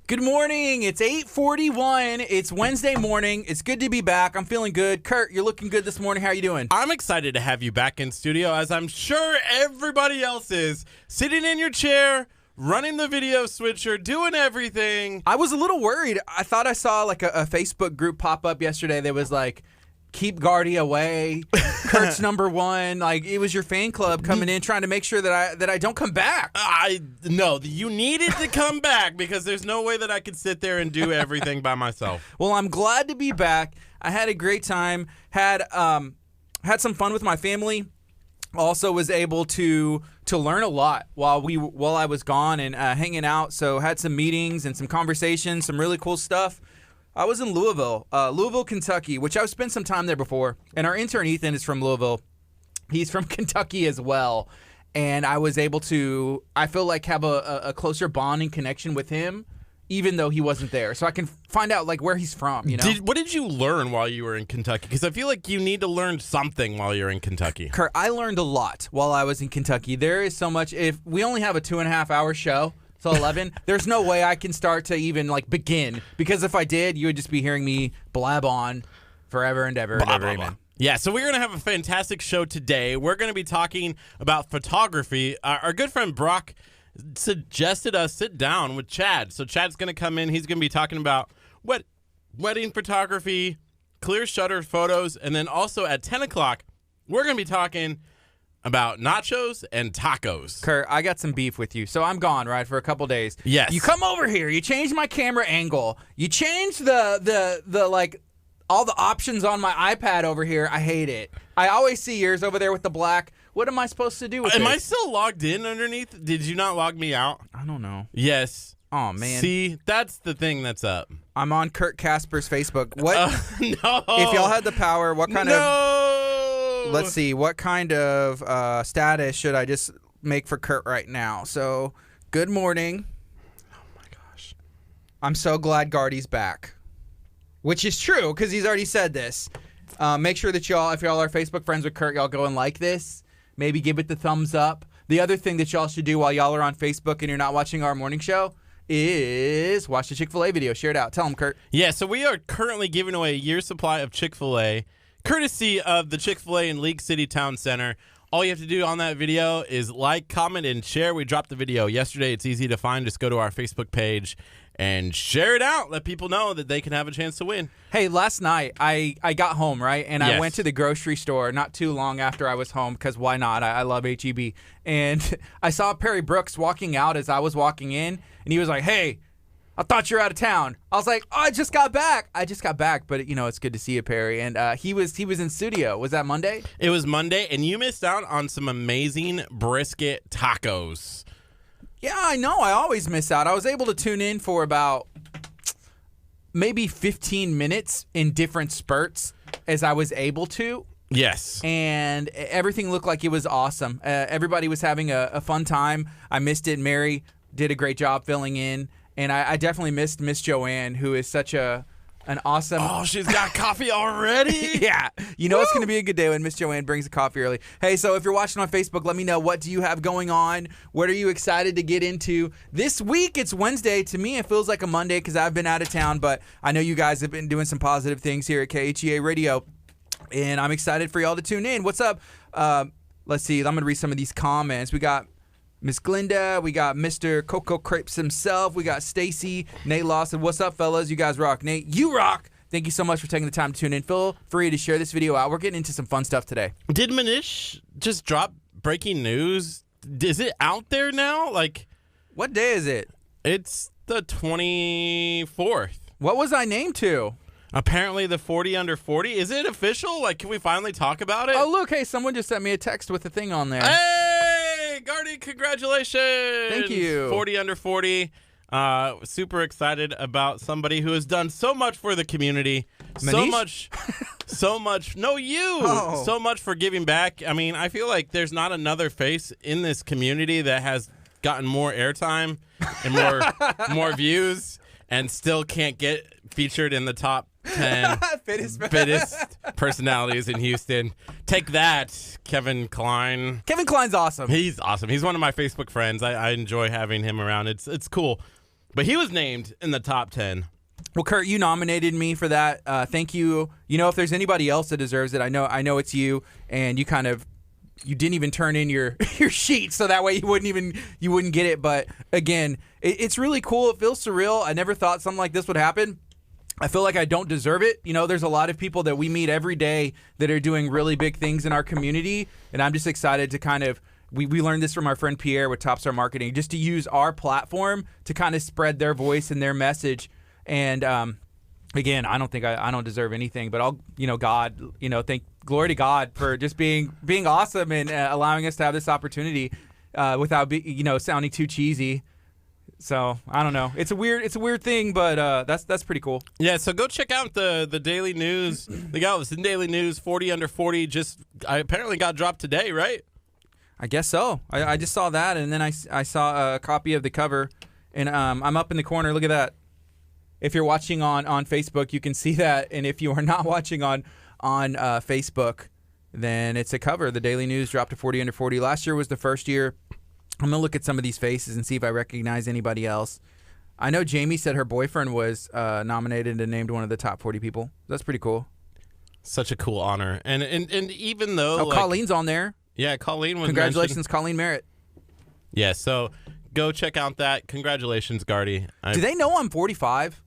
Good morning. It's 8:41. It's Wednesday morning. It's good to be back. I'm feeling good. Kurt, you're looking good this morning. How are you doing? I'm excited to have you back in studio, as I'm sure everybody else is. Sitting in your chair, running the video switcher, doing everything. I was a little worried. I thought I saw like a Facebook group pop up yesterday that was like, keep Gardy away. Kurt's number one. Like, it was your fan club coming in trying to make sure that I don't come back. No, you needed to come back because there's no way that I could sit there and do everything by myself. Well, I'm glad to be back. I had a great time. Had some fun with my family. Also was able to learn a lot while I was gone and hanging out. So had some meetings and some conversations, some really cool stuff. I was in Louisville, Kentucky, which I've spent some time there before. And our intern, Ethan, is from Louisville. He's from Kentucky as well. And I was able to, I feel like, have a closer bonding connection with him, even though he wasn't there. So I can find out, like, where he's from, you know? What did you learn while you were in Kentucky? Because I feel like you need to learn something while you're in Kentucky. Kurt, I learned a lot while I was in Kentucky. There is so much. If we only have a 2.5-hour show, so 11, there's no way I can start to even like begin, because if I did, you would just be hearing me blab on forever and ever and ever. Amen. Yeah, so we're going to have a fantastic show today. We're going to be talking about photography. Our good friend Brock suggested us sit down with Chad. So Chad's going to come in. He's going to be talking about wedding photography, clear shutter photos, and then also at 10 o'clock, we're going to be talking about nachos and tacos. Kurt, I got some beef with you. So I'm gone, right, for a couple days. Yes. You come over here. You change my camera angle. You change the like all the options on my iPad over here. I hate it. I always see yours over there with the black. What am I supposed to do with it? Am I still logged in underneath? Did you not log me out? I don't know. Yes. Oh, man. See, that's the thing that's up. I'm on Kurt Casper's Facebook. What? No. If y'all had the power, what kind of... No. Let's see. What kind of status should I just make for Kurt right now? So, good morning. Oh, my gosh. I'm so glad Gardy's back. Which is true, because he's already said this. Make sure that y'all, if y'all are Facebook friends with Kurt, y'all go and like this. Maybe give it the thumbs up. The other thing that y'all should do while y'all are on Facebook and you're not watching our morning show is watch the Chick-fil-A video. Share it out. Tell them, Kurt. Yeah, so we are currently giving away a year's supply of Chick-fil-A, courtesy of the Chick-fil-A in League City Town Center. All you have to do on that video is like, comment, and share. We dropped the video yesterday. It's easy to find. Just go to our Facebook page and share it out. Let people know that they can have a chance to win. Hey, last night I got home, right? And Yes. I went to the grocery store not too long after I was home, because why not? I love HEB. And I saw Perry Brooks walking out as I was walking in, and he was like, hey, I thought you were out of town. I was like, oh, I just got back. But, you know, it's good to see you, Perry. And he was in studio. Was that Monday? It was Monday, and you missed out on some amazing brisket tacos. Yeah, I know. I always miss out. I was able to tune in for about maybe 15 minutes in different spurts as I was able to. Yes. And everything looked like it was awesome. Everybody was having a fun time. I missed it. Mary did a great job filling in. And I definitely missed Miss Joanne, who is such an awesome... Oh, she's got coffee already? Yeah. You know It's going to be a good day when Miss Joanne brings the coffee early. Hey, so if you're watching on Facebook, let me know, what do you have going on? What are you excited to get into? This week, it's Wednesday. To me, it feels like a Monday because I've been out of town, but I know you guys have been doing some positive things here at KHEA Radio, and I'm excited for y'all to tune in. What's up? Let's see. I'm going to read some of these comments. We got Miss Glinda, we got Mr. Coco Crepes himself, we got Stacy, Nate Lawson. What's up, fellas? You guys rock. Nate, you rock. Thank you so much for taking the time to tune in. Feel free to share this video out. We're getting into some fun stuff today. Did Manish just drop breaking news? Is it out there now? Like, what day is it? It's the 24th. What was I named to? Apparently the 40 under 40. Is it official? Like, can we finally talk about it? Oh, look. Hey, someone just sent me a text with a thing on there. Hey, Gardy, congratulations. Thank you. 40 under 40. Super excited about somebody who has done so much for the community. Manish? So much. No, you. Oh. So much for giving back. I mean, I feel like there's not another face in this community that has gotten more airtime and more views and still can't get featured in the top 10 fittest personalities in Houston. Take that, Kevin Klein. Kevin Klein's awesome. He's awesome. He's one of my Facebook friends. I enjoy having him around. It's cool. But he was named in the top 10. Well, Curt, you nominated me for that. Thank you. You know, if there's anybody else that deserves it, I know it's you. And you didn't even turn in your sheet, so that way you wouldn't get it. But again, it's really cool. It feels surreal. I never thought something like this would happen. I feel like I don't deserve it. You know, there's a lot of people that we meet every day that are doing really big things in our community, and I'm just excited to kind of we learned this from our friend Pierre with Top Star Marketing, just to use our platform to kind of spread their voice and their message. And again, I don't think I don't deserve anything, but God, thank glory to God for just being awesome and allowing us to have this opportunity without sounding too cheesy. So I don't know. It's a weird thing, but that's pretty cool. Yeah. So go check out the Daily News. The Galveston Daily News 40 under 40 just apparently got dropped today, right? I guess so. I just saw that, and then I saw a copy of the cover, and I'm up in the corner. Look at that. If you're watching on Facebook, you can see that, and if you are not watching on Facebook, then it's a cover. The Daily News dropped to 40 under 40. Last year was the first year. I'm going to look at some of these faces and see if I recognize anybody else. I know Jamie said her boyfriend was nominated and named one of the top 40 people. That's pretty cool. Such a cool honor. And even though... Colleen's on there. Yeah, Colleen was Congratulations, mentioned. Colleen Merritt. Yeah, so go check out that. Congratulations, Gardy. Do they know I'm 45?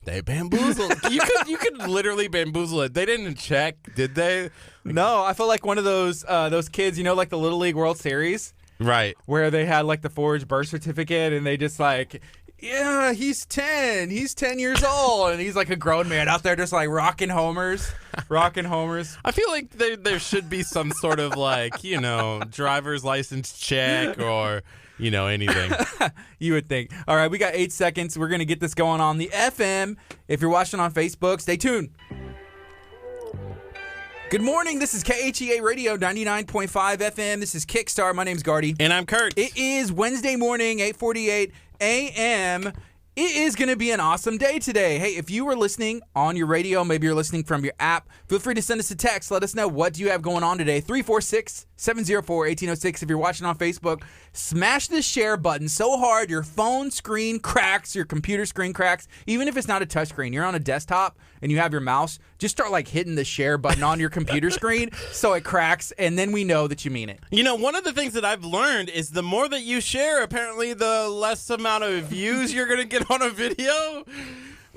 They bamboozled. You could literally bamboozle it. They didn't check, did they? No, I feel like one of those kids, like the Little League World Series, right? Where they had like the forged birth certificate, and they just like, yeah, he's 10 years old, and he's like a grown man out there just like rocking homers. I feel like there should be some sort of like driver's license check or. Anything. You would think. All right, we got 8 seconds. We're going to get this going on the FM. If you're watching on Facebook, stay tuned. Good morning. This is KHEA Radio 99.5 FM. This is Kickstart. My name's Gardy. And I'm Curt. It is Wednesday morning, 8:48 a.m. It is going to be an awesome day today. Hey, if you were listening on your radio, maybe you're listening from your app, feel free to send us a text. Let us know what do you have going on today. 346-704-1806. If you're watching on Facebook, smash the share button so hard your phone screen cracks, your computer screen cracks. Even if it's not a touch screen, you're on a desktop and you have your mouse, just start like hitting the share button on your computer screen so it cracks, and then we know that you mean it. One of the things that I've learned is the more that you share, apparently the less amount of views you're going to get on a video.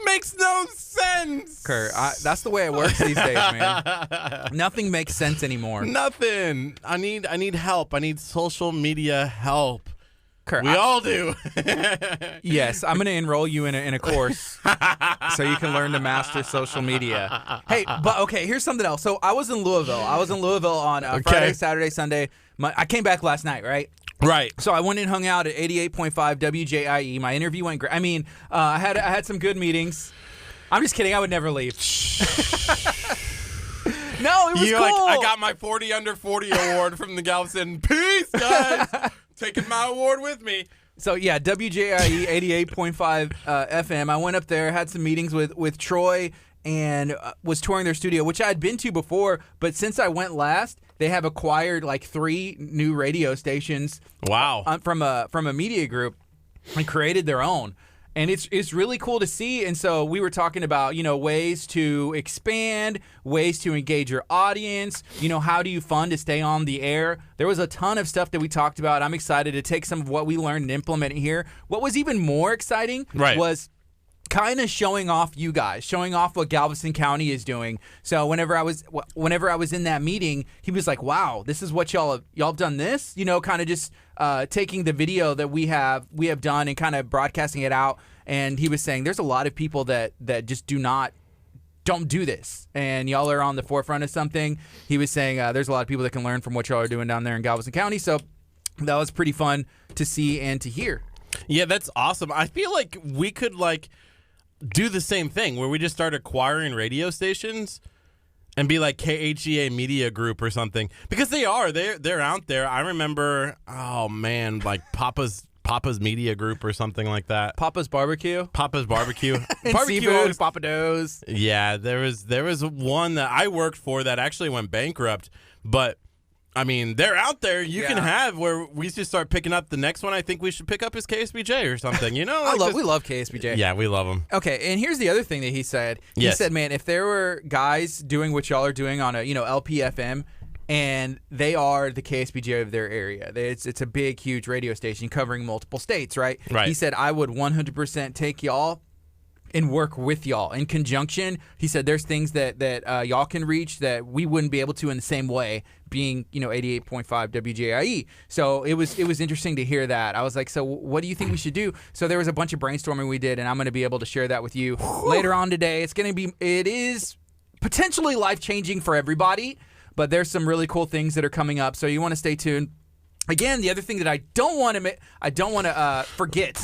Makes no sense. Curt, that's the way it works these days, man. Nothing makes sense anymore. Nothing. I need help. I need social media help. Curt, we all do. Yes, I'm going to enroll you in a course so you can learn to master social media. Hey, but okay, here's something else. So I was in Louisville. On Friday, Saturday, Sunday. I came back last night, right? Right. So I went and hung out at 88.5 WJIE. My interview went great. I mean, I had some good meetings. I'm just kidding. I would never leave. No, it was cool. I got my 40 under 40 award from the Galveston. Peace, guys. Taking my award with me. So yeah, WJIE 88.5 FM. I went up there, had some meetings with Troy, and was touring their studio, which I had been to before. But since I went last, they have acquired like 3 new radio stations. Wow. From a media group, and created their own. And it's really cool to see. And so we were talking about, ways to expand, ways to engage your audience. How do you fund to stay on the air? There was a ton of stuff that we talked about. I'm excited to take some of what we learned and implement it here. What was even more exciting was kind of showing off you guys, showing off what Galveston County is doing. So whenever I was in that meeting, he was like, "Wow, this is what y'all have done this." Kind of just taking the video that we have done and kind of broadcasting it out. And he was saying there's a lot of people that just don't do this, and y'all are on the forefront of something. He was saying there's a lot of people that can learn from what y'all are doing down there in Galveston County. So that was pretty fun to see and to hear. Yeah, that's awesome. I feel like we could do the same thing where we just start acquiring radio stations and be like KHEA Media Group or something, because they're out there. I remember, Papa's Media Group or something like that. Papa's Barbecue. Barbecue Seafood, Papa Do's. Yeah, there was one that I worked for that actually went bankrupt, but I mean, they're out there. You can Yeah. have where we should start picking up the next one. I think we should pick up his KSBJ or something. You know, We love KSBJ. Yeah, we love him. Okay, and here's the other thing that he said. He Yes. said, man, if there were guys doing what y'all are doing on a LPFM, and they are the KSBJ of their area, it's a big, huge radio station covering multiple states, right? Right. He said, I would 100% take y'all and work with y'all in conjunction. He said there's things that y'all can reach that we wouldn't be able to in the same way, being 88.5 WJIE. So it was interesting to hear that. I was like, so what do you think we should do? So there was a bunch of brainstorming we did, and I'm going to be able to share that with you later on today. It is potentially life-changing for everybody, but there's some really cool things that are coming up. So you want to stay tuned. Again, the other thing that I don't want to forget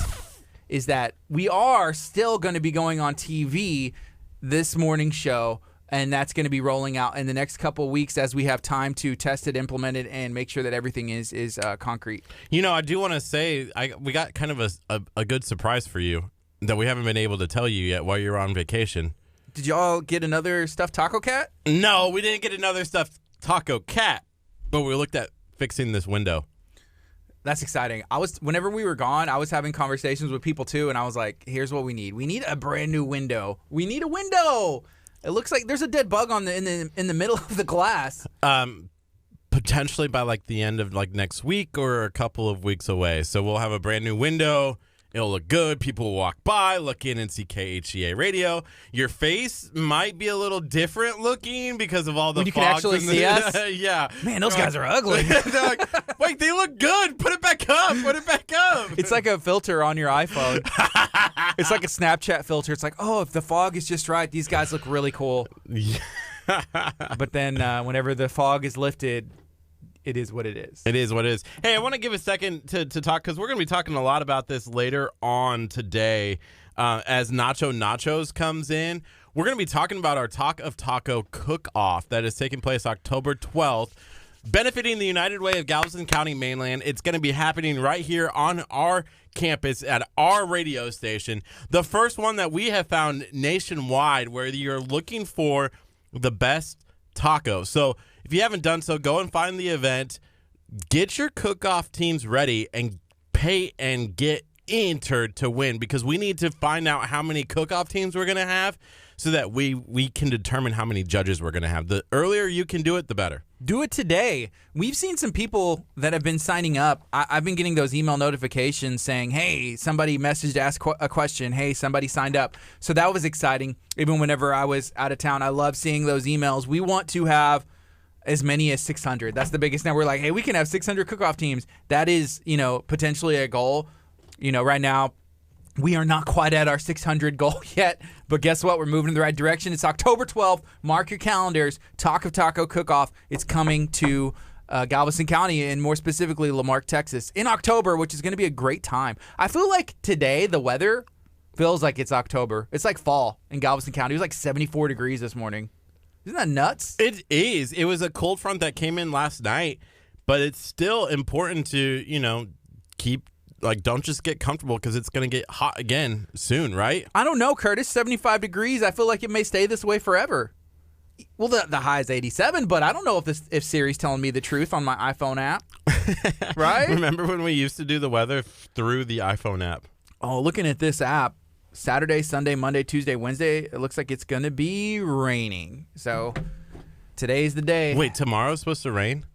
is that we are still going to be going on TV this morning show, and that's going to be rolling out in the next couple of weeks as we have time to test it, implement it, and make sure that everything is concrete. I do want to say we got kind of a good surprise for you that we haven't been able to tell you yet while you're on vacation. Did y'all get another stuffed taco cat? No, we didn't get another stuffed taco cat, but we looked at fixing this window. That's exciting. Whenever we were gone, I was having conversations with people too, and I was like, here's what we need. We need a brand new window. We need a window. It looks like there's a dead bug in the middle of the glass. Potentially by like the end of like next week or a couple of weeks away. So we'll have a brand new window. It'll look good. People will walk by, look in, and see KHEA radio. Your face might be a little different looking because of all the When you can fogs actually and see us? Yeah. Man, those guys are ugly. They're like, wait, they look good. Put it back up. Put it back up. It's like a filter on your iPhone. It's like a Snapchat filter. It's like, oh, if the fog is just right, these guys look really cool. But then whenever the fog is lifted, it is what it is. It is what it is. Hey, I want to give a second to talk because we're going to be talking a lot about this later on today as Nachos comes in. We're going to be talking about our Talk of Taco cook-off that is taking place October 12th, benefiting the United Way of Galveston County Mainland. It's going to be happening right here on our campus at our radio station. The first one that we have found nationwide where you're looking for the best tacos. So if you haven't done so, go and find the event. Get your cook-off teams ready and pay and get entered to win because we need to find out how many cook-off teams we're going to have so that we can determine how many judges we're going to have. The earlier you can do it, the better. Do it today. We've seen some people that have been signing up. I've been getting those email notifications saying, hey, somebody messaged to ask a question. Hey, somebody signed up. So that was exciting. Even whenever I was out of town, I love seeing those emails. We want to have as many as 600. That's the biggest. Now we're like, hey, we can have 600 cook-off teams. That is, potentially a goal. Right now, we are not quite at our 600 goal yet, but guess what? We're moving in the right direction. It's October 12th. Mark your calendars. Talk of Taco Cook-Off. It's coming to Galveston County and more specifically Lamarck, Texas in October, which is going to be a great time. I feel like today the weather feels like it's October. It's like fall in Galveston County. It was like 74 degrees this morning. Isn't that nuts? It is. It was a cold front that came in last night, but it's still important to, keep don't just get comfortable because it's going to get hot again soon, right? I don't know, Curtis. 75 degrees. I feel like it may stay this way forever. Well, the high is 87, but I don't know if Siri's telling me the truth on my iPhone app. Right? Remember when we used to do the weather through the iPhone app? Oh, looking at this app, Saturday, Sunday, Monday, Tuesday, Wednesday, it looks like it's going to be raining. So today's the day. Wait, tomorrow's supposed to rain?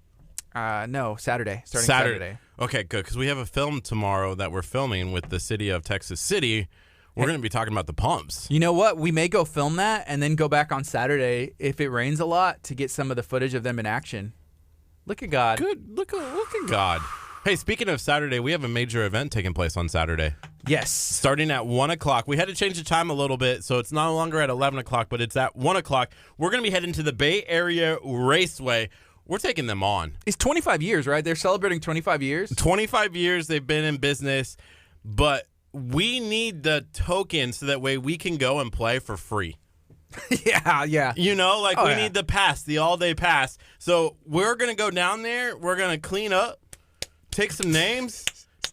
No, Saturday. Starting Saturday. Okay, good, because we have a film tomorrow that we're filming with the city of Texas City. We're going to be talking about the pumps. You know what? We may go film that and then go back on Saturday if it rains a lot to get some of the footage of them in action. Look at God. Good. Look at God. Hey, speaking of Saturday, we have a major event taking place on Saturday. Yes. Starting at 1 o'clock. We had to change the time a little bit, so it's no longer at 11 o'clock, but it's at 1 o'clock. We're going to be heading to the Bay Area Raceway. We're taking them on. It's 25 years, right? They're celebrating 25 years? 25 years they've been in business, but we need the token so that way we can go and play for free. Yeah. We need the pass, the all-day pass. So we're going to go down there. We're going to clean up, take some names,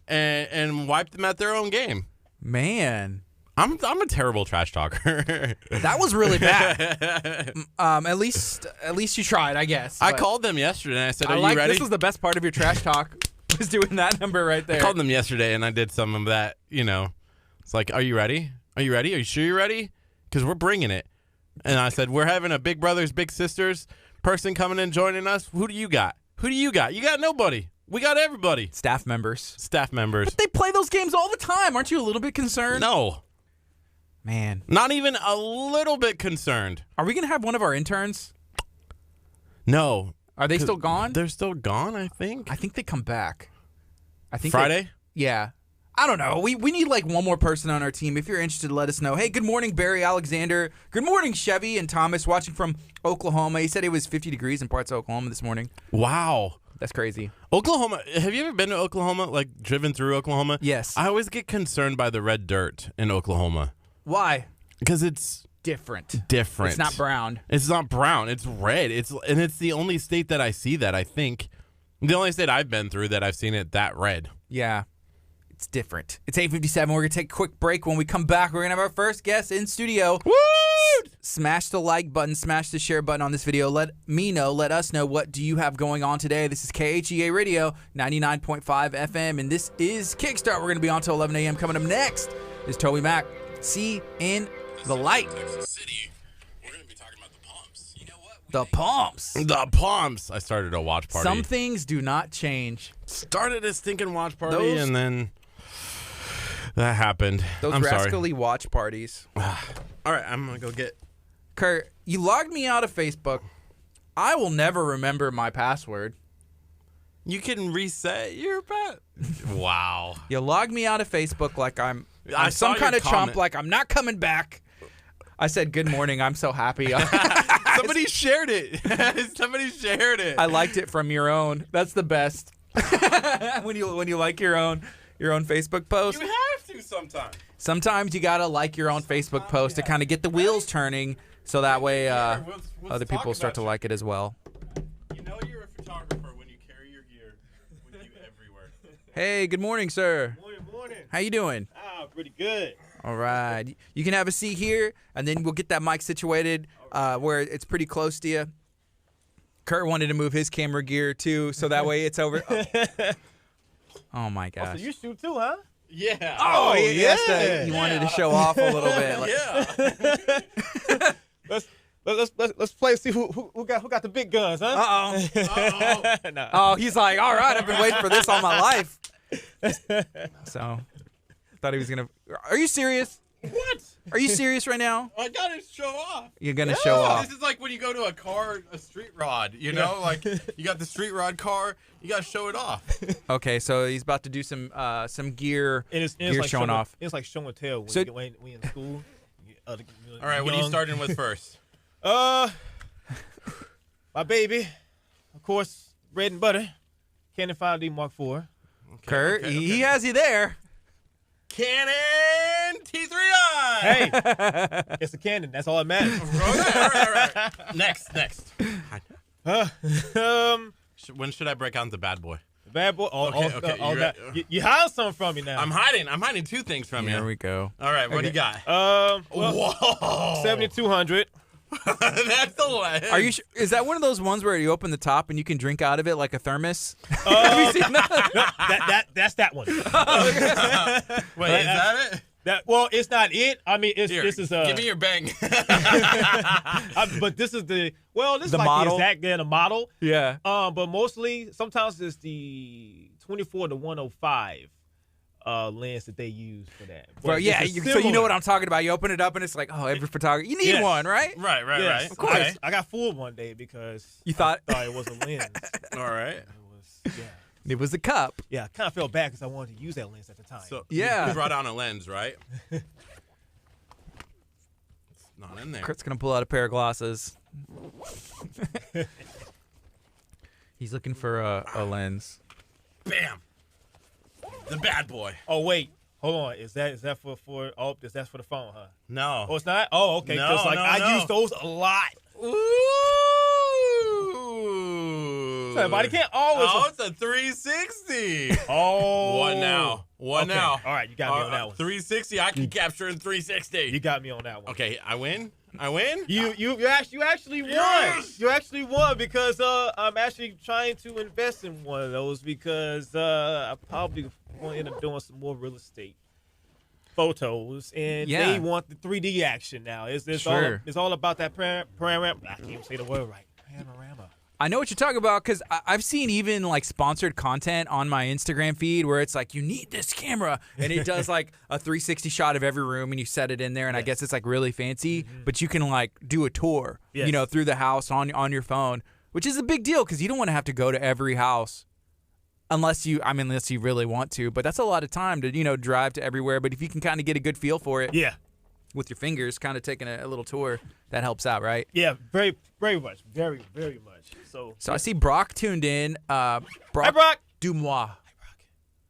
and wipe them at their own game. Man, I'm a terrible trash talker. That was really bad. At least you tried, I guess. I But called them yesterday and I said, "Are like you ready?" this was the best part of your trash talk. Was doing that number right there. I called them yesterday and I did some of that. It's like, "Are you ready? Are you ready? Are you sure you're ready? Because we're bringing it." And I said, "We're having a Big Brothers Big Sisters person coming in joining us. Who do you got? Who do you got? You got nobody. We got everybody." Staff members. But They play those games all the time. Aren't you a little bit concerned? No. Man. Not even a little bit concerned. Are we going to have one of our interns? No. Are they still gone? They're still gone, I think. I think they come back. I think Friday? Yeah. I don't know. We need like one more person on our team. If you're interested, let us know. Hey, good morning, Barry Alexander. Good morning, Chevy and Thomas, watching from Oklahoma. He said it was 50 degrees in parts of Oklahoma this morning. Wow. That's crazy. Oklahoma. Have you ever been to Oklahoma, like driven through Oklahoma? Yes. I always get concerned by the red dirt in Oklahoma. Why? Because it's Different. different. It's not brown. It's not brown. It's red. It's the only state that I see that, I think. The only state I've been through that I've seen it that red. Yeah. It's different. It's 8:57. We're going to take a quick break. When we come back, we're going to have our first guest in studio. Woo! Smash the like button. Smash the share button on this video. Let us know what do you have going on today. This is KHEA Radio, 99.5 FM, and this is Kickstart. We're going to be on till 11 a.m. Coming up next is Toby Mac. See in the light. Texas City. We're going to be talking about the Pumps. You know what? The Pumps. The Pumps. I started a watch party. Some things do not change. Started a stinking watch party, Those- and then that happened. Those I'm sorry. rascally watch parties. All right, I'm going to go get... Kurt, you logged me out of Facebook. I will never remember my password. You can reset your bet. Wow. You logged me out of Facebook like I'm I saw some kind your of chump, comment. like I'm not coming back. I said, good morning. I'm so happy. Somebody shared it. Somebody shared it. I liked it from your own. That's the best. when you like your own Facebook post. You have to sometimes. Sometimes you gotta like your own Facebook post to kind of get the wheels turning, so that way Let's other talk people start about to like it as well. You know you're a photographer when you carry your gear with you everywhere. Hey, good morning, sir. Morning. How you doing? Pretty good. All right. You can have a seat here, and then we'll get that mic situated where it's pretty close to you. Kurt wanted to move his camera gear, too, so that way it's over. Oh, my gosh. So you shoot too, huh? Yeah. Oh, yeah. He wanted to show off a little bit. Yeah. Let's play. See who got the big guns, huh? Uh-oh. Nah. Oh, he's like, all right, I've been waiting for this all my life. So, thought he was going to. Are you serious? What? Are you serious right now? I gotta show off. You're going to show off. This is like when you go to a street rod, you know? Like, you got the street rod car, you gotta show it off. Okay, so he's about to do some gear, It's gear like showing off. It's like show and tell when So- when in school. All right, what are you starting with first? My baby, of course, bread and butter, Canon 5D Mark IV. Kurt, he has you there. Canon T3i. Hey, it's a Canon. That's all that matters. All right. Next. When should I break out the bad boy? The bad boy. All you that. You hide something from me now. I'm hiding two things from Here you. we go. All right, what do you got? Whoa. 7200. That's the last. Are you? Is that one of those ones where you open the top and you can drink out of it like a thermos? Have you seen that? That's that one. Wait, is that it? It's not it. I mean, this is give me your bang. but this is this is The like model? the exact the model. Yeah. But mostly sometimes it's the 24 to 105 lens that they use for that. But Well, yeah. it's So you know similar. what I'm talking about. You open it up and it's like, oh, every photographer, you need Yes. one, right? Right. Yes, Of course. I got fooled one day because You thought I thought it was a lens. All right. It was it was a cup. yeah. I kind of felt bad because I wanted to use that lens at the time. So Yeah. you brought on a lens, right? It's not in there. Kurt's gonna pull out a pair of glasses. He's looking for a lens. Bam. The bad boy. Oh wait, hold on. Is that for is that for the phone, huh? No. Oh, it's not. Oh, okay. No, Because no. I use those a lot. Ooh. Everybody can't always. Oh, it's a 360. Oh. What now? What Okay. now? All right, you got me on that one. 360. I can capture in 360. You got me on that one. Okay, I win. I win. You actually won. Yes! You actually won because I'm actually trying to invest in one of those because I probably want to end up doing some more real estate photos, and Yeah. they want the 3D action now. It's Sure. all about that panorama. I can't even say the word right. Panorama. I know what you're talking about because I've seen even like sponsored content on my Instagram feed where it's like, you need this camera. And it does like a 360 shot of every room and you set it in there. And I guess it's like really fancy, but you can like do a tour, Yes. you know, through the house on your phone, which is a big deal because you don't want to have to go to every house unless you really want to. But that's a lot of time to, you know, drive to everywhere. But if you can kind of get a good feel for it Yeah. with your fingers, kind of taking a little tour, that helps out, right? Yeah. Very, very much. Very, very much. So I see Brock tuned in. Hi, Brock. Dumois.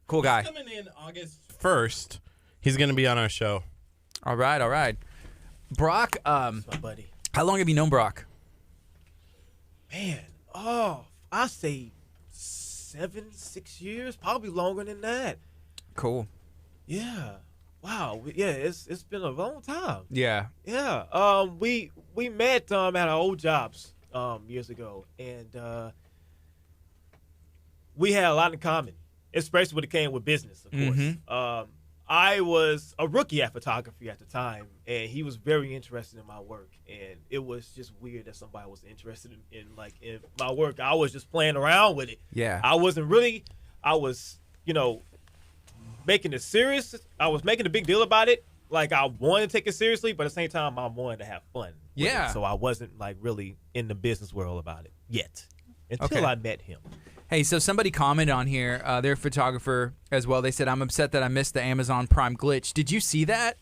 Cool guy. Coming in August 1st. He's going to be on our show. All right. Brock, My buddy. how long have you known Brock? Man, I say 6 years, probably longer than that. Cool. Yeah. Wow. Yeah, it's been a long time. Yeah. Yeah. We met at our old jobs years ago, and we had a lot in common, especially when it came with business, of course. I was a rookie at photography at the time, and he was very interested in my work, and it was just weird that somebody was interested in my work. I was just playing around with it. Yeah. I was, making it serious. I was making a big deal about it. Like, I wanted to take it seriously, but at the same time, I wanted to have fun with Yeah. it. So I wasn't, like, really in the business world about it yet until Okay. I met him. Hey, so somebody commented on here, they're a photographer as well. They said, I'm upset that I missed the Amazon Prime glitch. Did you see that?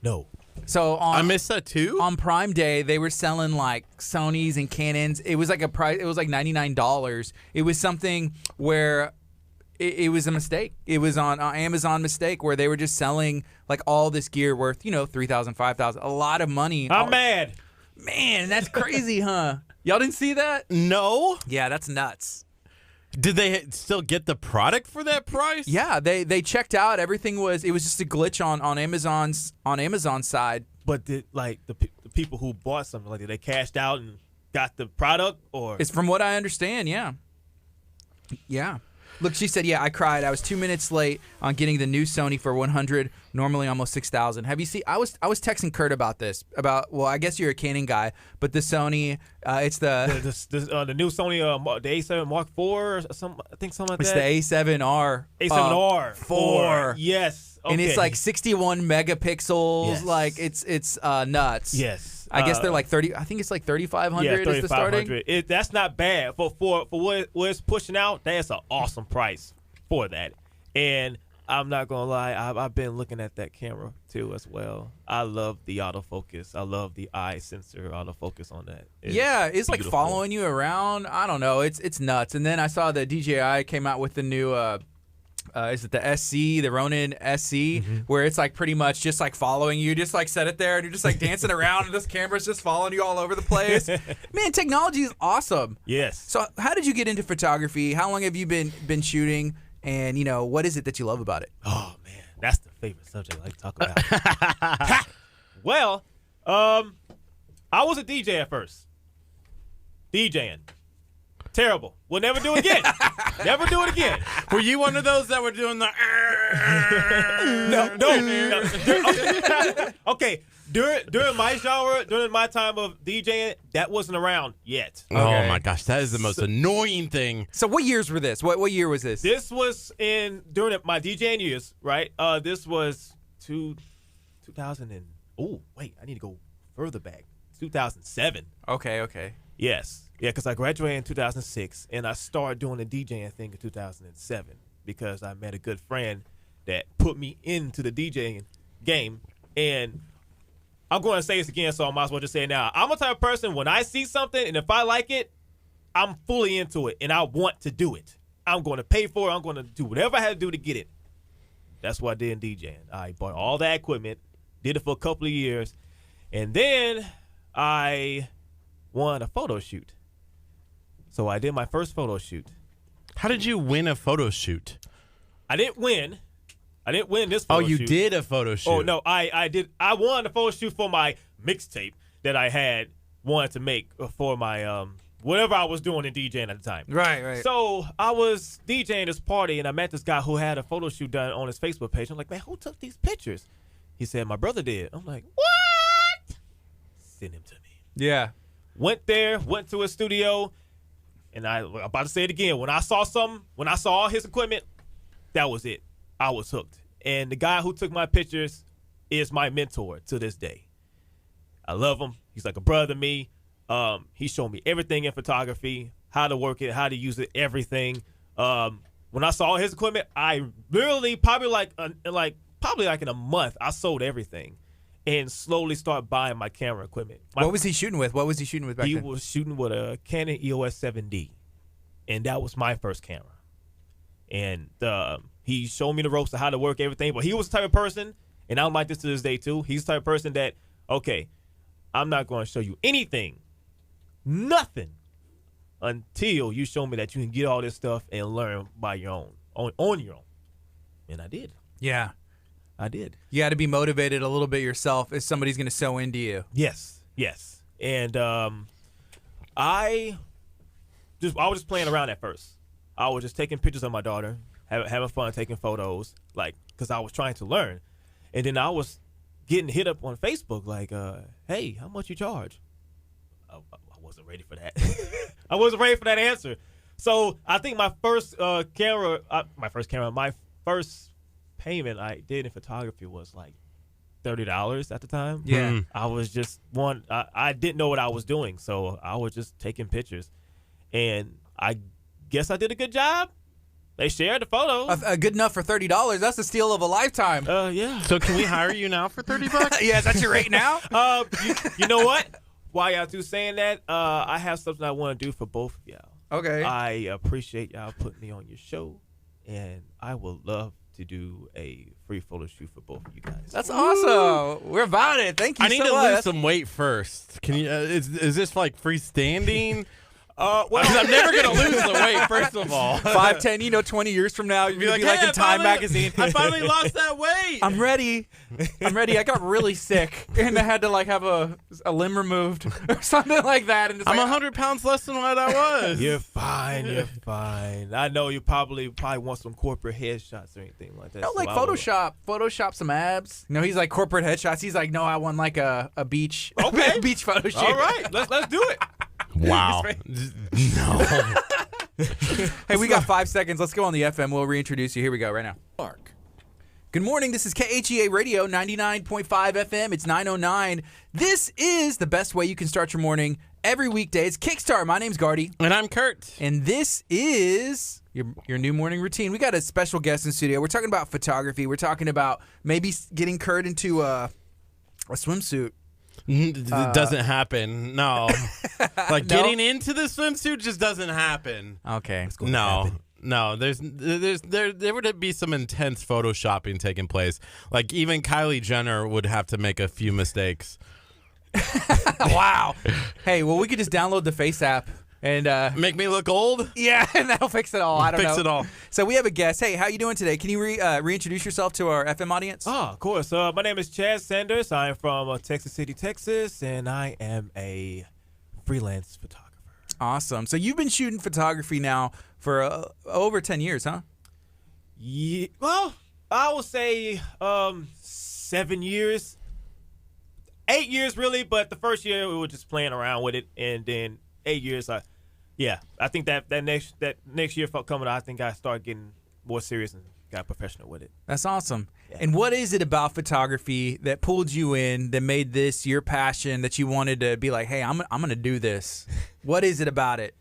No. So I missed that too? on Prime Day, they were selling like Sonys and Canons. It was like a price. It was like $99. It was something where it was a mistake. It was on Amazon mistake where they were just selling like all this gear worth, $3,000, $5,000, a lot of money. I'm mad. Man, that's crazy, huh? Y'all didn't see that? No. Yeah, that's nuts. Did they still get the product for that price? Yeah, they checked out. It was just a glitch on Amazon's side. But did, like, the people who bought something, like, did they cashed out and got the product, or? It's from what I understand, yeah. Yeah. Look, she said, yeah, I cried. I was 2 minutes late on getting the new Sony for $100, normally almost $6,000. Have you seen? I was texting Curt about this. Well, I guess you're a Canon guy, but the Sony, it's the the new Sony, the A7 Mark IV or something, I think something like it's that. the A7R. A7R 4. Yes. Okay. And it's like 61 megapixels. Yes. Like it's nuts. Yes. I guess they're like 30. I think it's like 3,500 yeah, is the starting. 3,500. That's not bad for what it's pushing out. That's an awesome price for that. And I'm not gonna lie, I've been looking at that camera too as well. I love the autofocus. I love the eye sensor autofocus on that. It's like beautiful. following you around. I don't know. It's nuts. And then I saw the DJI came out with the new is it the SC, the Ronin SC, where it's like pretty much just like following you, just like set it there and you're just like dancing around and this camera's just following you all over the place. Man, technology is awesome. Yes. So how did you get into photography? How long have you been shooting? And what is it that you love about it? Oh man, that's the favorite subject I like to talk about. Well, I was a DJ at first. DJing. Terrible. We'll never do it again. Never do it again. Were you one of those that were doing the? No. Okay. During my genre, during my time of DJing, that wasn't around yet. Oh my gosh, that is the most annoying thing. So what years were this? What year was this? This was during my DJing years, right? This was 2000 and I need to go further back. 2007. Okay. Yes. Yeah, because I graduated in 2006, and I started doing the DJing thing in 2007 because I met a good friend that put me into the DJing game. And I'm going to say this again, so I might as well just say it now. I'm a type of person, when I see something, and if I like it, I'm fully into it, and I want to do it. I'm going to pay for it. I'm going to do whatever I had to do to get it. That's what I did in DJing. I bought all that equipment, did it for a couple of years, and then I won a photo shoot. So I did my first photo shoot. How did you win a photo shoot? I didn't win. I didn't win this Oh, photo you shoot. did a photo shoot. Oh, no, I did. I won a photo shoot for my mixtape that I wanted to make for my whatever I was doing in DJing at the time. Right. So I was DJing this party, and I met this guy who had a photo shoot done on his Facebook page. I'm like, man, who took these pictures? He said, my brother did. I'm like, what? Send him to me. Yeah. Went to his studio, and I'm about to say it again. When I saw all his equipment, that was it. I was hooked. And the guy who took my pictures is my mentor to this day. I love him. He's like a brother to me. He showed me everything in photography, how to work it, how to use it, everything. When I saw his equipment, I literally probably in a month, I sold everything and slowly start buying my camera equipment. What was he shooting with? What was he shooting with back He then? was shooting with a Canon EOS 7D, and that was my first camera. And he showed me the ropes of how to work everything. But he was the type of person, and I'm like this to this day too. He's the type of person that, okay, I'm not going to show you anything, nothing, until you show me that you can get all this stuff and learn by your own, on your own. And I did. Yeah. I did. You got to be motivated a little bit yourself if somebody's going to sew into you. Yes. And I was just playing around at first. I was just taking pictures of my daughter, having fun, taking photos, like, because I was trying to learn. And then I was getting hit up on Facebook, like, hey, how much you charge? I wasn't ready for that. I wasn't ready for that answer. So I think my first payment I did in photography was like $30 at the time. Yeah. I was just I didn't know what I was doing, so I was just taking pictures, and I guess I did a good job. They shared the photos. Good enough for $30. That's the steal of a lifetime. Yeah. So can we hire you now for $30? Yeah, is that your rate now? You know what? While y'all two saying that, I have something I want to do for both of y'all. Okay. I appreciate y'all putting me on your show, and I would love to do a free photo shoot for both of you guys. That's awesome. We're about it. Thank you I need so to much. lose some weight first. Can you? Is this like freestanding? Well, Because I'm never gonna lose the weight. First of all, 5, 10, 20 years from now, you'll be like "Hey, in Time magazine. I finally lost that weight. I'm ready. I got really sick, and I had to like have a limb removed or something like that. And it's I'm like, 100 pounds less than what I was. You're fine. You're fine. I know you probably want some corporate headshots or anything like that. no, like Photoshop some abs. No, he's like corporate headshots. He's like, no, I want like a beach, beach photo shoot. All right, let's do it. Wow. No. Hey, we got 5 seconds. Let's go on the FM. We'll reintroduce you. Here we go right now. Mark. Good morning. This is KHEA Radio 99.5 FM. It's 9:09. This is the best way you can start your morning every weekday. It's Kickstart. My name's Gardy. And I'm Curt. And this is your new morning routine. We got a special guest in studio. We're talking about photography. We're talking about maybe getting Curt into a swimsuit. It doesn't happen. No. Like No? getting into the swimsuit just doesn't happen. Okay. No. There would be some intense photoshopping taking place. Like even Kylie Jenner would have to make a few mistakes. Wow. Hey, well, we could just download the Face app and Make me look old? yeah, and that'll fix it all. I don't know. Fix it all. So we have a guest. Hey, how you doing today? Can you reintroduce yourself to our FM audience? Of course. My name is Chad Sanders. I'm from Texas City, Texas, and I am a freelance photographer. Awesome. So you've been shooting photography now for over 10 years, huh? Yeah. Well, I would say 7 years. 8 years, really, but the first year we were just playing around with it, and then 8 years, I think that next year coming, I think I started getting more serious and got professional with it. That's awesome. Yeah. And what is it about photography that pulled you in, that made this your passion, that you wanted to be like, hey, I'm going to do this? What is it about it?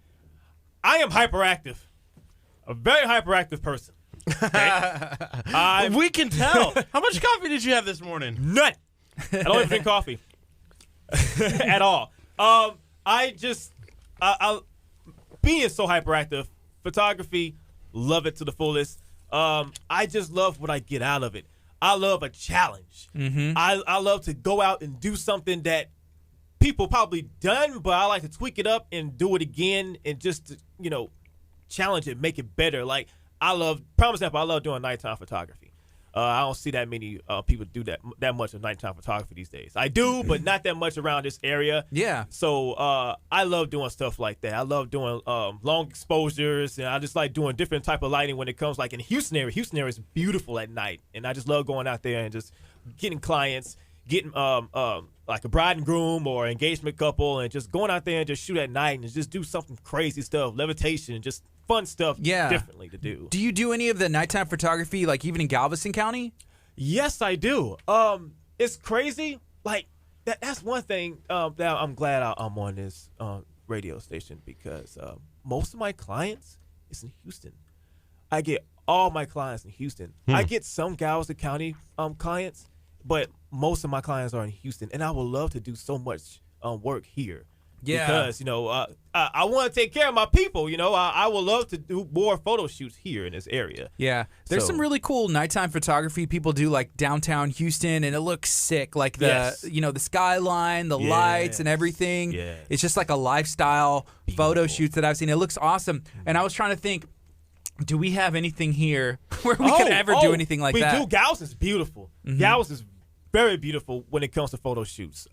I am hyperactive, a very hyperactive person. Okay? We can tell. How much coffee did you have this morning? None. I don't even drink coffee at all. Being so hyperactive, photography, love it to the fullest. I just love what I get out of it. I love a challenge. Mm-hmm. I love to go out and do something that people probably done, but I like to tweak it up and do it again and just to, challenge it, make it better. Like prime example, I love doing nighttime photography. I don't see that many people do that much of nighttime photography these days. I do, but not that much around this area. Yeah. So I love doing stuff like that. I love doing long exposures, and I just like doing different type of lighting when it comes like in Houston area. Houston area is beautiful at night, and I just love going out there and just getting clients, getting like a bride and groom or engagement couple, and just going out there and just shoot at night and just do something crazy stuff, levitation, just fun stuff differently to do. Do you do any of the nighttime photography, like even in Galveston County? Yes, I do. It's crazy. Like that's one thing that I'm glad I'm on this radio station because most of my clients is in Houston. I get all my clients in Houston. I get some Galveston County clients, but most of my clients are in Houston, and I would love to do so much work here. Yeah. Because, I want to take care of my people. I would love to do more photo shoots here in this area. Yeah. There's some really cool nighttime photography people do, like downtown Houston, and it looks sick. Like the skyline, the lights, and everything. Yeah. It's just like a lifestyle photo shoots that I've seen. It looks awesome. And I was trying to think, do we have anything here where we could ever do anything like that? We do. Galveston's beautiful. Galveston's very beautiful when it comes to photo shoots.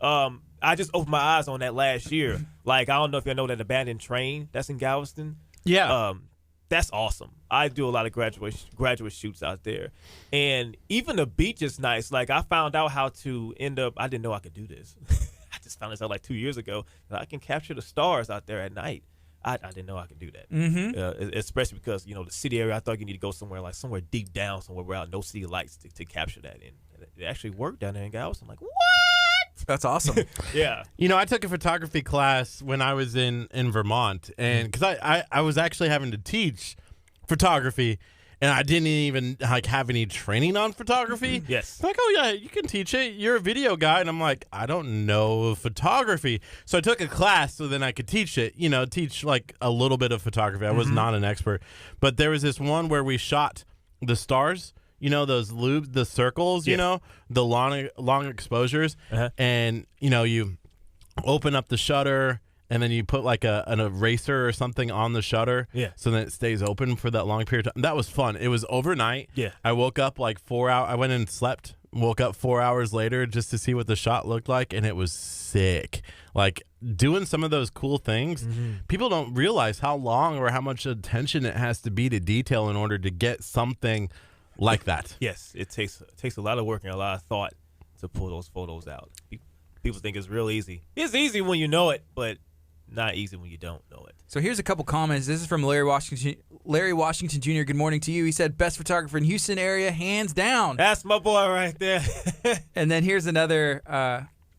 I just opened my eyes on that last year. Like, I don't know if you know that abandoned train that's in Galveston. Yeah. That's awesome. I do a lot of graduate shoots out there. And even the beach is nice. Like, I found out how to I didn't know I could do this. I just found this out like 2 years ago. That I can capture the stars out there at night. I didn't know I could do that. Especially because, the city area, I thought you need to go somewhere deep down, somewhere without no city lights to capture that. And it actually worked down there in Galveston. I'm like, what? That's awesome. Yeah. I took a photography class when I was in Vermont, and because I was actually having to teach photography, and I didn't even have any training on photography. Yes. Like, oh yeah, you can teach it. You're a video guy, and I'm like, I don't know photography, so I took a class so then I could teach it. Teach like a little bit of photography. I was not an expert, but there was this one where we shot the stars. Those loops, the circles, the long exposures. And, you open up the shutter and then you put like an eraser or something on the shutter. Yeah. So that it stays open for that long period of time. That was fun. It was overnight. Yeah. I woke up like 4 hours. I went and slept, woke up 4 hours later just to see what the shot looked like. And it was sick. Like doing some of those cool things, people don't realize how long or how much attention it has to be to detail in order to get something like that. Yes, it takes a lot of work and a lot of thought to pull those photos out. People think it's real easy. It's easy when you know it, but not easy when you don't know it. So here's a couple comments. This is from Larry Washington. Larry Washington Jr. Good morning to you. He said, best photographer in Houston area, hands down. That's my boy right there. And then here's another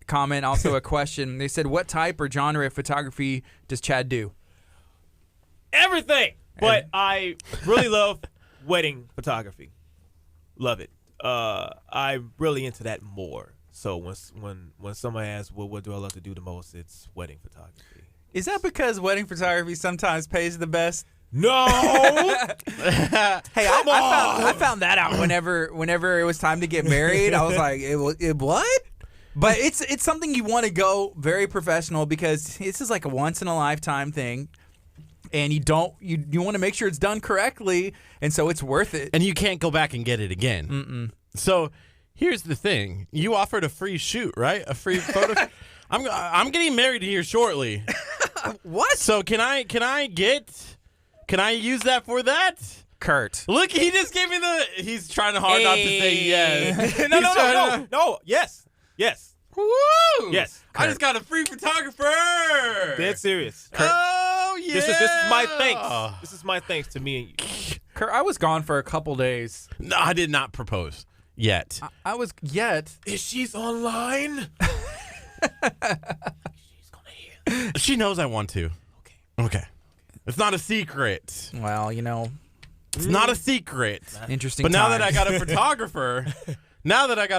comment, also a question. They said, what type or genre of photography does Chad do? Everything. But I really love wedding photography. Love it. I'm really into that more. So when somebody asks, well, what do I love to do the most, it's wedding photography. Is that because wedding photography sometimes pays the best? No. Hey, I found that out whenever it was time to get married. I was like, what? But it's something you want to go very professional because this is like a once in a lifetime thing. And you want to make sure it's done correctly, and so it's worth it. And you can't go back and get it again. So here's the thing: you offered a free shoot, right? A free photo. I'm getting married here shortly. What? So can I use that for that? Curt. Look, he just gave me he's trying hard not to say yes. No. Yes. Woo! Yes. I just got a free photographer. Dead serious. Curt. Oh yeah. This is my thanks. This is my thanks to me and you. Curt, I was gone for a couple days. No, I did not propose yet. I was yet. Is she's online? She's gonna hear. She knows I want to. Okay. It's not a secret. Well, It's not a secret. interesting. But now that I times. got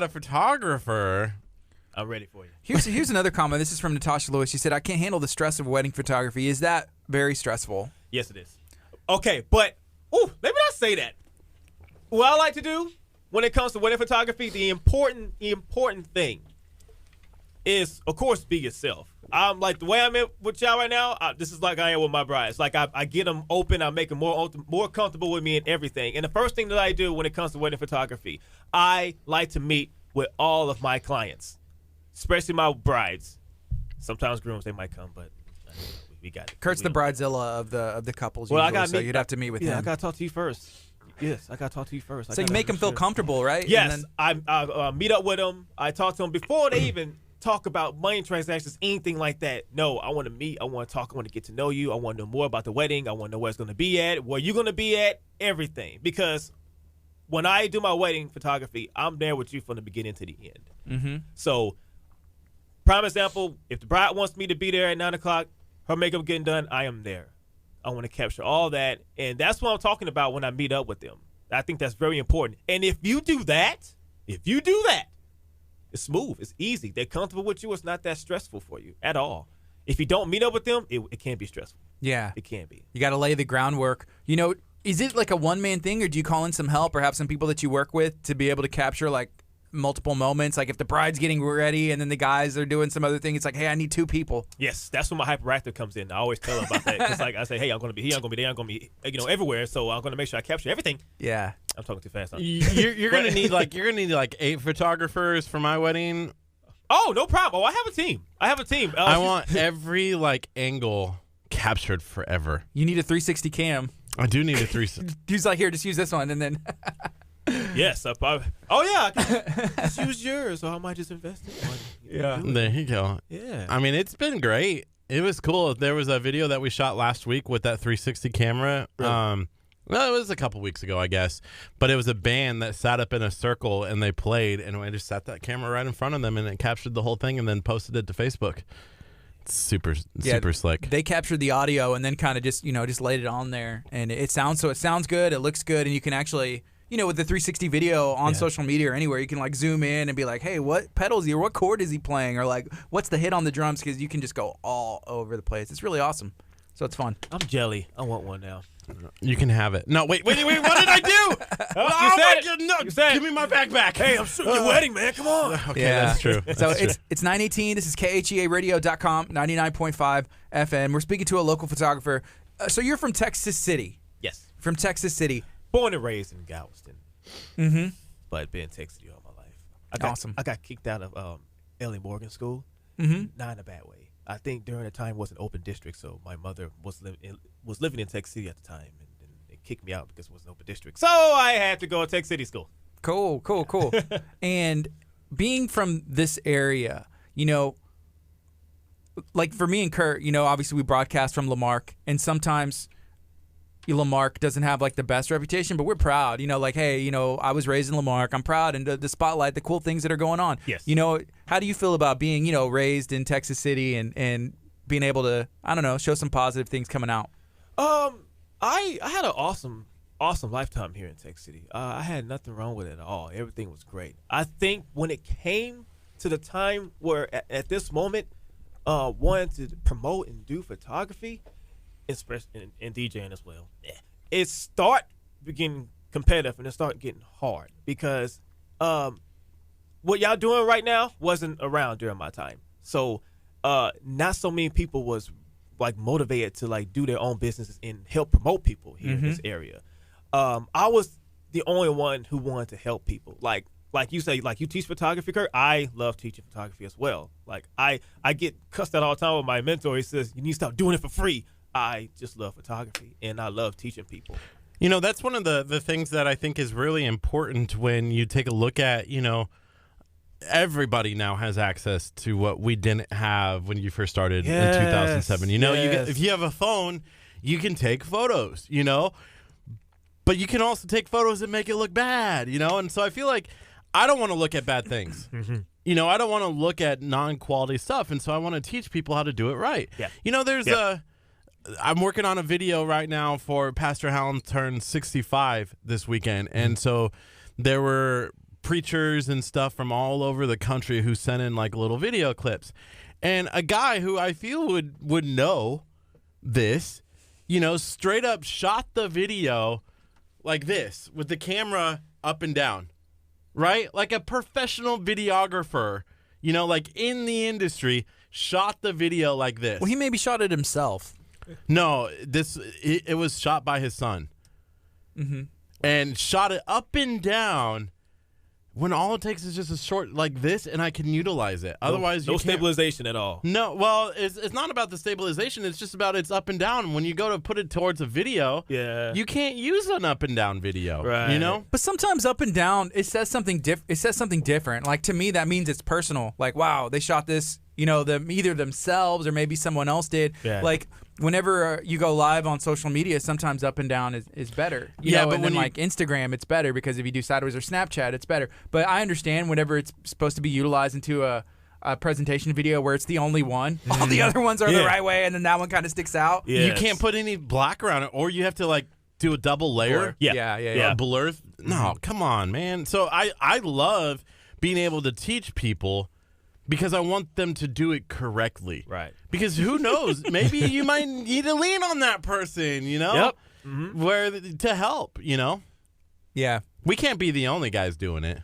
a photographer, I'm ready for you. Here's another comment. This is from Natasha Lewis. She said, I can't handle the stress of wedding photography. Is that very stressful? Yes, it is. Okay, but let me not say that. What I like to do when it comes to wedding photography, the important thing is, of course, be yourself. I'm like the way I'm with y'all right now. This is like I am with my brides. Like I get them open. I make them more comfortable with me and everything. And the first thing that I do when it comes to wedding photography, I like to meet with all of my clients, especially my brides. Sometimes grooms, they might come, but we got it. Kurt's the bridezilla of the couples. Well, usually, so you'd have to meet with him. I got to talk to you first. Yes, I got to talk to you first. So you make them feel comfortable, right? Yes, I meet up with them. I talk to them before they even talk about money transactions, anything like that. No, I want to meet. I want to talk. I want to get to know you. I want to know more about the wedding. I want to know where it's going to be at, where you're going to be at, everything. Because when I do my wedding photography, I'm there with you from the beginning to the end. Mm-hmm. So, prime example, if the bride wants me to be there at 9 o'clock, her makeup getting done, I am there. I want to capture all that, and that's what I'm talking about when I meet up with them. I think that's very important. And if you do that, it's smooth. It's easy. They're comfortable with you. It's not that stressful for you at all. If you don't meet up with them, it can be stressful. Yeah. It can be. You got to lay the groundwork. You know, is it like a one-man thing, or do you call in some help or have some people that you work with to be able to capture, like, multiple moments? Like if the bride's getting ready and then the guys are doing some other thing, it's like, hey, I need two people. Yes, that's when my hyperactive comes in. I always tell them about that. It's like I say, hey, I'm going to be here, I'm going to be there, I'm going to be everywhere. So I'm going to make sure I capture everything. Yeah, I'm talking too fast. You're gonna need like 8 photographers for my wedding. Oh, no problem. Oh, I have a team. I want every like angle captured forever. You need a 360 cam. I do need a 360. He's like, here, just use this one, and then. Yes. I can just use yours, or I might just invest in one. Yeah. There you go. Yeah. I mean, it's been great. It was cool. There was a video that we shot last week with that 360 camera. Really? Well, it was a couple weeks ago, I guess. But it was a band that sat up in a circle and they played, and I just sat that camera right in front of them, and it captured the whole thing and then posted it to Facebook. It's super slick. They captured the audio and then kind of just laid it on there, and it sounds good, it looks good, and you can actually. With the 360 video on social media or anywhere, you can like zoom in and be like, hey, what pedals or what chord is he playing? Or like, what's the hit on the drums? Because you can just go all over the place. It's really awesome. So it's fun. I'm jelly. I want one now. You can have it. No, wait. What did I do? You said it. No, give me my backpack. Hey, I'm shooting your wedding, man. Come on. Okay, that's true. So it's 9:18. This is KHEARadio.com, 99.5 FM. We're speaking to a local photographer. So you're from Texas City. Yes. From Texas City. Born and raised in Galveston. Mm-hmm. But been in Texas all my life. Awesome. I got kicked out of Ellie Morgan School. Mm-hmm. Not in a bad way. I think during the time it was an open district, so my mother was living in Texas City at the time, and they kicked me out because it was an open district. So I had to go to Texas City School. Cool. And being from this area, like for me and Kurt, obviously we broadcast from Lamarck, and sometimes Lamarck doesn't have like the best reputation, but we're proud. Hey, I was raised in Lamarck. I'm proud, and the spotlight, the cool things that are going on. Yes. How do you feel about being, raised in Texas City and being able to, I don't know, show some positive things coming out? I had an awesome lifetime here in Texas City. I had nothing wrong with it at all. Everything was great. I think when it came to the time where at this moment, wanted to promote and do photography, especially in DJing as well, it start getting competitive and it start getting hard because what y'all doing right now wasn't around during my time. So not so many people was like motivated to like do their own businesses and help promote people here in this area. I was the only one who wanted to help people. Like you say, like you teach photography, Kurt. I love teaching photography as well. Like I get cussed out all the time with my mentor. He says, you need to stop doing it for free. I just love photography, and I love teaching people. That's one of the things that I think is really important when you take a look at, everybody now has access to what we didn't have when you first started in 2007. If you have a phone, you can take photos, but you can also take photos and make it look bad, and so I feel like I don't want to look at bad things. I don't want to look at non-quality stuff, and so I want to teach people how to do it right. Yeah. I'm working on a video right now for Pastor Hallam turned 65 this weekend, and so there were preachers and stuff from all over the country who sent in like little video clips, and a guy who I feel would know this, straight up shot the video like this with the camera up and down, right? Like a professional videographer, like in the industry, shot the video like this. Well, he maybe shot it himself. No, it was shot by his son, and shot it up and down when all it takes is just a short like this, and I can utilize it. Otherwise, no you can't. stabilization at all. No, well, it's not about the stabilization. It's just about it's up and down. When you go to put it towards a video, you can't use an up and down video. Right. You know? But sometimes up and down, it says something different. Like, to me, that means it's personal. Like, wow, they shot this, either themselves or maybe someone else did. Yeah. Like, whenever you go live on social media, sometimes up and down is better. You know, but and then like Instagram, it's better because if you do sideways, or Snapchat, it's better. But I understand whenever it's supposed to be utilized into a presentation video where it's the only one, all the other ones are the right way, and then that one kind of sticks out. You can't put any black around it, or you have to like do a double layer. Yeah. Blur. No, come on, man. So I love being able to teach people because I want them to do it correctly. Right. Because who knows? Maybe you might need to lean on that person, Yep. where to help, Yeah. We can't be the only guys doing it.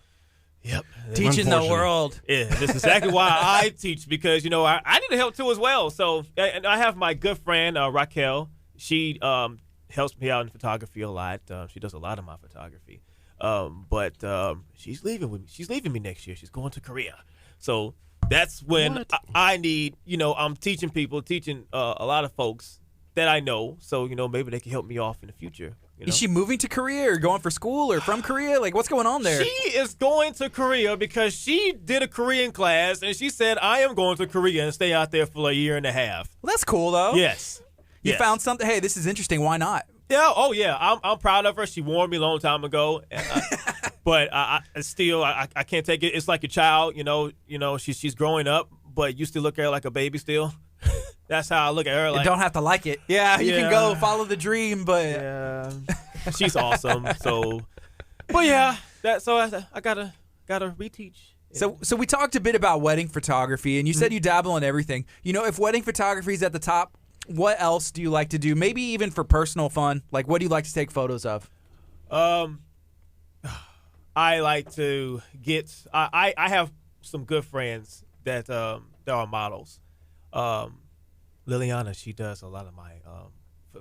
Yep. Teaching the world. Yeah, that's exactly why I teach, because, I need help too as well. So, and I have my good friend, Raquel. She helps me out in photography a lot. She does a lot of my photography. But she's leaving with me. She's leaving me next year. She's going to Korea. So that's when I need, I'm teaching a lot of folks that I know. So, maybe they can help me off in the future. Is she moving to Korea or going for school or from Korea? Like, what's going on there? She is going to Korea because she did a Korean class, and she said, I am going to Korea and stay out there for a year and a half. Well, that's cool, though. Yes. You found something. Hey, this is interesting. Why not? Yeah. Oh, yeah. I'm proud of her. She warned me a long time ago. But I can't take it. It's like a child, she's growing up, but you still look at her like a baby still. That's how I look at her. Like, you don't have to like it. Yeah, you can go follow the dream, but she's awesome. So, but yeah, I gotta reteach. So we talked a bit about wedding photography, and you said you dabble in everything. If wedding photography is at the top, what else do you like to do? Maybe even for personal fun. Like, what do you like to take photos of? I like to get. I have some good friends that are models. Liliana, she does a lot of my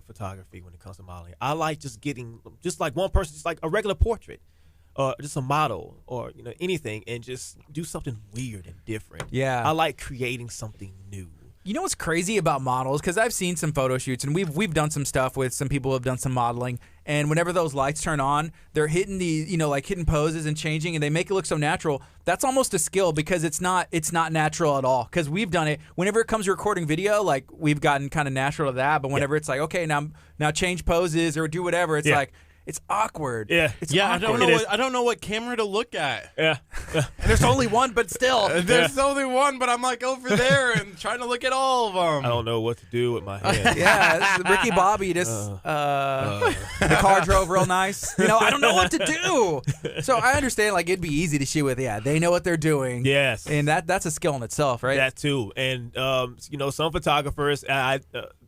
photography when it comes to modeling. I like just getting like one person, just like a regular portrait, or just a model, or anything, and just do something weird and different. Yeah, I like creating something new. You know what's crazy about models? Because I've seen some photo shoots, and we've done some stuff with some people who have done some modeling. And whenever those lights turn on, they're hitting hitting poses and changing, and they make it look so natural. That's almost a skill, because it's not natural at all. Because we've done it. Whenever it comes to recording video, like, we've gotten kind of natural to that. But whenever it's like, okay, now change poses or do whatever, it's like, it's awkward. Yeah. It's awkward. I don't know what camera to look at. Yeah. And there's only one, but still. There's only one, but I'm like over there and trying to look at all of them. I don't know what to do with my hand. Yeah, this is Ricky Bobby the car drove real nice. I don't know what to do. So I understand, like, it'd be easy to shoot with. Yeah, they know what they're doing. Yes. And that's a skill in itself, right? That too. And some photographers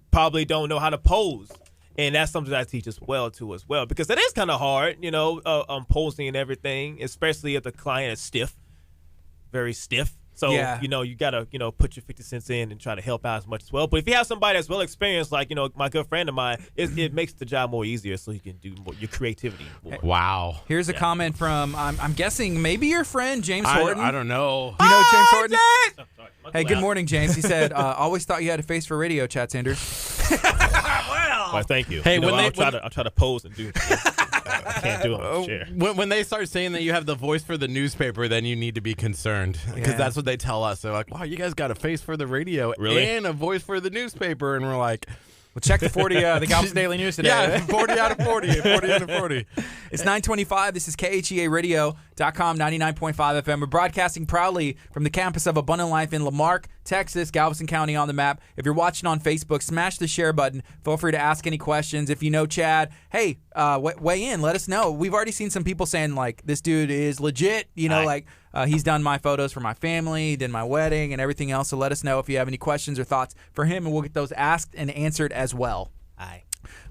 probably don't know how to pose. And that's something that I teach as well, because it is kind of hard, posing and everything, especially if the client is stiff, very stiff. So, you got to, put your 50 cents in and try to help out as much as well. But if you have somebody that's well experienced, like, my good friend of mine, it makes the job more easier, so you can do more, your creativity more. Wow. Here's a comment from, I'm guessing, maybe your friend, James Horton. I don't know. You know James Horton? James! Oh, sorry. Hey, good morning, James. He said, always thought you had a face for radio, Chad Sanders. Well, thank you. Hey, I'll try to pose and do it. I can't do it on the chair. When they start saying that you have the voice for the newspaper, then you need to be concerned, because that's what they tell us. They're like, wow, you guys got a face for the radio and a voice for the newspaper. And we're like, well, check the 40, the Galveston Daily News today. Yeah, 40 out of 40. 40 out of 40. It's 9:25. This is KHEA Radio.com, 99.5 FM. We're broadcasting proudly from the campus of Abundant Life in Lamarck, Texas, Galveston County on the map. If you're watching on Facebook, smash the share button. Feel free to ask any questions. If you know Chad, hey, weigh in. Let us know. We've already seen some people saying, like, this dude is legit. He's done my photos for my family, did my wedding, and everything else. So let us know if you have any questions or thoughts for him, and we'll get those asked and answered as well. Aye.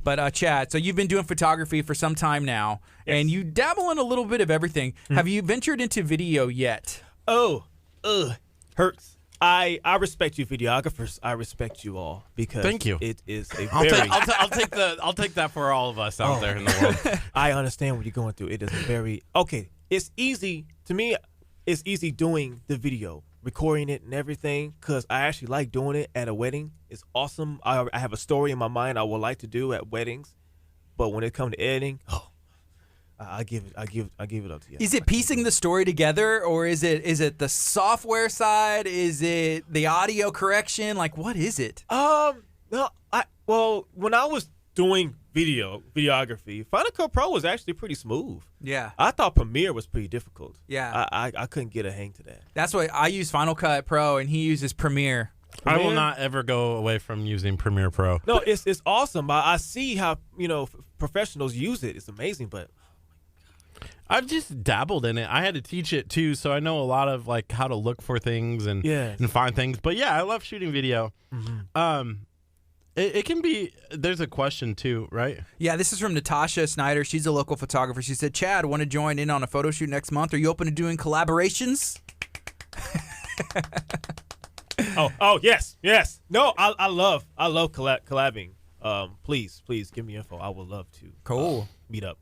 But, Chad, so you've been doing photography for some time now, and you dabble in a little bit of everything. Have you ventured into video yet? Hurts. I respect you, videographers. I respect you all, because thank you. It is a I'll take that for all of us out there in the world. I understand what you're going through. It is it's easy to me, it's easy doing the video, recording it and everything, because I actually like doing it at a wedding. It's awesome. I have a story in my mind I would like to do at weddings, but when it comes to editing, I give it up to you. Is it piecing the story together, or is it the software side? Is it the audio correction? Like, what is it? No, when I was doing videography, Final Cut Pro was actually pretty smooth. Yeah. I thought Premiere was pretty difficult. Yeah. I couldn't get a hang to that. That's why I use Final Cut Pro, and he uses Premiere. I will not ever go away from using Premiere Pro. No, it's awesome. I see how professionals use it. It's amazing, but I've just dabbled in it. I had to teach it too, so I know a lot of like how to look for things and find things. But yeah, I love shooting video. Mm-hmm. It can be. There's a question too, right? Yeah, this is from Natasha Snyder. She's a local photographer. She said, "Chad, want to join in on a photo shoot next month? Are you open to doing collaborations?" Oh yes. No, I love collabing. Please give me info. I would love to meet up.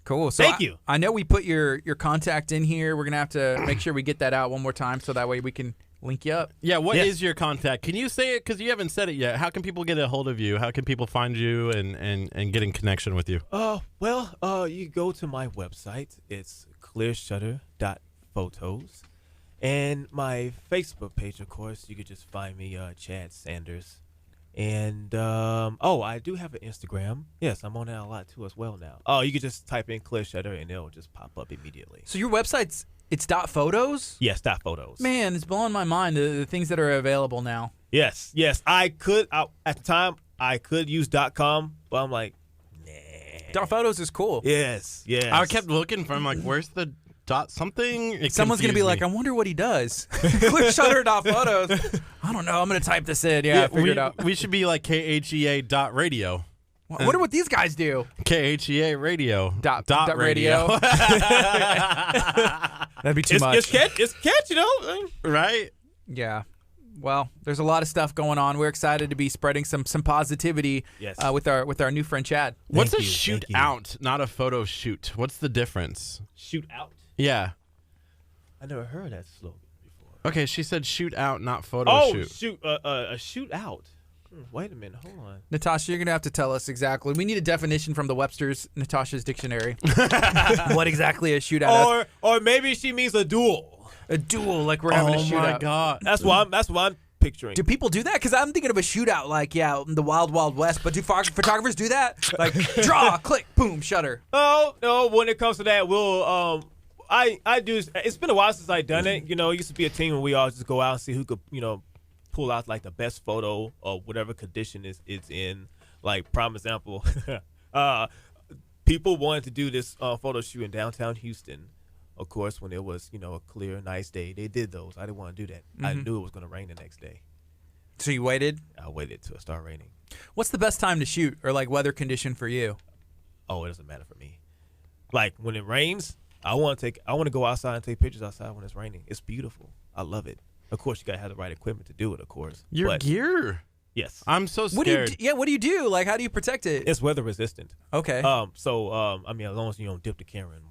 Cool. So Thank you. I know we put your contact in here. We're gonna have to make sure we get that out one more time, so that way we can link you up. Yeah. What is your contact? Can you say it, because you haven't said it yet? How can people get a hold of you? How can people find you and get in connection with you? You go to my website. It's clearshutter.photos. And my Facebook page, of course, you could just find me, Chad Sanders. And, I do have an Instagram. Yes, I'm on that a lot, too, as well now. Oh, you could just type in Clear Shutter, and it'll just pop up immediately. So your website's, it's .photos? Yes, .photos. Man, it's blowing my mind, the things that are available now. Yes. I could, at the time, I could use .com, but I'm like, nah. .photos is cool. Yes. I kept looking for him, like, where's the dot something? Someone's going to be like, I wonder what he does. Clearshutter.photos. I don't know. I'm going to type this in. Yeah, figure it out. We should be like KHEA.radio. I wonder what these guys do. KHEA radio. Dot radio. That'd be too much. It's catchy, Right? Yeah. Well, there's a lot of stuff going on. We're excited to be spreading some positivity with our new friend Chad. What's a shoot out, not a photo shoot? What's the difference? Shoot out? Yeah. I never heard that slogan before. Okay, she said shoot out, not photo shoot. A shoot out. Wait a minute, hold on. Natasha, you're going to have to tell us exactly. We need a definition from the Webster's Natasha's dictionary. What exactly a shootout is. Or maybe she means a duel. A duel, like we're having a shootout. Oh my god. That's what I'm picturing. Do people do that? Because I'm thinking of a shootout like, the Wild Wild West. But do photographers do that? Like, draw, click, boom, shutter. Oh, no, when it comes to that, we'll I do. It's been a while since I've done it. It used to be a team where we all just go out and see who could, pull out like the best photo of whatever condition it's in. Like, prime example, people wanted to do this photo shoot in downtown Houston. Of course, when it was, a clear, nice day, they did those. I didn't want to do that. Mm-hmm. I knew it was going to rain the next day. So you waited? I waited till it started raining. What's the best time to shoot, or like weather condition for you? Oh, it doesn't matter for me. Like, when it rains, I want to go outside and take pictures outside when it's raining. It's beautiful. I love it. Of course, you got to have the right equipment to do it, of course. Your gear? Yes. I'm so scared. What do you do? Like, how do you protect it? It's weather resistant. Okay. As long as you don't dip the camera in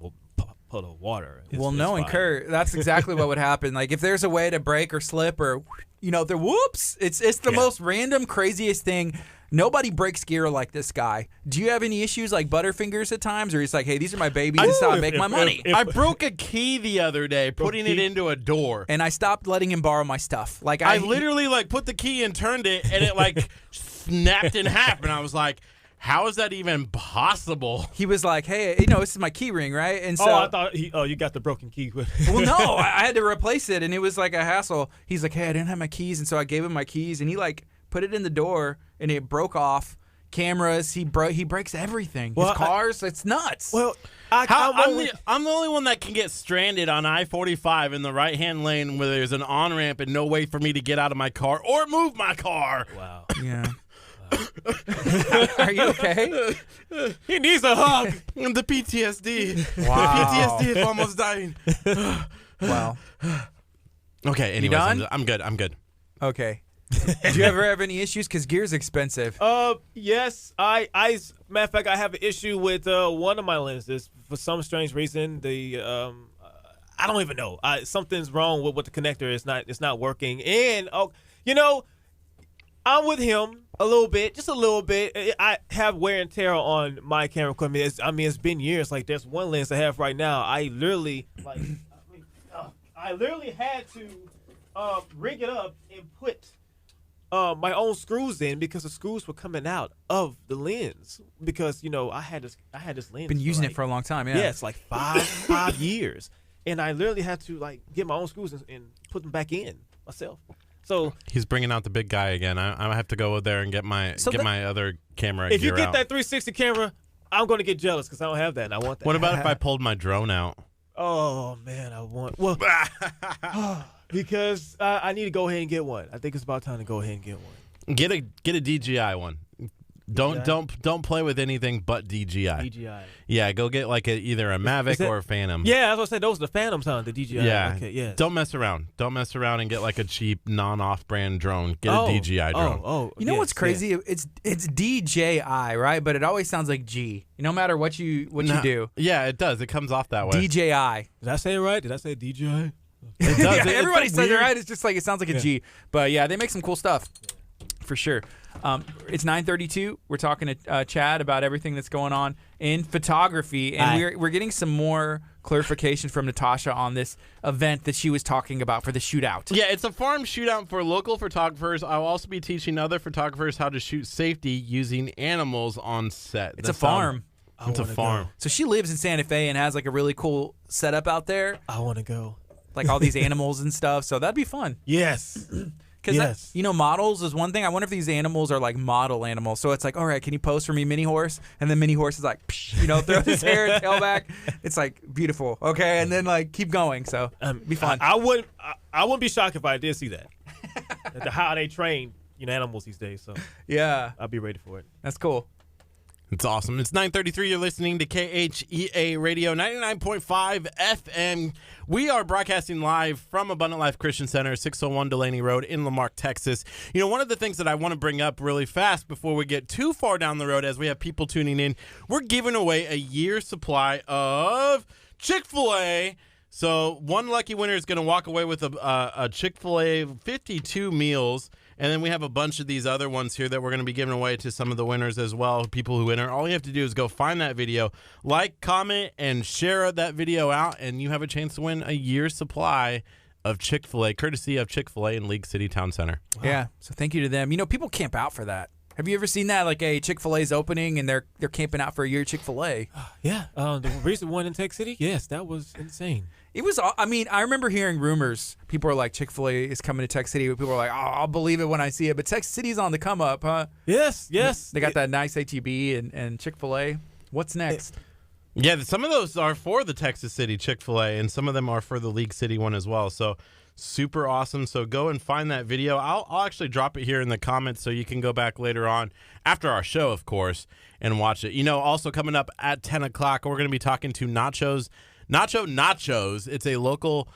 puddle of water. Knowing Kurt, that's exactly what would happen. Like, if there's a way to break or slip or, whoops, it's the most random, craziest thing. Nobody breaks gear like this guy. Do you have any issues like Butterfingers at times? Or he's like, hey, these are my babies. This is how I make my money. I broke a key the other day, putting it into a door. And I stopped letting him borrow my stuff. Like I literally put the key and turned it, and it snapped in half. And I was like, how is that even possible? He was like, hey, this is my key ring, right? And so I thought you got the broken key. Well, no, I had to replace it, and it was like a hassle. He's like, hey, I didn't have my keys, and so I gave him my keys, and he put it in the door, and it broke off. Cameras, he breaks everything. His cars, it's nuts. Well, I'm the only one that can get stranded on I-45 in the right-hand lane where there's an on-ramp and no way for me to get out of my car or move my car. Wow. Yeah. Are you okay? He needs a hug. The PTSD. Wow. PTSD is almost dying. Wow. Okay, anyways, done? I'm good. Okay. Do you ever have any issues? Because gear's expensive. Yes. Matter of fact, I have an issue with one of my lenses. For some strange reason, I don't even know. Something's wrong with the connector. It's not working. And you know, I'm with him a little bit, just a little bit. I have wear and tear on my camera equipment. It's been years. Like there's one lens I have right now. I literally had to rig it up and put my own screws in because the screws were coming out of the lens because I had this lens. Been using it for a long time. Yeah, it's like five years, and I literally had to like get my own screws and put them back in myself. So he's bringing out the big guy again. I have to go there and get my other camera. If you get out. that 360 camera, I'm going to get jealous because I don't have that, and I want that. What about if I pulled my drone out? Oh man, because I need to go ahead and get one. I think it's about time to go ahead and get one. Get a DJI one. Don't play with anything but DJI. DJI. Yeah, go get like either a Mavic or a Phantom. Yeah, I was gonna say those are the Phantoms, huh? The DJI. Yeah. Okay, yeah. Don't mess around. Don't mess around and get like a cheap non-off-brand drone. Get a DJI drone. You know what's crazy? It's DJI, right? But it always sounds like G. No matter what you do. Yeah, it does. It comes off that way. DJI. Did I say it right? Did I say DJI? It does. Yeah, everybody says it right. It's just like it sounds like a G. But yeah, they make some cool stuff. For sure. It's 9:32. We're talking to Chad about everything that's going on in photography, and we're getting some more clarification from Natasha on this event that she was talking about for the shootout. Yeah, it's a farm shootout for local photographers. I'll also be teaching other photographers how to shoot safety using animals on set. It's a farm. It's a farm. So she lives in Santa Fe and has like a really cool setup out there. I want to go. Like all these animals and stuff. So that'd be fun. Yes. Because models is one thing. I wonder if these animals are like model animals. So it's like, all right, can you pose for me, Mini Horse? And then Mini Horse is like, psh, throw his hair and tail back. It's like beautiful, okay, and then like keep going. So be fun. I wouldn't be shocked if I did see that. How they train animals these days. So yeah, I'll be ready for it. That's cool. It's awesome. It's 9:33. You're listening to KHEA Radio 99.5 FM. We are broadcasting live from Abundant Life Christian Center, 601 Delaney Road in Lamarck, Texas. One of the things that I want to bring up really fast before we get too far down the road as we have people tuning in, we're giving away a year's supply of Chick-fil-A. So one lucky winner is going to walk away with a Chick-fil-A 52 meals. And then we have a bunch of these other ones here that we're going to be giving away to some of the winners as well, people who enter. All you have to do is go find that video, like, comment, and share that video out, and you have a chance to win a year's supply of Chick-fil-A, courtesy of Chick-fil-A in League City Town Center. Wow. Yeah, so thank you to them. People camp out for that. Have you ever seen that? Like a Chick-fil-A's opening, and they're camping out for a year Chick-fil-A. Yeah, the recent one in Tech City, yes, that was insane. It was. I remember hearing rumors. People are like, Chick-fil-A is coming to Tech City. But people are like, I'll believe it when I see it. But Tech City's on the come up, huh? Yes. They got that nice HEB and Chick-fil-A. What's next? Yeah, some of those are for the Texas City Chick-fil-A, and some of them are for the League City one as well. So super awesome. So go and find that video. I'll actually drop it here in the comments so you can go back later on after our show, of course, and watch it. Also coming up at 10 o'clock, we're going to be talking to Nachos. It's a local,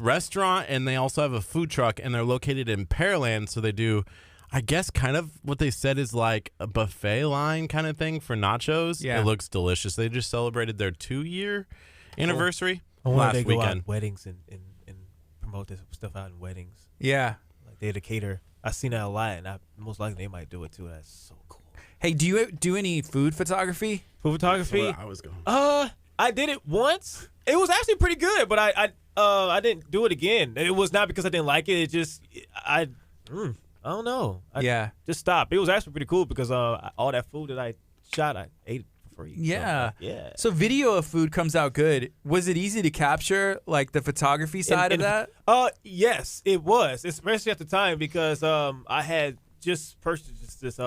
restaurant, and they also have a food truck, and they're located in Pearland, so they do, kind of what they said is like a buffet line kind of thing for nachos. Yeah. It looks delicious. They just celebrated their 2-year anniversary last weekend. Go out weddings and promote this stuff out in weddings. Yeah. Like they're the cater. I've seen that a lot, and most likely they might do it too. That's so cool. Hey, do you do any food photography? Food photography? That's where I was going. I did it once. It was actually pretty good, but I didn't do it again. It was not because I didn't like it. It just I don't know. I just stopped. It was actually pretty cool because all that food that I shot, I ate it for free. Yeah. So, So video of food comes out good. Was it easy to capture like the photography side of that? Yes, it was, especially at the time because I had just purchased this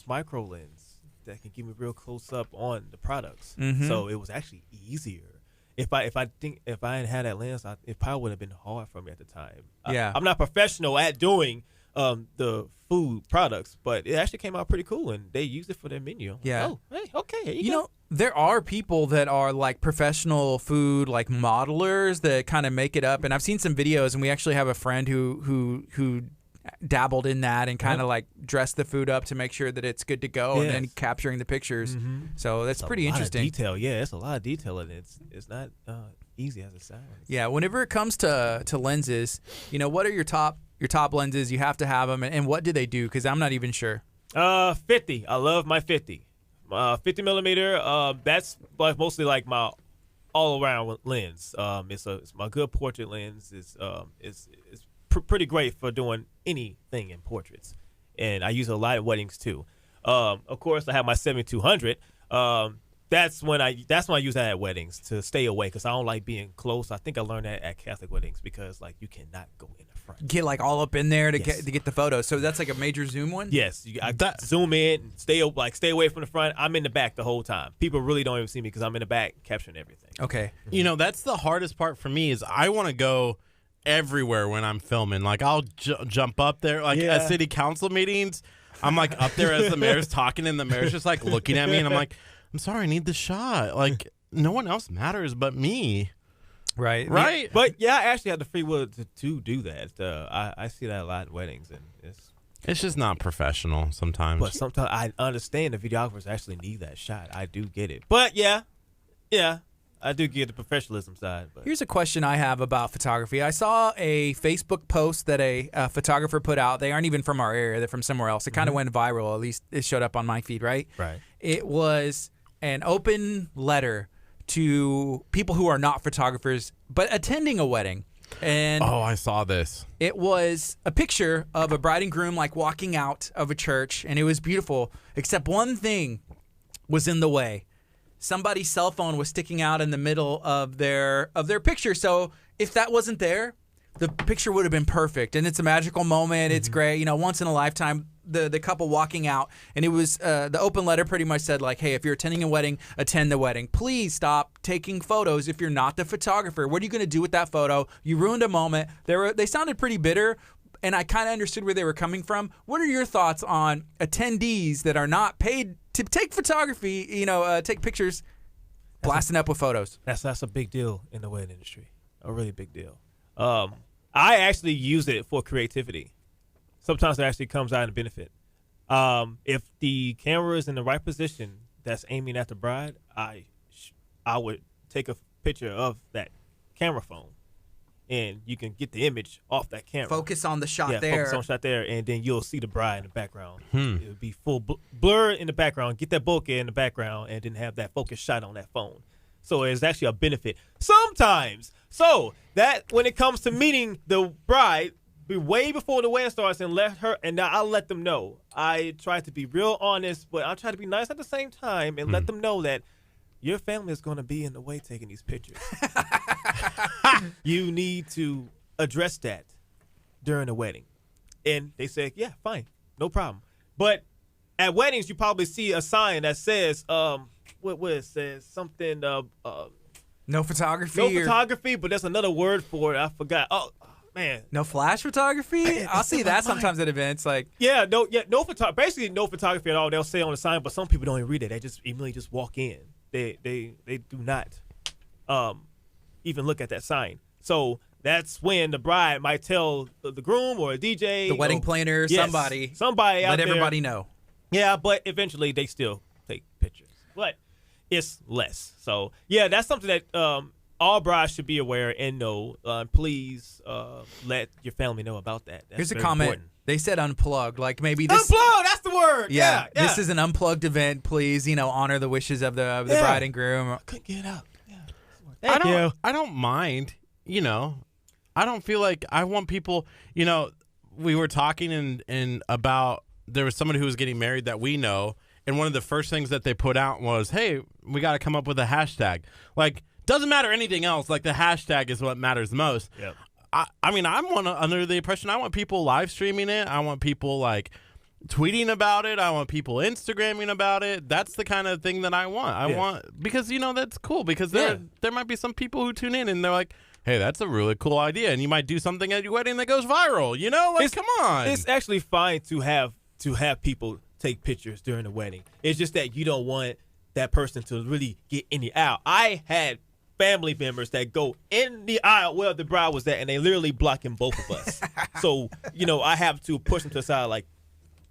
micro lens that can give me real close up on the products. Mm-hmm. So it was actually easier. If I hadn't had that lens, it probably would have been hard for me at the time. Yeah. I'm not professional at doing the food products, but it actually came out pretty cool, and they used it for their menu. Yeah. Oh, hey, okay. Here you You go. know, there are people that are like professional food like modelers that kind of make it up, and I've seen some videos, and we actually have a friend who dabbled in that and kind of like dressed the food up to make sure that it's good to go, and then capturing the pictures. So that's pretty interesting. Detail, yeah, it's a lot of detail in it. It's not easy as it sounds. Yeah, whenever it comes to lenses, what are your top lenses? You have to have them, and what do they do? Because I'm not even sure. 50. I love my 50. 50 millimeter. That's mostly like my all around lens. It's my good portrait lens. It's pretty great for doing anything in portraits, and I use it a lot at weddings too. Of course, I have my 7200. That's when I use that at weddings to stay away because I don't like being close. I think I learned that at Catholic weddings because you cannot go in the front. Get all up in there to get the photos. So that's like a major zoom one. Yes, I zoom in, stay away from the front. I'm in the back the whole time. People really don't even see me because I'm in the back capturing everything. Okay. That's the hardest part for me is I want to go everywhere when I'm filming. Like I'll jump up there at city council meetings. I'm like up there as the mayor's talking and the mayor's just like looking at me and I'm like, I'm sorry, I need the shot. Like no one else matters but me. Right. But yeah, I actually have the free will to do that. I see that a lot at weddings and it's just not professional sometimes. But sometimes I understand the videographers actually need that shot. I do get it. But yeah, I do get the professionalism side. But here's a question I have about photography. I saw a Facebook post that a photographer put out. They aren't even from our area. They're from somewhere else. It kind of went viral. At least it showed up on my feed, right? Right. It was an open letter to people who are not photographers but attending a wedding. And I saw this. It was a picture of a bride and groom walking out of a church, and it was beautiful, except one thing was in the way. Somebody's cell phone was sticking out in the middle of their picture. So if that wasn't there, the picture would have been perfect. And it's a magical moment. It's great. Once in a lifetime, the couple walking out. And it was the open letter pretty much said hey, if you're attending a wedding, attend the wedding. Please stop taking photos if you're not the photographer. What are you going to do with that photo? You ruined a moment. They sounded pretty bitter. And I kind of understood where they were coming from. What are your thoughts on attendees that are not paid to take photography, take pictures, blasting up with photos? That's a big deal in the wedding industry, a really big deal. I actually use it for creativity. Sometimes it actually comes out in benefit. If the camera is in the right position that's aiming at the bride, I would take a picture of that camera phone. And you can get the image off that camera. Focus on the shot there. Focus on the shot there, and then you'll see the bride in the background. It would be full blur in the background. Get that bokeh in the background, and then have that focus shot on that phone. So it's actually a benefit sometimes. So that when it comes to meeting the bride, be way before the wedding starts, and I'll let them know. I try to be real honest, but I'll try to be nice at the same time, and let them know that your family is going to be in the way taking these pictures. You need to address that during the wedding. And they say, yeah, fine, no problem. But at weddings, you probably see a sign that says, what it says? Something, no photography. No photography, but there's another word for it. I forgot. Oh, man. No flash photography? I'll see that sometimes at events. No photography. Basically, no photography at all. They'll say on the sign, but some people don't even read it. They just immediately just walk in. They do not even look at that sign. So that's when the bride might tell the groom or a DJ, the wedding planner, somebody out let there. Everybody know. Yeah, but eventually they still take pictures, but it's less. So yeah, that's something that all brides should be aware and know. Please let your family know about that. That's Here's a very comment. important. They said unplugged. Like maybe this. Unplugged. That's the word. Yeah. This is an unplugged event. Please, honor the wishes of the bride and groom. Couldn't get it out. Yeah. Thank you. I don't mind. I don't feel like I want people. We were talking and about there was somebody who was getting married that we know, and one of the first things that they put out was, "Hey, we got to come up with a hashtag." Like, doesn't matter anything else. Like the hashtag is what matters most. Yep. I'm under the impression I want people live streaming it. I want people tweeting about it. I want people Instagramming about it. That's the kind of thing that I want. I want because that's cool because there might be some people who tune in and they're like, hey, that's a really cool idea, and you might do something at your wedding that goes viral. Come on. It's actually fine to have people take pictures during the wedding. It's just that you don't want that person to really get in the aisle. I had family members that go in the aisle where the bride was at, and they literally blocking both of us. So, I have to push them to the side like,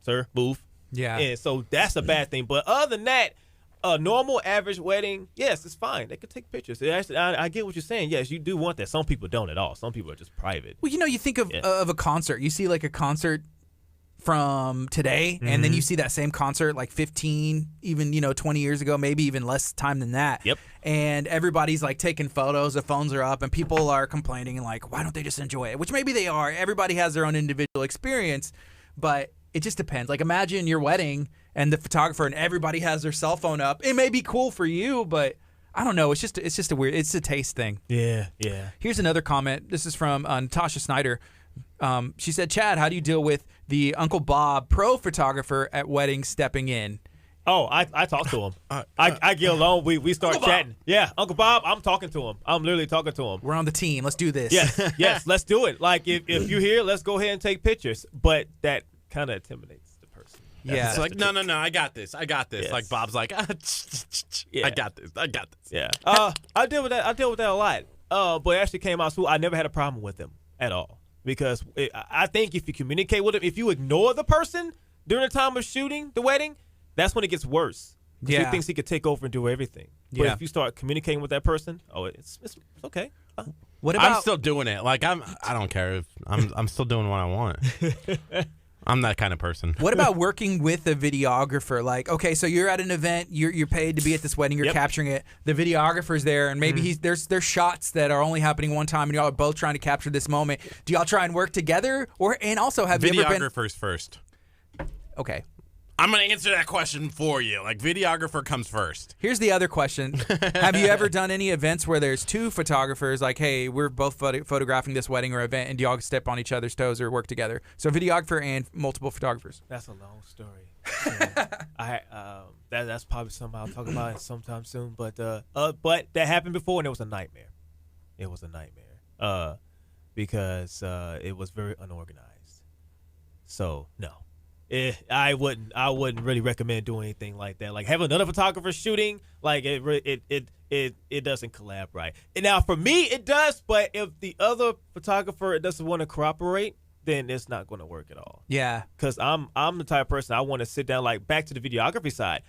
sir, move. Yeah. And so that's a bad thing. But other than that, a normal average wedding, yes, it's fine. They could take pictures. Actually, I get what you're saying. Yes, you do want that. Some people don't at all. Some people are just private. Well, you think of a concert. You see like a concert from today, and then you see that same concert like 15, even 20 years ago, maybe even less time than that. Yep. And everybody's like taking photos, the phones are up, and people are complaining and like, why don't they just enjoy it? Which maybe they are. Everybody has their own individual experience, but it just depends. Like imagine your wedding and the photographer and everybody has their cell phone up. It may be cool for you, but I don't know. It's just a weird. It's a taste thing. Yeah. Here's another comment. This is from Natasha Snyder. She said, Chad, how do you deal with the Uncle Bob pro photographer at weddings stepping in? Oh, I talk to him. I get along. We start Uncle chatting. Bob. Yeah, Uncle Bob, I'm talking to him. I'm literally talking to him. We're on the team. Let's do this. Yes, let's do it. Like if you're here, let's go ahead and take pictures. But that kind of intimidates the person. Yeah. It's like, no, I got this. Yes. Like Bob's like, I got this. Yeah. I deal with that. I deal with that a lot. But it actually came out smooth. I never had a problem with them at all. Because I think if you communicate with them, if you ignore the person during the time of shooting the wedding, that's when it gets worse. Because he thinks he could take over and do everything. But if you start communicating with that person, it's okay. What about? I'm still doing it. Like I don't care if I'm still doing what I want. I'm that kind of person. What about working with a videographer? Like, okay, so you're at an event, you're paid to be at this wedding, you're capturing it. The videographer's there, and maybe there's shots that are only happening one time, and y'all are both trying to capture this moment. Do y'all try and work together, and also have you ever been? Videographers first. Okay. I'm gonna answer that question for you. Like videographer comes first. Here's the other question: have you ever done any events where there's two photographers? Like, hey, we're both photographing this wedding or event, and do y'all step on each other's toes or work together? So, videographer and multiple photographers. That's a long story. That's probably something I'll talk about sometime soon. But that happened before, and it was a nightmare. It was a nightmare because it was very unorganized. So no. I wouldn't really recommend doing anything like that. Like having another photographer shooting, like it doesn't collab right. And now for me it does, but if the other photographer doesn't want to cooperate, then it's not going to work at all. Yeah. Because I'm the type of person I want to sit down. Like back to the videography side,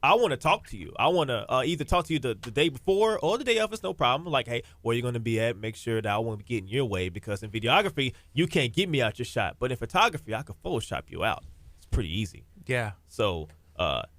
I want to talk to you. I want to either talk to you the day before or the day of. It's no problem. Like, hey, where you going to be at? Make sure that I won't be getting your way, because in videography, you can't get me out your shot. But in photography, I can Photoshop you out. It's pretty easy. Yeah. So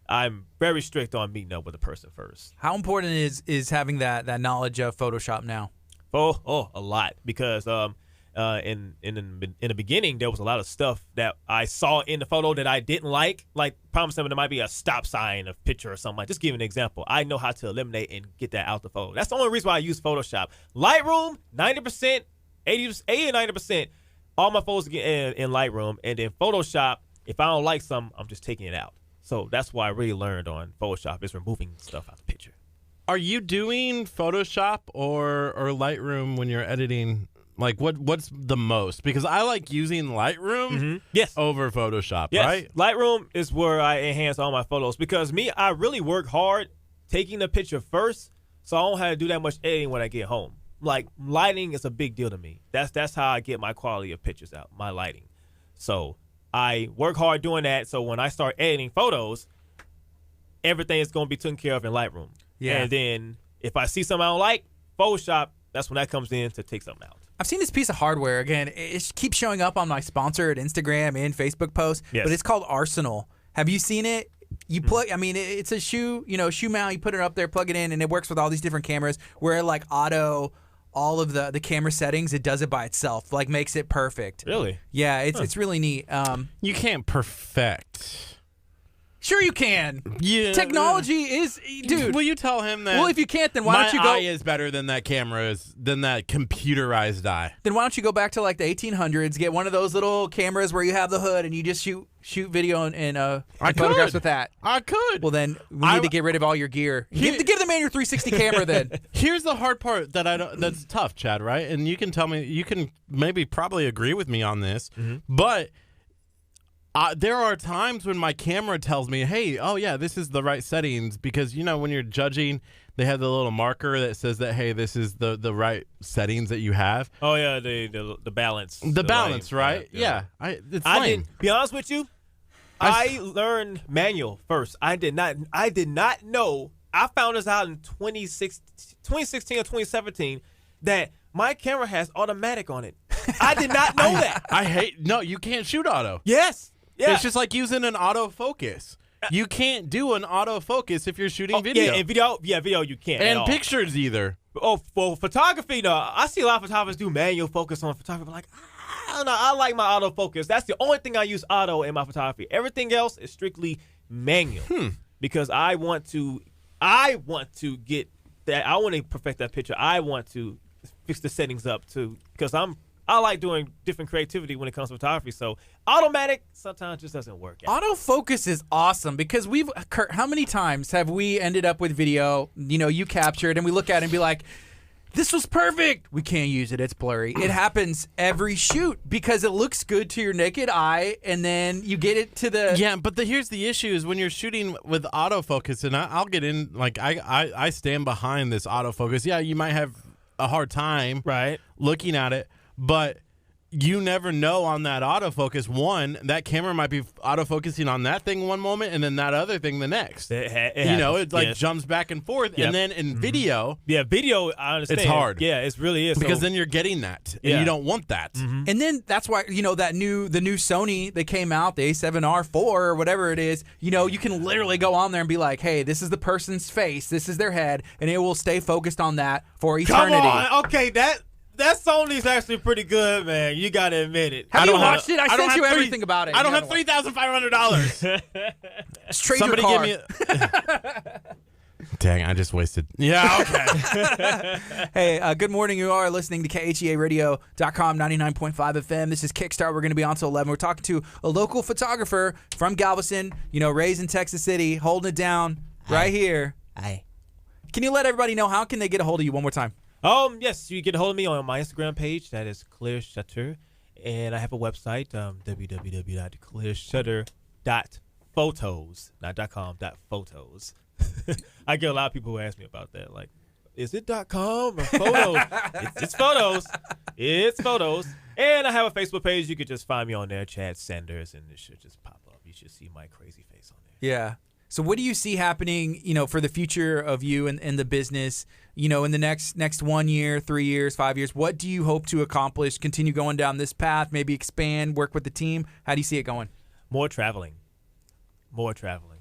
I'm very strict on meeting up with a person first. How important is having that knowledge of Photoshop now? Oh, a lot, because in the beginning, there was a lot of stuff that I saw in the photo that I didn't like. Like, promise them there might be a stop sign, a picture or something. Like, just give an example. I know how to eliminate and get that out the photo. That's the only reason why I use Photoshop. Lightroom, 90%, 80 or 90%. All my photos get in Lightroom, and then Photoshop, if I don't like something, I'm just taking it out. So that's why I really learned on Photoshop, is removing stuff out of the picture. Are you doing Photoshop or Lightroom when you're editing? Like, what's the most? Because I like using Lightroom over Photoshop, right? Lightroom is where I enhance all my photos, because I really work hard taking the picture first, so I don't have to do that much editing when I get home. Like, lighting is a big deal to me. That's how I get my quality of pictures out, my lighting. So I work hard doing that, so when I start editing photos, everything is going to be taken care of in Lightroom. Yeah. And then if I see something I don't like, Photoshop, that's when that comes in to take something out. I've seen this piece of hardware, again, it keeps showing up on my sponsored Instagram and Facebook posts, but it's called Arsenal. Have you seen it? You plug, I mean, it's a shoe mount, you put it up there, plug it in, and it works with all these different cameras, where like auto, all of the camera settings, it does it by itself, like makes it perfect. Really? Yeah, it's really neat. You can't perfect. Sure you can. Yeah. Technology is, dude. Will you tell him that? Well, if you can't, then why don't you go? My eye is better than that than that computerized eye. Then why don't you go back to like the 1800s, get one of those little cameras where you have the hood and you just shoot video and photographs with that. I could. Well, then we need to get rid of all your gear. Give the man your 360 camera then. Here's the hard part that's tough, Chad, right? And you can tell me, you can probably agree with me on this, but there are times when my camera tells me, hey, oh yeah, this is the right settings, because when you're judging, they have the little marker that says that, hey, this is the right settings that you have. Oh yeah, the balance. The balance, right? Yeah. It's I lame. didn't be honest with you. I learned manual first. I did not know. I found this out in 2016 or 2017 that my camera has automatic on it. I did not know that. No, you can't shoot auto. Yes. Yeah. It's just like using an autofocus. You can't do an autofocus if you're shooting video. Yeah, video you can't. And pictures either. Oh, for photography, no. I see a lot of photographers do manual focus on photography. Like, I don't know. I like my autofocus. That's the only thing I use auto in my photography. Everything else is strictly manual because I want to get that. I want to perfect that picture. I want to fix the settings up too because I like doing different creativity when it comes to photography. So automatic sometimes just doesn't work out. Autofocus is awesome because Kurt, how many times have we ended up with video, you captured and we look at it and be like, this was perfect. We can't use it. It's blurry. It happens every shoot because it looks good to your naked eye and then you get it to the... Yeah, but here's the issue is when you're shooting with autofocus, and I'll get in, like I stand behind this autofocus. Yeah, you might have a hard time looking at it, but you never know on that autofocus. One, that camera might be autofocusing on that thing one moment and then that other thing the next. It like jumps back and forth. Yep. And then in video, video, I understand. It's hard. Yeah, it really is. Because then you're getting that, and you don't want that. Mm-hmm. And then that's why, the new Sony that came out, the A7R4 or whatever it is, you can literally go on there and be like, hey, this is the person's face, this is their head, and it will stay focused on that for eternity. Come on. Okay, that Sony's actually pretty good, man. You got to admit it. Have you watched it? I sent you everything about it. I don't have $3,500. Trade your car. Give me Dang, I just wasted. Yeah, okay. Hey, good morning. You are listening to KHEA Radio.com, 99.5 FM. This is Kickstart. We're going to be on till 11. We're talking to a local photographer from Galveston, raised in Texas City, holding it down right here. Hi. Can you let everybody know how can they get a hold of you one more time? Yes, you can get a hold of me on my Instagram page. That is Clear Shutter. And I have a website, www.clearshutter.photos, not .com, .photos. I get a lot of people who ask me about that. Like, is it .com or photos? It's photos. It's photos. And I have a Facebook page. You could just find me on there, Chad Sanders, and it should just pop up. You should see my crazy face on there. Yeah. So what do you see happening, for the future of you and the business, in the next 1 year, 3 years, 5 years? What do you hope to accomplish? Continue going down this path, maybe expand, work with the team? How do you see it going? More traveling.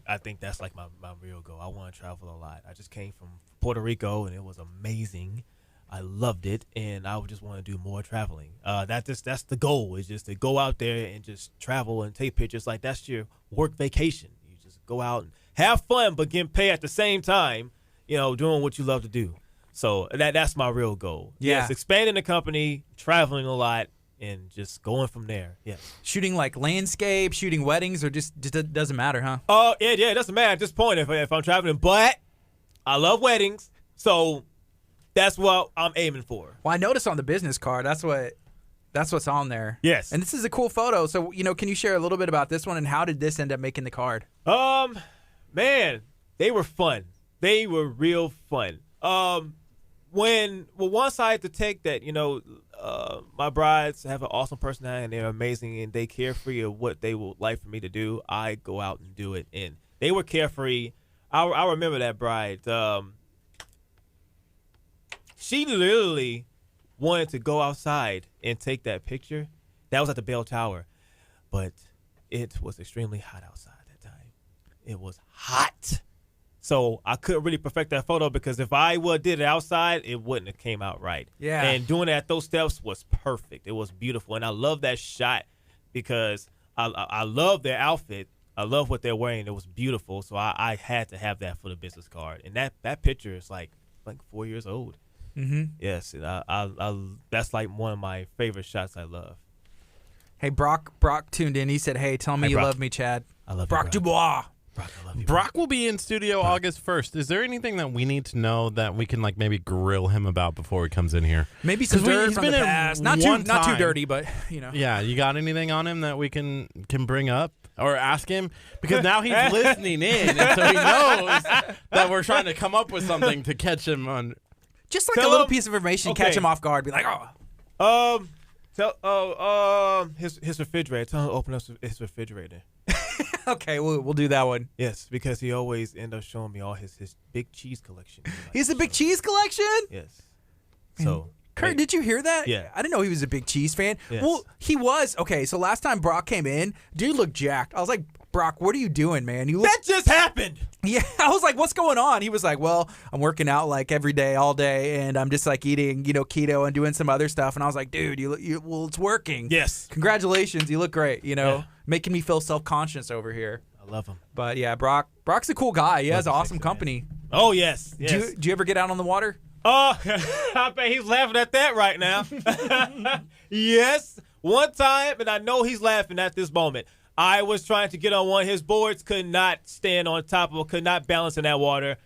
I think that's like my real goal. I want to travel a lot. I just came from Puerto Rico, and it was amazing. I loved it, and I would just want to do more traveling. That's the goal, is just to go out there and just travel and take pictures. Like, that's your work vacation. You just go out and have fun, but get paid at the same time, doing what you love to do. So that's my real goal. Yeah. Yes, expanding the company, traveling a lot, and just going from there. Yes. Shooting like landscape, shooting weddings, or just doesn't matter, huh? Oh, yeah, it doesn't matter at this point if I'm traveling, but I love weddings, so that's what I'm aiming for. Well, I noticed on the business card, that's what's on there. Yes. And this is a cool photo. So, can you share a little bit about this one and how did this end up making the card? Man, they were fun. They were real fun. Once I had to take that, my brides have an awesome personality and they're amazing and they carefree of what they would like for me to do, I go out and do it. And they were carefree. I remember that bride. She literally wanted to go outside and take that picture. That was at the Bell Tower. But it was extremely hot outside that time. It was hot. So I couldn't really perfect that photo because if I would did it outside, it wouldn't have came out right. Yeah. And doing it at those steps was perfect. It was beautiful. And I love that shot because I love their outfit. I love what they're wearing. It was beautiful. So I had to have that for the business card. And that picture is like 4 years old. Mm-hmm. Yes. And that's like one of my favorite shots I love. Hey, Brock tuned in. He said, hey, tell me you Brock. love me, Chad. I love Brock you, Dubois. Brock, I love you. Brock will be in studio August 1st. Is there anything that we need to know that we can maybe grill him about before he comes in here? Maybe some dirt he's from been the in past. one Not too time. dirty, but Yeah, you got anything on him that we can bring up or ask him? Because now he's listening in, and so he knows that we're trying to come up with something to catch him on. just like Tell a little him- piece of information, okay. catch him off guard. Be like, oh. His refrigerator. Tell him to open up his refrigerator. Okay, we'll do that one. Yes, because he always end up showing me all his big cheese collection. He's a big cheese collection? Yes. So, Kurt, did you hear that? Yeah. I didn't know he was a big cheese fan. Yes. Well, he was. Okay, so last time Brock came in, dude looked jacked. I was like, Brock, what are you doing, man? You look. that just happened. Yeah, I was like, what's going on? He was like, well, I'm working out like every day, all day, and I'm just like eating, keto and doing some other stuff. And I was like, dude, well, it's working. Yes. Congratulations, you look great. Yeah. Making me feel self-conscious over here. I love him. But yeah, Brock's a cool guy. He has an awesome company. Oh, yes. Do you ever get out on the water? Oh, I bet he's laughing at that right now. Yes, one time, and I know he's laughing at this moment. I was trying to get on one of his boards, could not stand on top of it, could not balance in that water.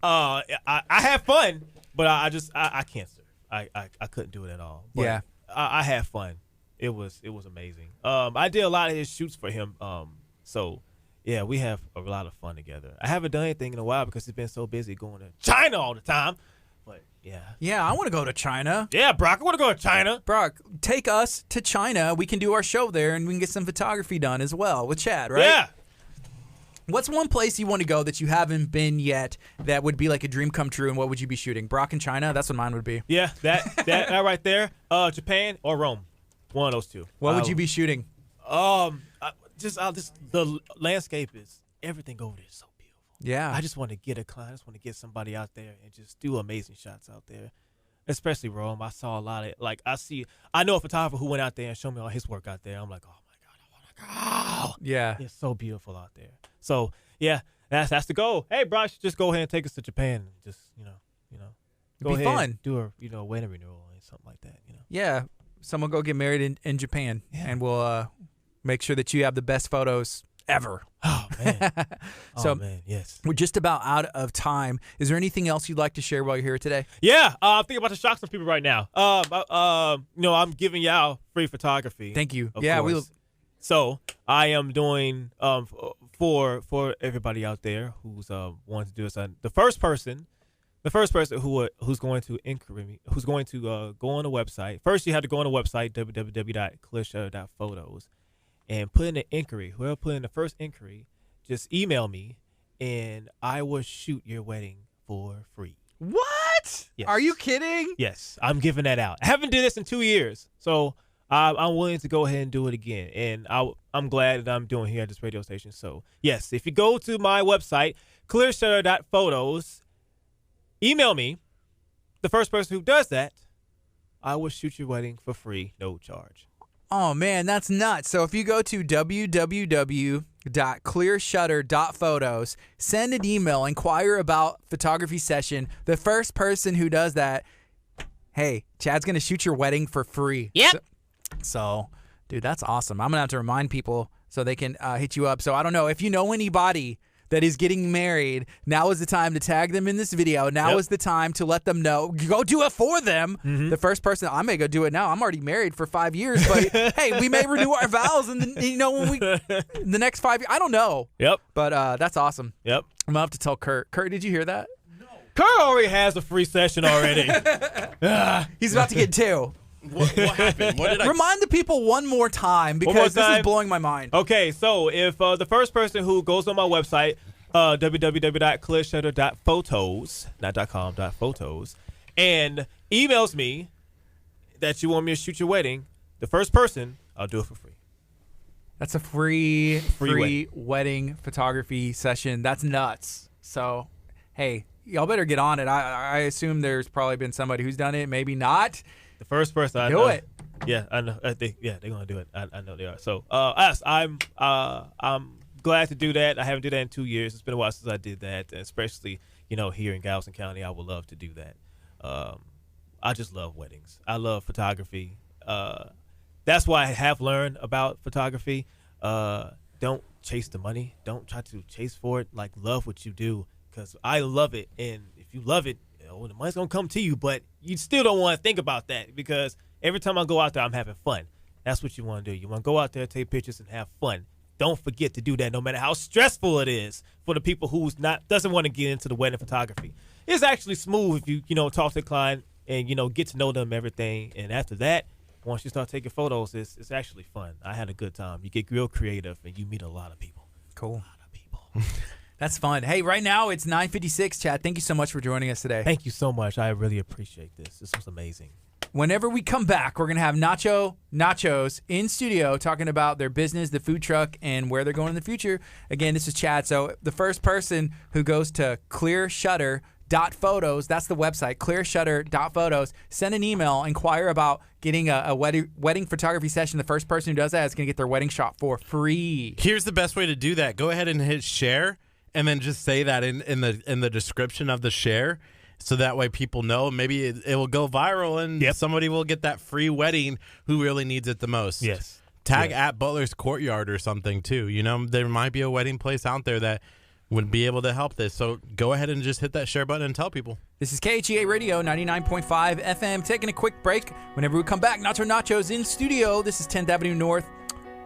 I had fun, but I can't surf. I couldn't do it at all. But Yeah. I had fun. It was amazing. I did a lot of his shoots for him. So yeah, we have a lot of fun together. I haven't done anything in a while because he's been so busy going to China all the time. But yeah. Yeah, I want to go to China. Yeah, Brock, I want to go to China. Brock, take us to China. We can do our show there, and we can get some photography done as well with Chad, right? Yeah. What's one place you want to go that you haven't been yet that would be like a dream come true, and what would you be shooting? Brock in China? That's what mine would be. Yeah, that right there. Japan or Rome. One of those two. What would you be shooting? The landscape is, everything over there is so beautiful. Yeah. I just want to get a client. I just want to get somebody out there and just do amazing shots out there. Especially Rome. I saw a lot of, I know a photographer who went out there and showed me all his work out there. I'm like, oh my God, I want to go. Yeah. It's so beautiful out there. So yeah, that's the goal. Hey, bro, just go ahead and take us to Japan and just, go Be ahead fun. and do a wedding renewal or something like that, Yeah. Someone go get married in Japan, and we'll make sure that you have the best photos ever. Oh, man. So, man, yes. we're just about out of time. Is there anything else you'd like to share while you're here today? Yeah, I'm thinking about to shock some people right now. I'm giving y'all free photography. Thank you. Of Yeah, course. So I am doing for everybody out there who's wanting to do this. The first person who's going to inquiry me, who's going to go on the website. First, you have to go on the website www.clearshutter.photos and put in an inquiry. Whoever put in the first inquiry, just email me, and I will shoot your wedding for free. What? Yes. Are you kidding? Yes, I'm giving that out. I haven't did this in 2 years, so I'm willing to go ahead and do it again. And I'm glad that I'm doing here at this radio station. So yes, if you go to my website, clearshutter.photos, email me. The first person who does that, I will shoot your wedding for free, no charge. Oh, man, that's nuts. So if you go to www.clearshutter.photos, send an email, inquire about photography session. The first person who does that, hey, Chad's going to shoot your wedding for free. Yep. So, dude, that's awesome. I'm going to have to remind people so they can hit you up. So I don't know. If you know anybody that is getting married, now is the time to tag them in this video. Now is the time to let them know. Go do it for them. Mm-hmm. The first person, I may go do it now. I'm already married for 5 years, but hey, we may renew our vows and when the next 5 years. I don't know. Yep. But that's awesome. Yep. I'm going to have to tell Kurt. Kurt, did you hear that? No. Kurt already has a free session already. He's about to get 2. What happened? What did I Remind the people one more time because this is blowing my mind. Okay, so if the first person who goes on my website, www.clearshutter.photos, not .com, .photos, and emails me that you want me to shoot your wedding, the first person, I'll do it for free. That's a free wedding photography session. That's nuts. So, hey, y'all better get on it. I assume there's probably been somebody who's done it. Maybe not. The first person I do know, it. Yeah, I know. They're gonna do it. I know they are. So, I'm glad to do that. I haven't done that in 2 years. It's been a while since I did that, and especially here in Galveston County, I would love to do that. I just love weddings. I love photography. That's why I have learned about photography. Don't chase the money. Don't try to chase for it. Like, love what you do, because I love it, and if you love it, the money's gonna come to you, but you still don't want to think about that, because every time I go out there, I'm having fun. That's what you want to do. You want to go out there, take pictures, and have fun. Don't forget to do that, no matter how stressful it is for the people who's doesn't want to get into the wedding photography. It's actually smooth if you talk to the client and get to know them and everything. And after that, once you start taking photos, it's actually fun. I had a good time. You get real creative and you meet a lot of people. Cool. That's fun. Hey, right now it's 9:56. Chad, thank you so much for joining us today. Thank you so much. I really appreciate this. This was amazing. Whenever we come back, we're going to have Nachos in studio talking about their business, the food truck, and where they're going in the future. Again, this is Chad. So the first person who goes to clearshutter.photos, that's the website, clearshutter.photos, send an email, inquire about getting a wedding photography session. The first person who does that is going to get their wedding shot for free. Here's the best way to do that. Go ahead and hit share, and then just say that in the description of the share. So that way people know. Maybe it will go viral and somebody will get that free wedding who really needs it the most. Yes. Tag at Butler's Courtyard or something too. You know, there might be a wedding place out there that would be able to help this. So go ahead and just hit that share button and tell people. This is KHEA Radio 99.5 FM. Taking a quick break. Whenever we come back, Nachos in studio. This is 10th Avenue North.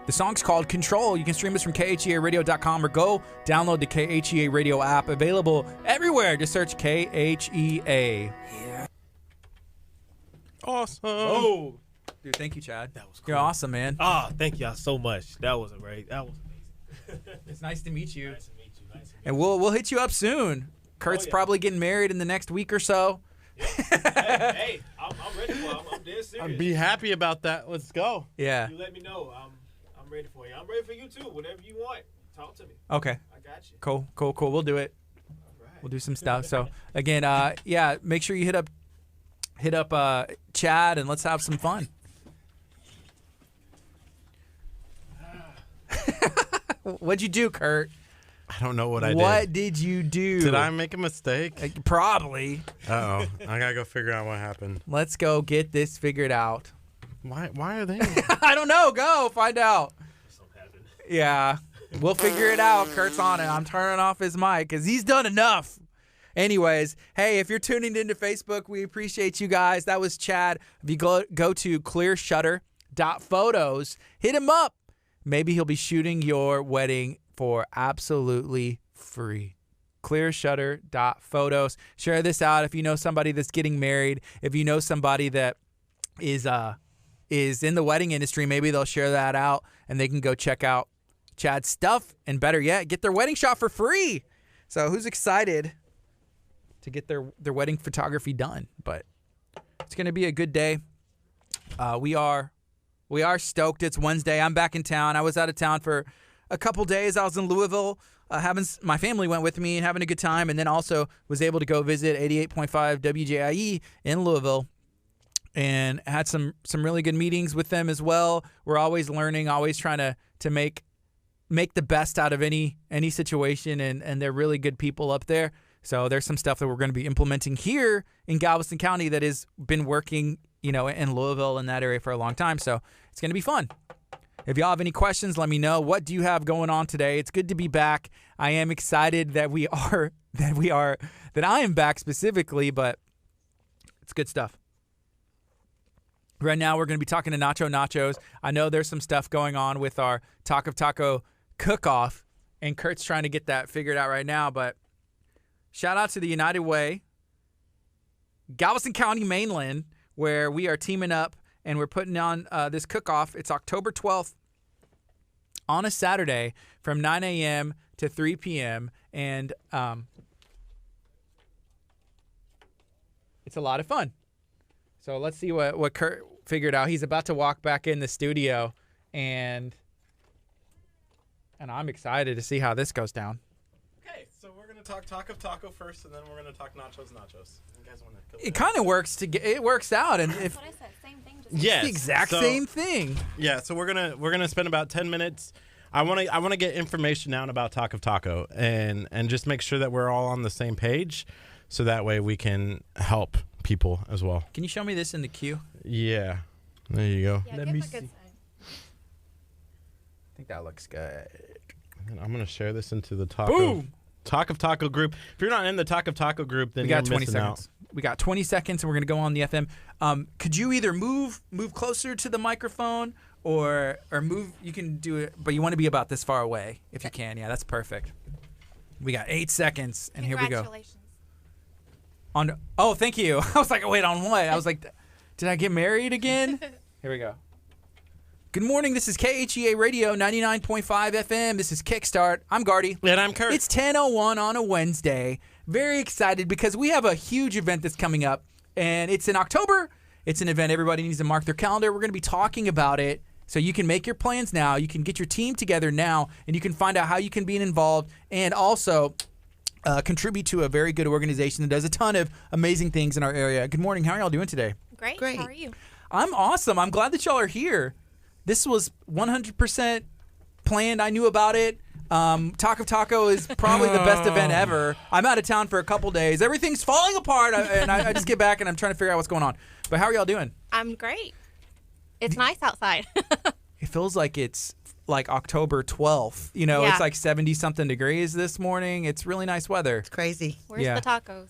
The song's called Control. You can stream us from KHEARadio.com or go download the KHEA Radio app. Available everywhere. Just search KHEA. Awesome. Oh, Dude, thank you, Chad. that was cool. You're awesome, man. Thank y'all so much. That was great. That was amazing. It's nice to meet you. Nice to meet you. Nice to meet And we'll hit you up soon. Kurt's yeah. probably getting married in the next week or so. you. Hey, I'm ready for it. I'm dead serious. I'd be happy about that. Let's go. Yeah. You let me know. I'm ready for you. I'm ready for you too. Whatever you want, talk to me. Okay. I got you. Cool. We'll do it. All right. We'll do some stuff. So again, make sure you hit up Chad and let's have some fun. What'd you do, Kurt? I don't know what I did. What did you do? Did I make a mistake? Probably. Uh-oh. I got to go figure out what happened. Let's go get this figured out. Why are they? I don't know. Go find out. Something happened. Yeah. We'll figure it out. Kurt's on it. I'm turning off his mic because he's done enough. Anyways, hey, if you're tuning into Facebook, we appreciate you guys. That was Chad. If you go to clearshutter.photos, hit him up. Maybe he'll be shooting your wedding for absolutely free. Clearshutter.photos. Share this out if you know somebody that's getting married. If you know somebody that is in the wedding industry, maybe they'll share that out and they can go check out Chad's stuff. And better yet, get their wedding shot for free. So who's excited to get their wedding photography done? But it's going to be a good day. We are stoked. It's Wednesday. I'm back in town. I was out of town for a couple days. I was in Louisville. My family went with me and having a good time, and then also was able to go visit 88.5 WJIE in Louisville and had some really good meetings with them as well. We're always learning, always trying to make the best out of any situation, and they're really good people up there. So there's some stuff that we're going to be implementing here in Galveston County that has been working, in Louisville in that area for a long time. So it's going to be fun. If y'all have any questions, let me know. What do you have going on today? It's good to be back. I am excited that I am back specifically, but it's good stuff. Right now, we're going to be talking to Nachos. I know there's some stuff going on with our Talk of Taco cook-off, and Kurt's trying to get that figured out right now, but shout out to the United Way, Galveston County Mainland, where we are teaming up and we're putting on this cook-off. It's October 12th on a Saturday from 9 a.m. to 3 p.m. And it's a lot of fun. So let's see what Kurt figured out. He's about to walk back in the studio, and I'm excited to see how this goes down. Okay, so we're going to talk of taco first, and then we're going to talk nachos. You guys want to? It kind of works it works out, and That's what I said. Same thing. Just Yes. the exact same thing. Yeah, so we're gonna spend about 10 minutes. I want to get information out about Talk of Taco and just make sure that we're all on the same page, so that way we can help people as well. Can you show me this in the queue? Yeah, there you go. Yeah, Let give me a good see. sign. I think that looks good. And I'm gonna share this into the Talk of Taco group. If you're not in the Talk of Taco group, then We got you're 20 missing seconds. We got 20 seconds, and we're gonna go on the FM. Could you either move closer to the microphone, or move? You can do it, but you want to be about this far away if you can. Yeah, that's perfect. We got 8 seconds, and here we go. Congratulations. Oh, thank you. I was like, wait, on what? I was like, did I get married again? Here we go. Good morning. This is KHEA Radio 99.5 FM. This is Kickstart. I'm Gardy. And I'm Curt. It's 10:01 on a Wednesday. Very excited because we have a huge event that's coming up, and it's in October. It's an event everybody needs to mark their calendar. We're going to be talking about it, so you can make your plans now. You can get your team together now, and you can find out how you can be involved and also contribute to a very good organization that does a ton of amazing things in our area. Good morning. How are y'all doing today? Great. How are you? I'm awesome. I'm glad that y'all are here. This was 100% planned. I knew about it. Talk of Taco is probably the best event ever. I'm out of town for a couple days. Everything's falling apart, and I just get back and I'm trying to figure out what's going on. But how are y'all doing? I'm great. It's nice outside. It feels like it's like October 12th. You know, Yeah. It's like 70-something degrees this morning. It's really nice weather. It's crazy. Where's Yeah. the tacos?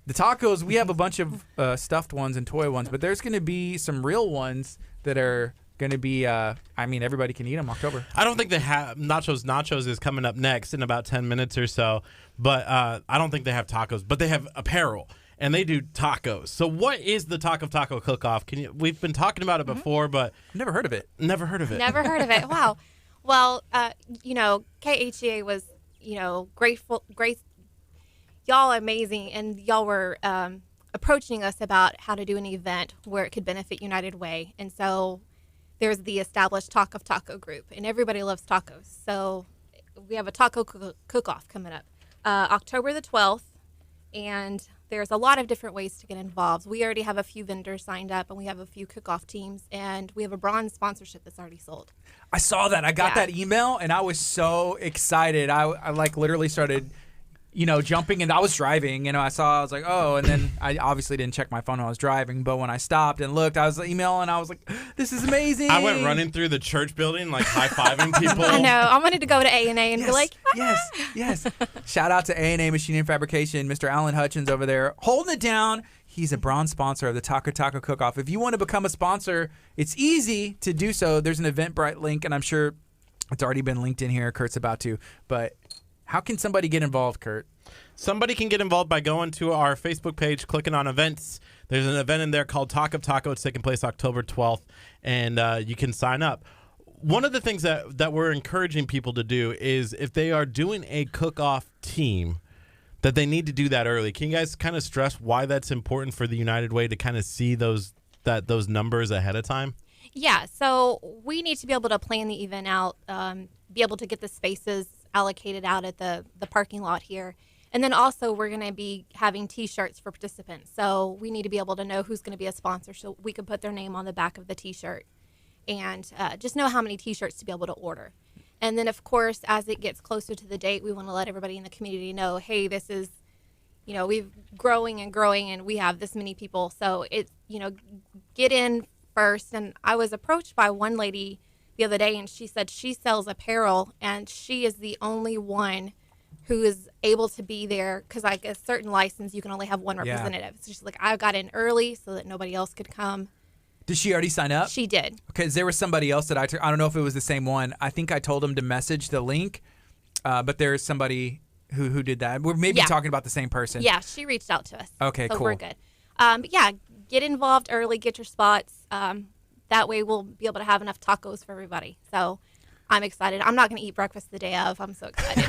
The tacos, we have a bunch of stuffed ones and toy ones, but there's going to be some real ones that are going to be, everybody can eat them October. I don't think they have nachos. Nachos is coming up next in about 10 minutes or so, but I don't think they have tacos, but they have apparel. And they do tacos. So what is the Talk of Taco cook-off? We've been talking about it before, but Never heard of it. never heard of it. Never heard of it. Wow. Well, KHEA was, great. Y'all are amazing, and y'all were approaching us about how to do an event where it could benefit United Way. And so there's the established Talk of Taco group, and everybody loves tacos. So we have a taco cook-off coming up October the 12th, and there's a lot of different ways to get involved. We already have a few vendors signed up, and we have a few cook-off teams, and we have a bronze sponsorship that's already sold. I saw that. I got Yeah. that email, and I was so excited. I like literally started, jumping, and I was driving. I was like, oh, and then I obviously didn't check my phone when I was driving, but when I stopped and looked, I was emailing, I was like, this is amazing. I went running through the church building, like high-fiving people. I know. I wanted to go to A&A and be like, yes. Shout out to A&A Machine and Fabrication, Mr. Alan Hutchins over there, holding it down. He's a bronze sponsor of the Taco Cook-Off. If you want to become a sponsor, it's easy to do so. There's an Eventbrite link, and I'm sure it's already been linked in here. Kurt's about to, but how can somebody get involved, Curt? Somebody can get involved by going to our Facebook page, clicking on events. There's an event in there called Talk of Taco. It's taking place October 12th, and you can sign up. One of the things that we're encouraging people to do is if they are doing a cook-off team, that they need to do that early. Can you guys kind of stress why that's important for the United Way to kind of see those numbers ahead of time? yeah. So we need to be able to plan the event out, be able to get the spaces allocated out at the parking lot here. And then also we're going to be having T-shirts for participants. So we need to be able to know who's going to be a sponsor so we can put their name on the back of the T-shirt and just know how many T-shirts to be able to order. And then, of course, as it gets closer to the date, we want to let everybody in the community know, hey, this is, we've growing and we have this many people. So it's, get in first. And I was approached by one lady the other day, and she said she sells apparel, and she is the only one who is able to be there because, like, a certain license, you can only have one representative. So she's like, I got in early so that nobody else could come. Did she already sign up? She did. Because there was somebody else that I don't know if it was the same one. I think I told him to message the link, but there is somebody who did that. We're maybe talking about the same person. Yeah, she reached out to us. Okay, so cool. we're good. But yeah, get involved early, get your spots. That way we'll be able to have enough tacos for everybody. So I'm excited. I'm not going to eat breakfast the day of. I'm so excited.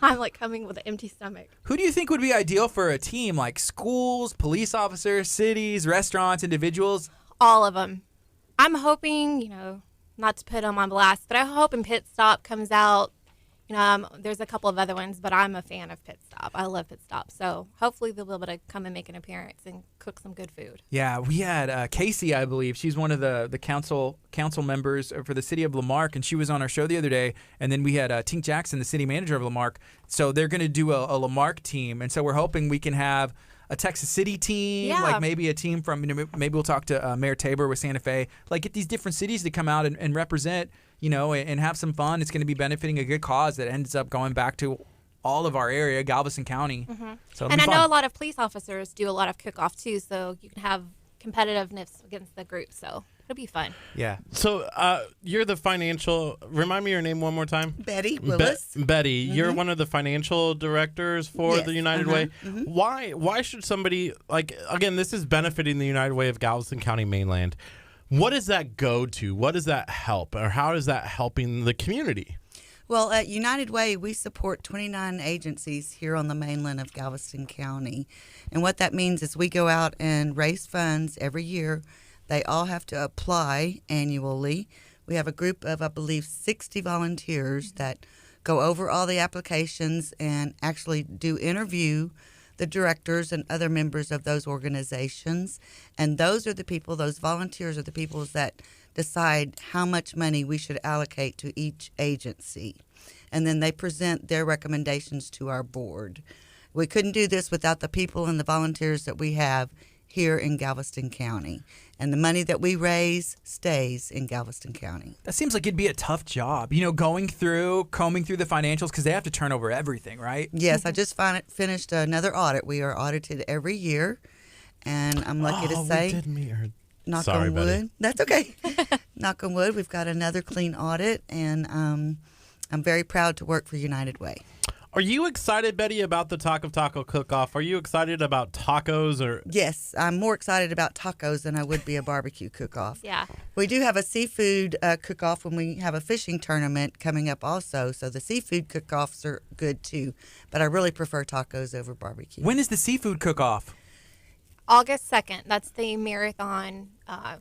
I'm like coming with an empty stomach. Who do you think would be ideal for a team? Like schools, police officers, cities, restaurants, individuals? All of them. I'm hoping, not to put them on blast, but I'm hoping Pit Stop comes out. There's a couple of other ones, but I'm a fan of Pit Stop. I love Pit Stop. So hopefully they'll be able to come and make an appearance and cook some good food. Yeah, we had KHEA, I believe. She's one of the council members for the city of Lamarck, and she was on our show the other day. And then we had Tink Jackson, the city manager of Lamarck. So they're going to do a Lamarck team. And so we're hoping we can have a Texas City team, like maybe a team from, maybe we'll talk to Mayor Tabor with Santa Fe, like get these different cities to come out and represent, and have some fun. It's going to be benefiting a good cause that ends up going back to all of our area, Galveston County. Mm-hmm. So and I know a lot of police officers do a lot of cook-off too, so you can have competitiveness against the group. So it'll be fun. Yeah. So you're the financial. Remind me your name one more time. Betty Willis. Betty, you're one of the financial directors for Yes. the United Way. Why should somebody, like, again, this is benefiting the United Way of Galveston County mainland. What does that go to? What does that help? Or how is that helping the community? Well, at United Way, we support 29 agencies here on the mainland of Galveston County. And what that means is we go out and raise funds every year. They all have to apply annually. We have a group of, I believe, 60 volunteers that go over all the applications and actually do interview the directors and other members of those organizations. And those are the people, those volunteers are the people that decide how much money we should allocate to each agency. And then they present their recommendations to our board. We couldn't do this without the people and the volunteers that we have here in Galveston County. And the money that we raise stays in Galveston County. That seems like it'd be a tough job, combing through the financials, because they have to turn over everything, right? Yes, I just finished another audit. We are audited every year, and I'm lucky to say, we did meet her. knock Sorry, on wood. buddy. That's okay. Knock on wood, we've got another clean audit, and I'm very proud to work for United Way. Are you excited, Betty, about the Talk of Taco cook-off? Are you excited about tacos? Or Yes, I'm more excited about tacos than I would be a barbecue cook-off. Yeah. We do have a seafood cook-off when we have a fishing tournament coming up also, so the seafood cook-offs are good too, but I really prefer tacos over barbecue. When is the seafood cook-off? August 2nd. That's the marathon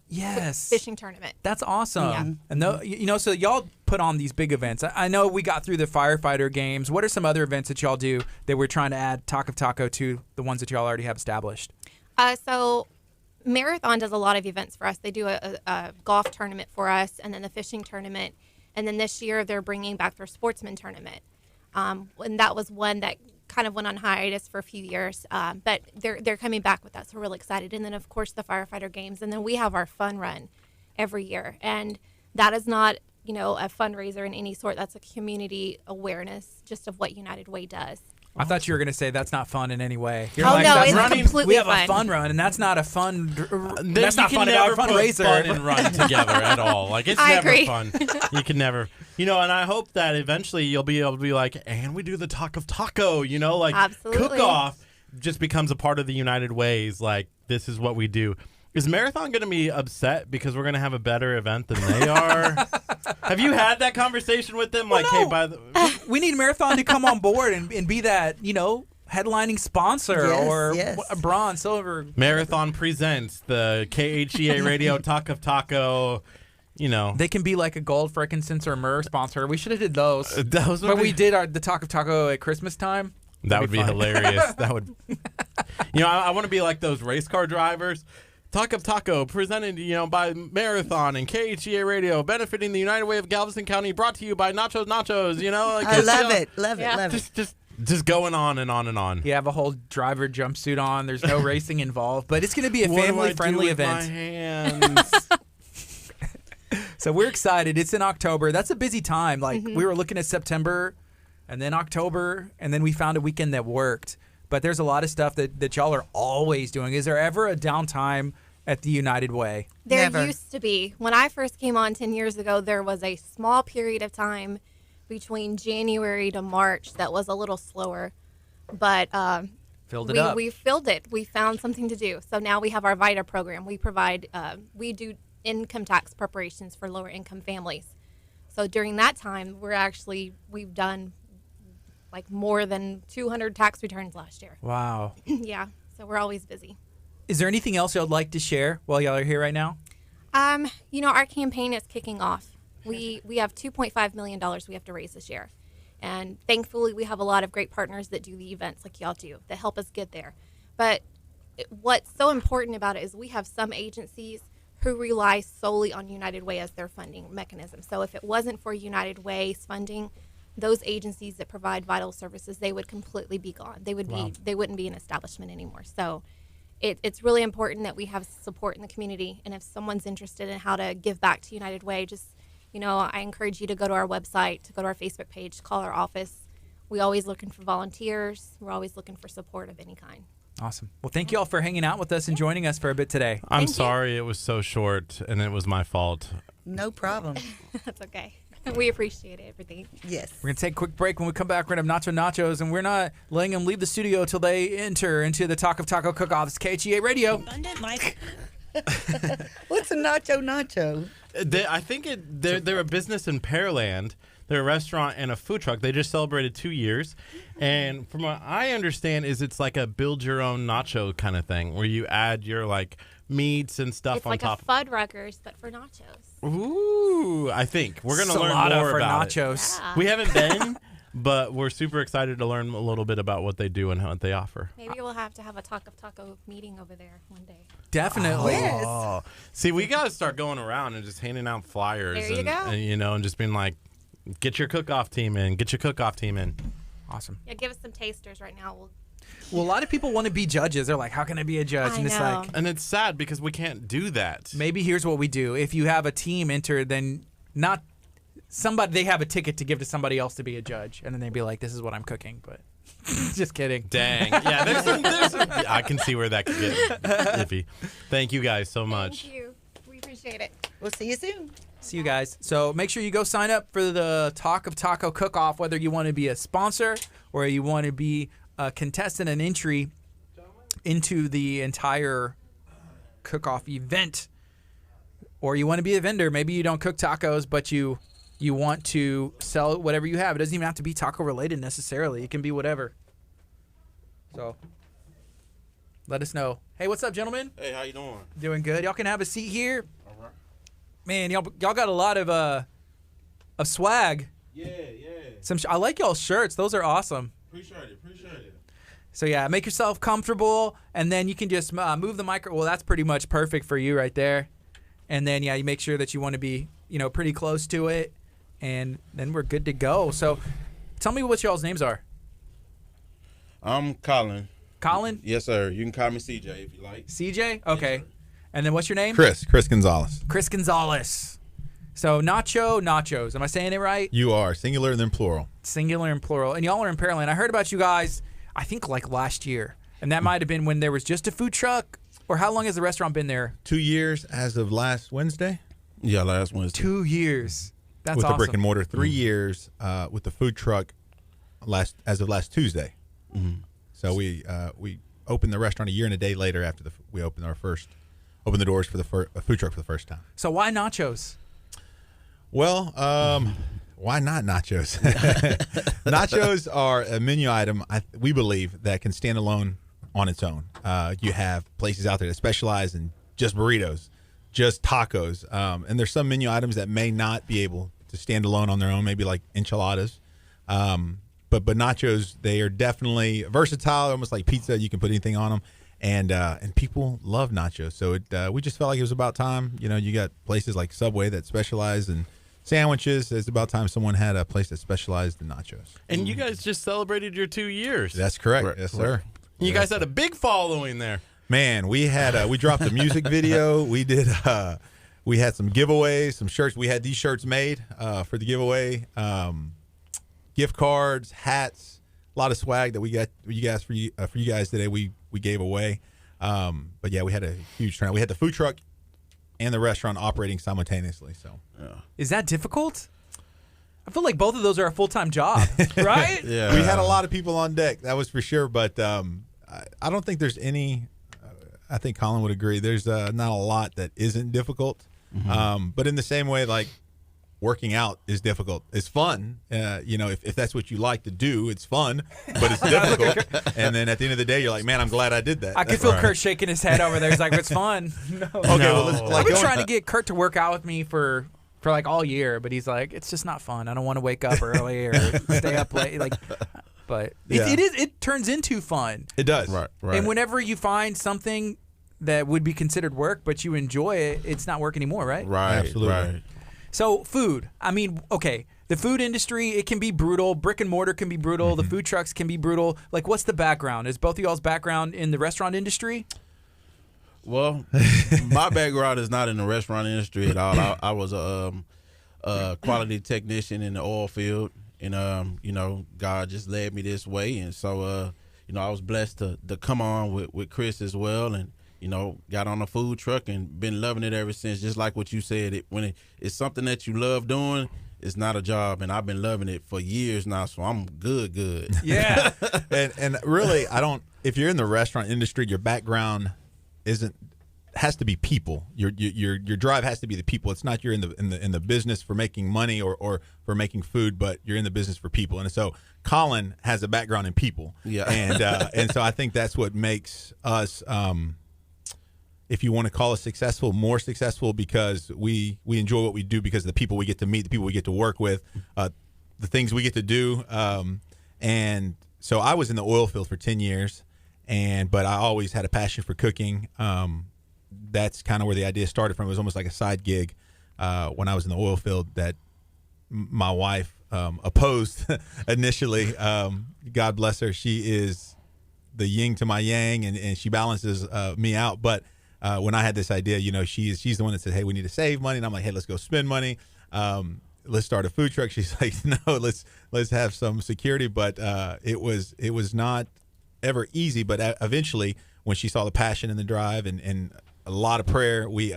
Yes. fishing tournament. That's awesome. Yeah. And so y'all put on these big events. I know we got through the firefighter games. What are some other events that y'all do that we're trying to add Talk of Taco to the ones that y'all already have established? So Marathon does a lot of events for us. They do a golf tournament for us, and then the fishing tournament. And then this year they're bringing back their sportsman tournament. And that was one that kind of went on hiatus for a few years, but they're coming back with us. We're really excited. And then, of course, the firefighter games. And then we have our fun run every year. And that is not, a fundraiser in any sort. That's a community awareness just of what United Way does. I thought you were going to say that's not fun in any way. You're Oh, like, no, that's it's running. completely We have fun. a fun run, and that's not a fun. That's you not can fun at all. never put Fundraiser. fun and run together at all. Like, it's I never agree. fun. You can never, and I hope that eventually you'll be able to be like, and we do the Talk of Taco, like Absolutely. cook-off just becomes a part of the United Ways. Like, this is what we do. Is Marathon going to be upset because we're going to have a better event than they are? Have you had that conversation with them? Well, Like, no. hey, by the We need Marathon to come on board and be that, headlining sponsor Yes, or yes. a bronze, silver. Marathon presents the KHEA Radio Talk of Taco, They can be like a gold, frankincense, or myrrh sponsor. We should have did those. those would But be- we did the Talk of Taco at Christmas time. That would be fun. hilarious. That would, I want to be like those race car drivers. Talk of Taco, presented, by Marathon and KHEA Radio, benefiting the United Way of Galveston County, brought to you by Nachos. Like I it's, love it, love Yeah. it, love it. Just going on and on and on. You have a whole driver jumpsuit on. There's no racing involved, but it's going to be a What do I do family-friendly with my event. hands? So we're excited. It's in October. That's a busy time. Like Mm-hmm. we were looking at September and then October, and then we found a weekend that worked. But there's a lot of stuff that y'all are always doing. Is there ever a downtime at the United Way? There Never. used to be. When I first came on 10 years ago, there was a small period of time between January to March that was a little slower. But Filled it up. we filled it. We found something to do. So now we have our VITA program. We provide, we do income tax preparations for lower income families. So during that time, we've done like more than 200 tax returns last year. Wow. Yeah. So we're always busy. Is there anything else y'all would like to share while y'all are here right now? Our campaign is kicking off. We have $2.5 million we have to raise this year. And thankfully, we have a lot of great partners that do the events like y'all do that help us get there. But what's so important about it is we have some agencies who rely solely on United Way as their funding mechanism. So if it wasn't for United Way's funding, those agencies that provide vital services, they would completely be gone. They wouldn't be an establishment anymore. So it's really important that we have support in the community. And if someone's interested in how to give back to United Way, just, I encourage you to go to our website, to go to our Facebook page, call our office. We're always looking for volunteers. We're always looking for support of any kind. Awesome. Well, thank you all for hanging out with us and joining us for a bit today. I'm Thank you. sorry it was so short and it was my fault. No problem. That's okay. We appreciate everything. Yes. We're going to take a quick break. When we come back, we're going to have nachos, and we're not letting them leave the studio till they enter into the Talk of Taco Cook-Off. It's KHEA Radio. Abundant life. What's a nacho? I think they're a business in Pearland. They're a restaurant and a food truck. They just celebrated 2 years. And from what I understand is it's like a build your own nacho kind of thing where you add your like meats and stuff It's on like top. a Fuddruckers, but for nachos. Ooh, I think we're going to learn Salada more for about nachos. Yeah. it. We haven't been, but we're super excited to learn a little bit about what they do and what they offer. Maybe we'll have to have a Talk of Taco meeting over there one day. Definitely. Yes. Oh. See, we got to start going around and just handing out flyers There you go. and just being like, get your cook-off team in. Get your cook-off team in. Awesome. Yeah, give us some tasters right now. Well, a lot of people want to be judges. They're like, how can I be a judge? I And it's know. like, And it's sad because we can't do that. maybe here's what we do. If you have a team enter, then not somebody, they have a ticket to give to somebody else to be a judge. And then they'd be like, this is what I'm cooking. But just kidding. Dang. Yeah, there's some, I can see where that could get iffy. Thank you guys so much. Thank you. We appreciate it. We'll see you soon. See you guys. So make sure you go sign up for the Talk of Taco cook-off, whether you want to be a sponsor or you want to be a contestant and entry into the entire cook-off event, or you want to be a vendor. Maybe you don't cook tacos, but you want to sell whatever you have. It doesn't even have to be taco related necessarily. It can be whatever. So let us know. Hey, what's up, gentlemen? Hey, how you doing? Doing good. Y'all can have a seat here. All right. Man, y'all got a lot of swag. Yeah. I like y'all's shirts. Those are awesome. Appreciate it. So yeah, make yourself comfortable, and then you can just move the micro. Well, that's pretty much perfect for you right there. And then yeah, you make sure that you want to be pretty close to it, and then we're good to go. So, tell me what y'all's names are. I'm Colin. Colin, Yes, sir. You can call me CJ if you like. CJ, okay. sir. And then what's your name? Chris Gonzalez. Chris Gonzalez. So nachos. Am I saying it right? You are singular and then plural. Singular and plural. And y'all are in Pearland. I heard about you guys, I think like last year. And that might have been when there was just a food truck. Or how long has the restaurant been there? 2 years as of last Wednesday. Yeah, last Wednesday. 2 years. That's with awesome. the brick and mortar. 3 years with the food truck as of last Tuesday. Mm-hmm. So we opened the restaurant a year and a day later after we opened the doors for the food truck for the first time. So why nachos? Well, why not nachos? Nachos are a menu item, we believe, that can stand alone on its own. You have places out there that specialize in just burritos, just tacos, and there's some menu items that may not be able to stand alone on their own, maybe like enchiladas. But nachos, they are definitely versatile, almost like pizza. You can put anything on them, and people love nachos. So we just felt like it was about time. You got places like Subway that specialize in sandwiches. It's about time someone had a place that specialized in nachos. And you guys just celebrated your 2 years. That's correct. Right, Yes, sir. You guys had a big following there. Man, we dropped a music video. We had some giveaways, some shirts. We had these shirts made for the giveaway. Gift cards, hats, a lot of swag that we got for you guys today. We gave away. But yeah, we had a huge turnout. We had the food truck and the restaurant operating simultaneously. So Is that difficult? I feel like both of those are a full-time job, right? Yeah. we had a lot of people on deck. That was for sure. But I don't think there's any. I think Colin would agree. There's not a lot that isn't difficult. But in the same way, like working out is difficult. It's fun. If that's what you like to do, it's fun, but it's difficult. And then at the end of the day, you're like, man, I'm glad I did that. I can feel Kurt shaking his head over there. He's like, it's fun. No. Okay, well, let's, I've like been going- trying to get Kurt to work out with me for like all year, but he's like, it's just not fun. I don't want to wake up early or stay up late. But Yeah. it turns into fun. It does. Right. And whenever you find something that would be considered work, but you enjoy it, it's not work anymore, right? Right. Absolutely. Right. So food. I mean, okay, the food industry, it can be brutal. Brick and mortar can be brutal. The food trucks can be brutal. Like, what's the background? Is both of y'all's background in the restaurant industry? Well, my background is not in the restaurant industry at all. I was a quality technician in the oil field, and God just led me this way, and so I was blessed to come on with Chris as well, and got on a food truck and been loving it ever since. Just like what you said, when it's something that you love doing, it's not a job, and I've been loving it for years now, so I'm good. Yeah. And really, if you're in the restaurant industry, your background isn't has to be people. Your drive has to be the people. It's not you're in the business for making money or for making food, but you're in the business for people. And so Colin has a background in people. Yeah. And so I think that's what makes us, if you want to call us successful, more successful, because we enjoy what we do because of the people we get to meet, the people we get to work with, the things we get to do. And so I was in the oil field for 10 years, but I always had a passion for cooking. That's kind of where the idea started from. It was almost like a side gig when I was in the oil field that my wife opposed initially. God bless her. She is the yin to my yang, and she balances me out. But when I had this idea, she's the one that said, hey, we need to save money. And I'm like, hey, let's go spend money. Let's start a food truck. She's like, no, let's have some security. But it was not ever easy. But eventually, when she saw the passion and the drive and a lot of prayer, we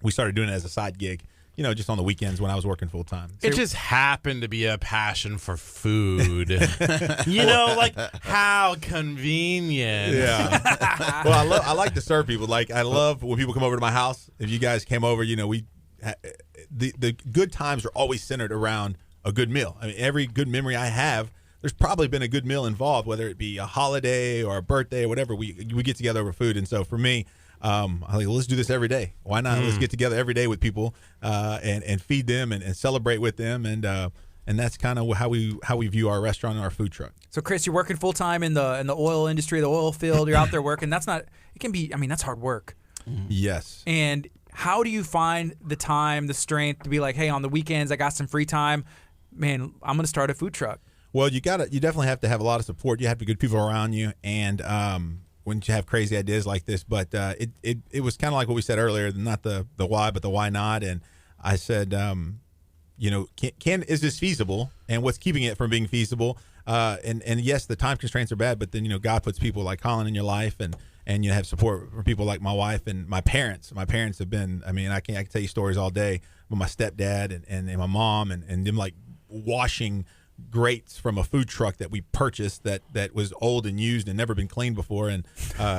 started doing it as a side gig, just on the weekends when I was working full time. It just happened to be a passion for food. Like how convenient. Yeah. Well, I like to serve people. Like, I love when people come over to my house. If you guys came over, the good times are always centered around a good meal. I mean, every good memory I have, there's probably been a good meal involved, whether it be a holiday or a birthday or whatever. We get together over food. And so for me, I'm like, let's do this every day. Why not? Let's get together every day with people and feed them and celebrate with them. And that's kind of how we view our restaurant and our food truck. So, Chris, you're working full time in the oil industry, the oil field. You're out there working. That's hard work. Yes. And how do you find the time, the strength to be like, hey, on the weekends I got some free time, man, I'm going to start a food truck? Well, you definitely have to have a lot of support. You have to have good people around you, and when you have crazy ideas like this. But it was kind of like what we said earlier, not the why, but the why not. And I said, is this feasible? And what's keeping it from being feasible? And yes, the time constraints are bad, but then God puts people like Colin in your life, and you have support from people like my wife and my parents. My parents have been, I can tell you stories all day, but my stepdad and my mom and them like washing grates from a food truck that we purchased that was old and used and never been cleaned before. And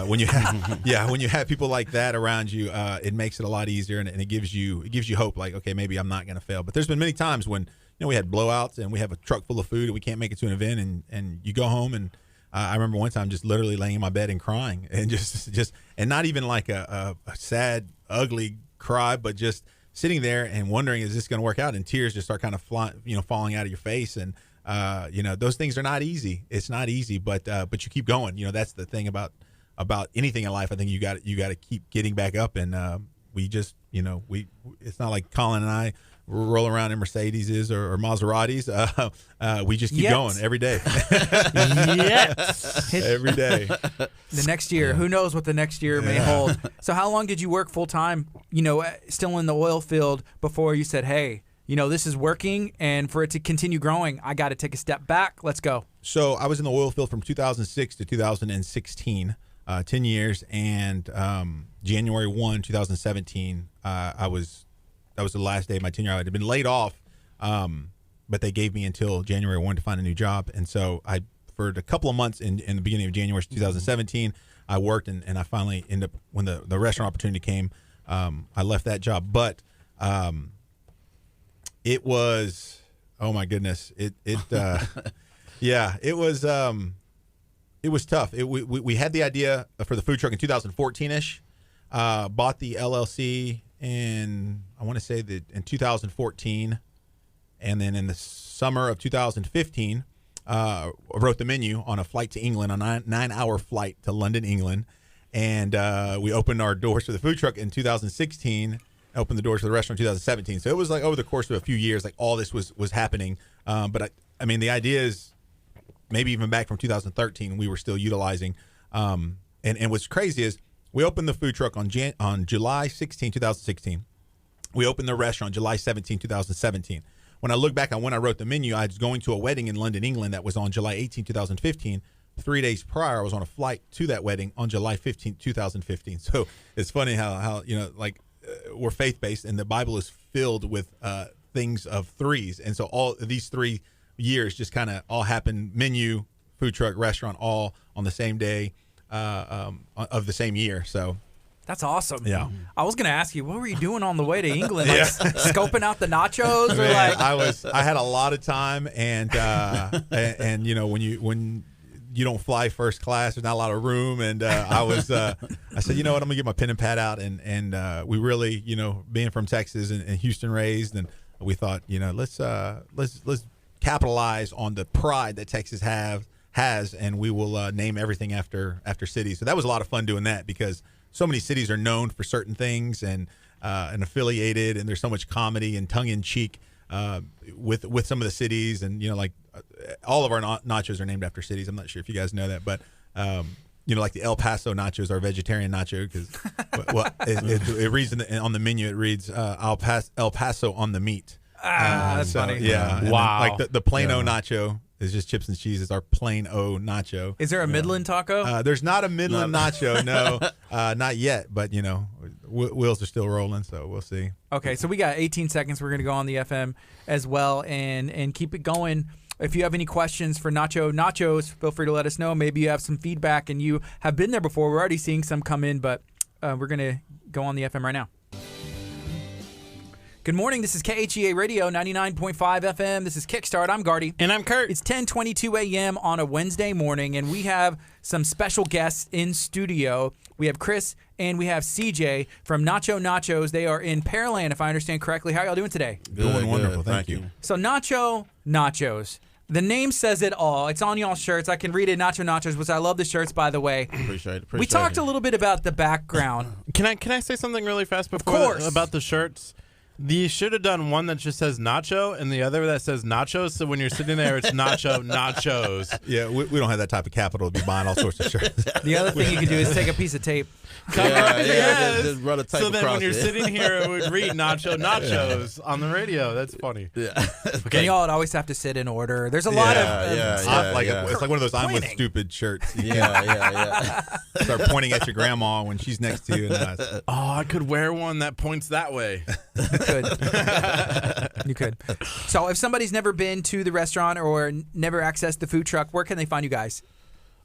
when you have people like that around you, it makes it a lot easier, and it gives you hope. Like, okay, maybe I'm not going to fail. But there's been many times when we had blowouts and we have a truck full of food and we can't make it to an event, and you go home and I remember one time just literally laying in my bed and crying, and just and not even like a sad, ugly cry, but just sitting there and wondering, is this going to work out? And tears just start kind of falling out of your face. And those things are not easy. It's not easy, but you keep going. That's the thing about anything in life. I think you got to keep getting back up. And we just it's not like Colin and I roll around in Mercedeses or Maseratis. We just keep going every day. Yes. Every day. The next year, who knows what the next year may hold. So how long did you work full time, still in the oil field, before you said, hey, this is working, and for it to continue growing, I got to take a step back. Let's go. So I was in the oil field from 2006 to 2016, 10 years, and January 1, 2017, that was the last day of my tenure. I had been laid off, but they gave me until January 1 to find a new job. And so for a couple of months in the beginning of January 2017, I worked, and I finally ended up, when the restaurant opportunity came, I left that job. But it was, oh my goodness, it was tough. We had the idea for the food truck in 2014-ish, bought the LLC in, I want to say that in 2014, and then in the summer of 2015, wrote the menu on a flight to England, a 9-hour flight to London, England, and we opened our doors for the food truck in 2016. Opened the doors for the restaurant in 2017. So it was like over the course of a few years, like all this was happening. But the idea is maybe even back from 2013, we were still utilizing. And what's crazy is we opened the food truck on July 16, 2016. We opened the restaurant July 17, 2017. When I look back on when I wrote the menu, I was going to a wedding in London, England that was on July 18, 2015. 3 days prior, I was on a flight to that wedding on July 15, 2015. So it's funny how we're faith-based, and the Bible is filled with things of threes. And so all these 3 years just kind of all happened, menu, food truck, restaurant, all on the same day of the same year. So That's awesome. Yeah. I was gonna ask you, what were you doing on the way to England? Like scoping out the nachos, or Man, like? I had a lot of time, and you know, when you don't fly first class, there's not a lot of room, and I said, you know what, I'm gonna get my pen and pad out, and we really, you know, being from Texas and Houston raised, and we thought, you know, let's capitalize on the pride that Texas has, and we will name everything after cities. So that was a lot of fun doing that, because so many cities are known for certain things and affiliated, and there's so much comedy and tongue in cheek with some of the cities, and you know, like all of our nachos are named after cities. I'm not sure if you guys know that, but you know, like the El Paso nachos are vegetarian nacho because it reads on the menu. It reads El Paso on the meat. That's funny. Yeah. And Wow. then, like the plain O nacho is just chips and cheese. It's our plain O nacho. Is there a Midland taco? There's not a Midland nacho, no, not yet. But you know, wheels are still rolling, so we'll see. Okay, so we got 18 seconds. We're going to go on the FM as well and keep it going. If you have any questions for Nachos, feel free to let us know. Maybe you have some feedback and you have been there before. We're already seeing some come in, but we're going to go on the FM right now. Good morning. This is KHEA Radio 99.5 FM. This is Kickstart. I'm Gardy. And I'm Curt. It's 10:22 a.m. on a Wednesday morning, and we have some special guests in studio. We have Chris and we have CJ from Nachos. They are in Pearland, if I understand correctly. How are y'all doing today? Doing wonderful. Thank you. So Nachos. The name says it all. It's on y'all's shirts. I can read it, Nachos, which I love the shirts, by the way. Appreciate it. We talked a little bit about the background. Can I say something really fast before course. About the shirts? You should have done one that just says nacho and the other that says nachos. So when you're sitting there, it's nachos. Yeah, we don't have that type of capital to be buying all sorts of shirts. The other thing you can do is take a piece of tape. Just run a tape So then when across you're it. sitting here, it would read nachos on the radio. That's funny. Yeah. And y'all would always have to sit in order. There's a lot of yeah. It's like one of those I'm with Pointing. stupid shirts. You Yeah. start pointing at your grandma when she's next to you. And Oh, I could wear one that points that way. You could. So if somebody's never been to the restaurant or never accessed the food truck, where can they find you guys?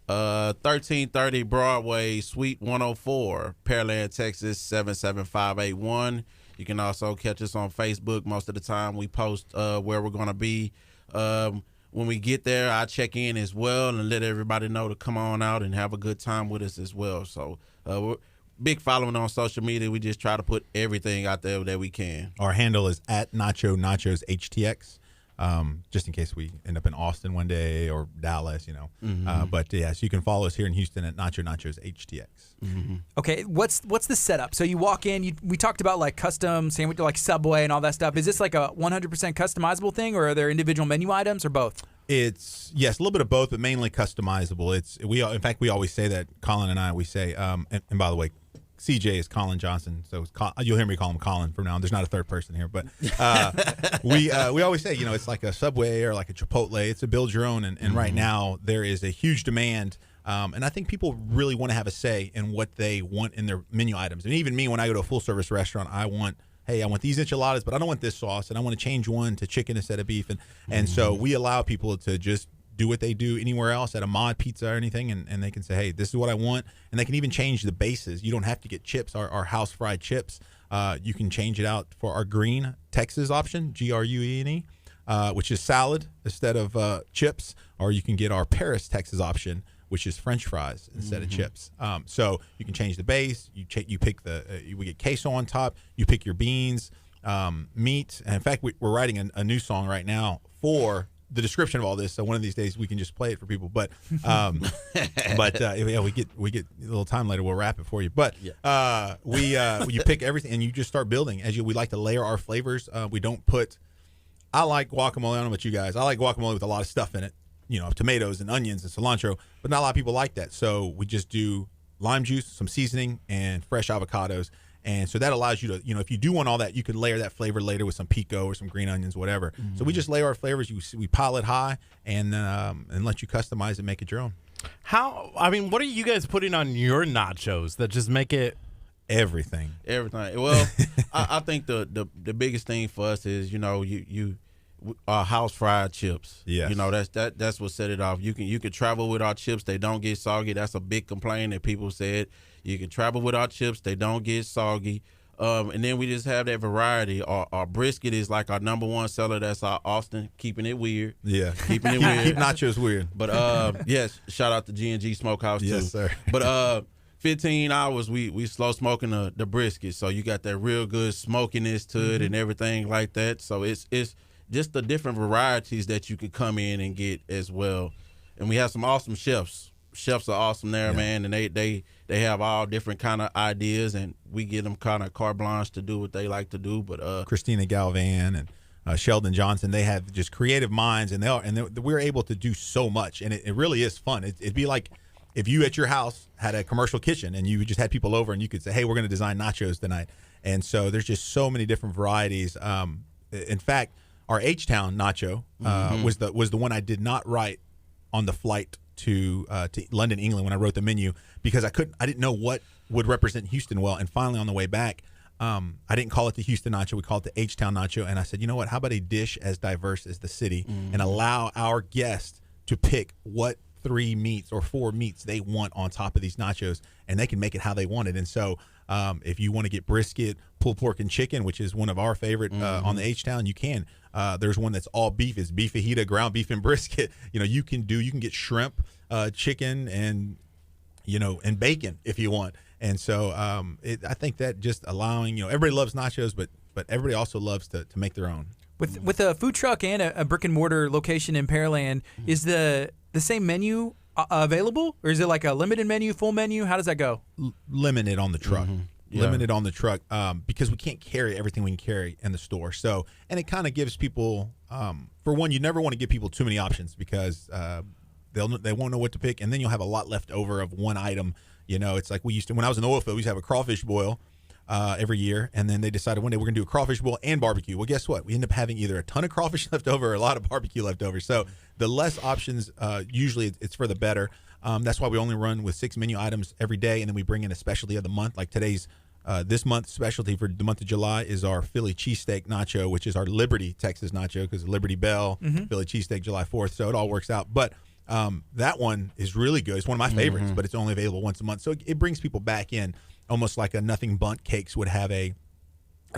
1330 Broadway, Suite 104, Pearland, Texas 77581. You can also catch us on Facebook. Most of the time we post where we're going to be. When we get there, I check in as well and let everybody know to come on out and have a good time with us as well. So we're big following on social media. We just try to put everything out there that we can. our handle is at Nachos HTX. Just in case we end up in Austin one day or Dallas, you know. But yeah, so you can follow us here in Houston at Nachos HTX. Okay, what's the setup? So you walk in. We talked about like custom sandwich, like Subway and all that stuff. Is this like a 100% customizable thing, or are there individual menu items, or both? It's a little bit of both, but mainly customizable. In fact we always say that, Colin and I, we say, and by the way, CJ is Colin Johnson, so you'll hear me call him Colin from now on. There's not a third person here, but we always say, you know, it's like a Subway or like a Chipotle. It's a build your own, and right now there is a huge demand, and I think people really want to have a say in what they want in their menu items. And even me, when I go to a full service restaurant, I want these enchiladas, but I don't want this sauce, and I want to change one to chicken instead of beef, and so we allow people to just do what they do anywhere else at a Mod Pizza or anything, and they can say, hey, this is what I want, and they can even change the bases. You don't have to get chips, our house fried chips. You can change it out for our green Texas option, GRUENE, which is salad instead of chips, or you can get our Paris Texas option, which is French fries instead of chips. So you can change the base. You pick we get queso on top. You pick your beans, meat, and in fact, we're writing a new song right now for the description of all this, so one of these days we can just play it for people. But yeah, we get a little time later, we'll wrap it for you. But you pick everything and you just start building. We like to layer our flavors. We don't put. I like guacamole. I don't know about you guys. I like guacamole with a lot of stuff in it. You know, tomatoes and onions and cilantro, but not a lot of people like that. So we just do lime juice, some seasoning, and fresh avocados. And so that allows you to, you know, if you do want all that, you can layer that flavor later with some pico or some green onions, whatever. So we just layer our flavors. We pile it high and let you customize and make it your own. What are you guys putting on your nachos that just make it Everything. Well, I think the biggest thing for us is, you know, our house fried chips. Yes. You know, that's what set it off. You can travel with our chips. They don't get soggy. That's a big complaint that people said. You can travel with our chips. They don't get soggy. And then we just have that variety. Our brisket is like our #1 seller. That's our Austin, keeping it weird. Yeah. Keeping it weird. Keep nachos weird. But yes, shout out to G&G Smokehouse too. Yes, sir. But 15 hours we slow smoking the brisket, so you got that real good smokiness to it and everything like that. So it's just the different varieties that you could come in and get as well. And we have some awesome chefs. Chefs are awesome there, man, and they have all different kind of ideas, and we give them kind of carte blanche to do what they like to do. But Christina Galvan and Sheldon Johnson, they have just creative minds, and we're able to do so much, and it really is fun. It'd be like if you at your house had a commercial kitchen and you just had people over and you could say, hey, we're going to design nachos tonight. And so there's just so many different varieties. In fact, our H-Town nacho was the one I did not write on the flight to London, England when I wrote the menu, because I didn't know what would represent Houston well. And finally on the way back, I didn't call it the Houston nacho. We called it the H-Town nacho. And I said, you know what, how about a dish as diverse as the city and allow our guests to pick what 3 meats or 4 meats they want on top of these nachos, and they can make it how they want it. And so if you want to get brisket, pulled pork, and chicken, which is one of our favorite on the H-Town, you can. There's one that's all beef. It's beef fajita, ground beef, and brisket. You can get shrimp, chicken, and and bacon if you want. And so I think that just allowing, everybody loves nachos, but everybody also loves to make their own. With a food truck and a brick and mortar location in Pearland, is the same menu available, or is it like a limited menu, full menu? How does that go? Limited on the truck. Yeah. Limited on the truck because we can't carry everything we can carry in the store. So, and it kind of gives people, for one, you never want to give people too many options because they won't know what to pick, and then you'll have a lot left over of one item. It's like when I was in the oil field, we used to have a crawfish boil every year, and then they decided one day we're going to do a crawfish boil and barbecue. Well, guess what? We end up having either a ton of crawfish left over or a lot of barbecue left over. So the less options, usually it's for the better. That's why we only run with 6 menu items every day, and then we bring in a specialty of the month. Like this month's specialty for the month of July is our Philly cheesesteak nacho, which is our Liberty Texas nacho, because Liberty Bell, Philly cheesesteak July 4th. So it all works out. But that one is really good. It's one of my favorites, but it's only available once a month. So it brings people back in, almost like a Nothing Bundt Cakes would have a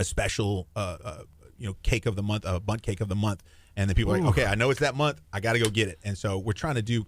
special cake of the month, a Bundt cake of the month. And then people are like, okay, I know it's that month, I got to go get it. And so we're trying to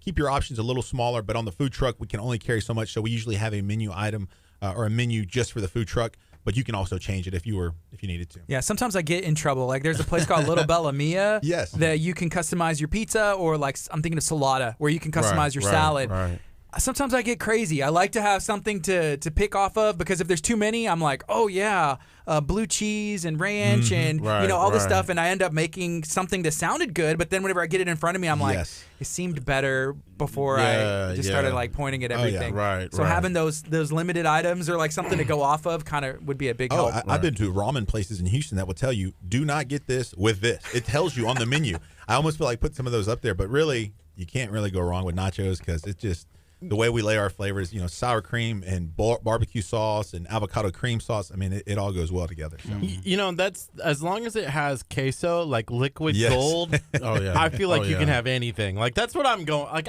keep your options a little smaller, but on the food truck, we can only carry so much. So we usually have a menu item or a menu just for the food truck, but you can also change it if you needed to. Yeah, sometimes I get in trouble. Like there's a place called Little Bella Mia yes. that you can customize your pizza, or like I'm thinking of Salata where you can customize your salad. Right. Sometimes I get crazy. I like to have something to pick off of, because if there's too many, I'm like, oh yeah, blue cheese and ranch and all this stuff, and I end up making something that sounded good, but then whenever I get it in front of me, I'm like, it seemed better before I just started like pointing at everything. So having those limited items or like something to go off of kind of would be a big help. I've been to ramen places in Houston that will tell you, do not get this with this. It tells you on the menu. I almost feel like put some of those up there, but really, you can't really go wrong with nachos because it's just the way we lay our flavors, sour cream and barbecue sauce and avocado cream sauce. I mean, it all goes well together. So. That's as long as it has queso, like liquid gold. I feel like you can have anything. Like that's what I'm going. Like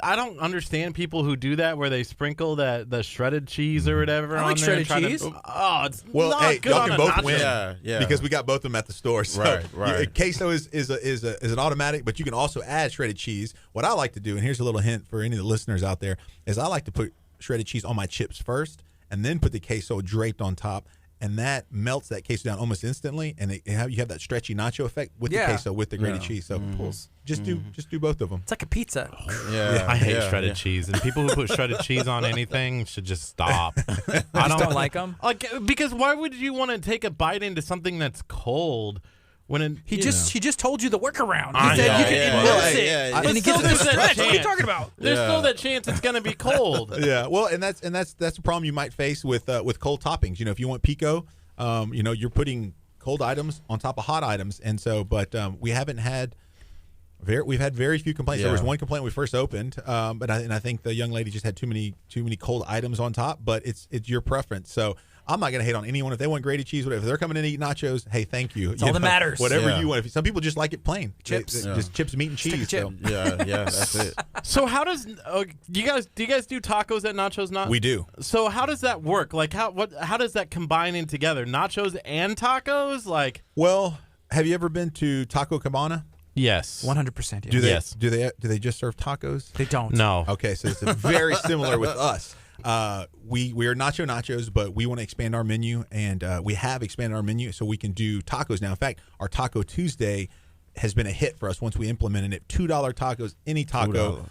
I don't understand people who do that where they sprinkle the shredded cheese or whatever I on like there. shredded cheese. It's well, not hey, good y'all on can a both nacho. win because we got both of them at the store. So right. Queso is an automatic, but you can also add shredded cheese. What I like to do, and here's a little hint for any of the listeners out there, is I like to put shredded cheese on my chips first, and then put the queso draped on top. And that melts that queso down almost instantly, and you have that stretchy nacho effect with the queso with the grated cheese. So just do both of them. It's like a pizza. I hate shredded cheese, and people who put shredded cheese on anything should just stop. I don't like them. Like because why would you want to take a bite into something that's cold? When he just told you the workaround. He said you can immerse it. But And he still gets there's that stretch. What are you chance. talking about? There's still that chance it's going to be cold. Well, and that's the problem you might face with cold toppings. If you want pico, you're putting cold items on top of hot items, and so but we've had very few complaints. There was one complaint when we first opened, but I think the young lady just had too many cold items on top. But it's your preference. So I'm not going to hate on anyone if they want grated cheese. Whatever, if they're coming in to eat nachos, hey, thank you. It's all that matters. Whatever you want. Some people just like it plain, chips, just chips, meat, and cheese. chip. So. Yeah, that's it. So how does do you guys do tacos at Nachos? Not We do. So how does that work? Like how does that combine in together? Nachos and tacos? Like Well, have you ever been to Taco Cabana? yes, 100%. Do they? Yes. Do they just serve tacos? They don't. no. Okay, so it's very similar with us. We are nachos, but we want to expand our menu, and we have expanded our menu so we can do tacos now. In fact, our Taco Tuesday has been a hit for us once we implemented it. $2 tacos, any taco.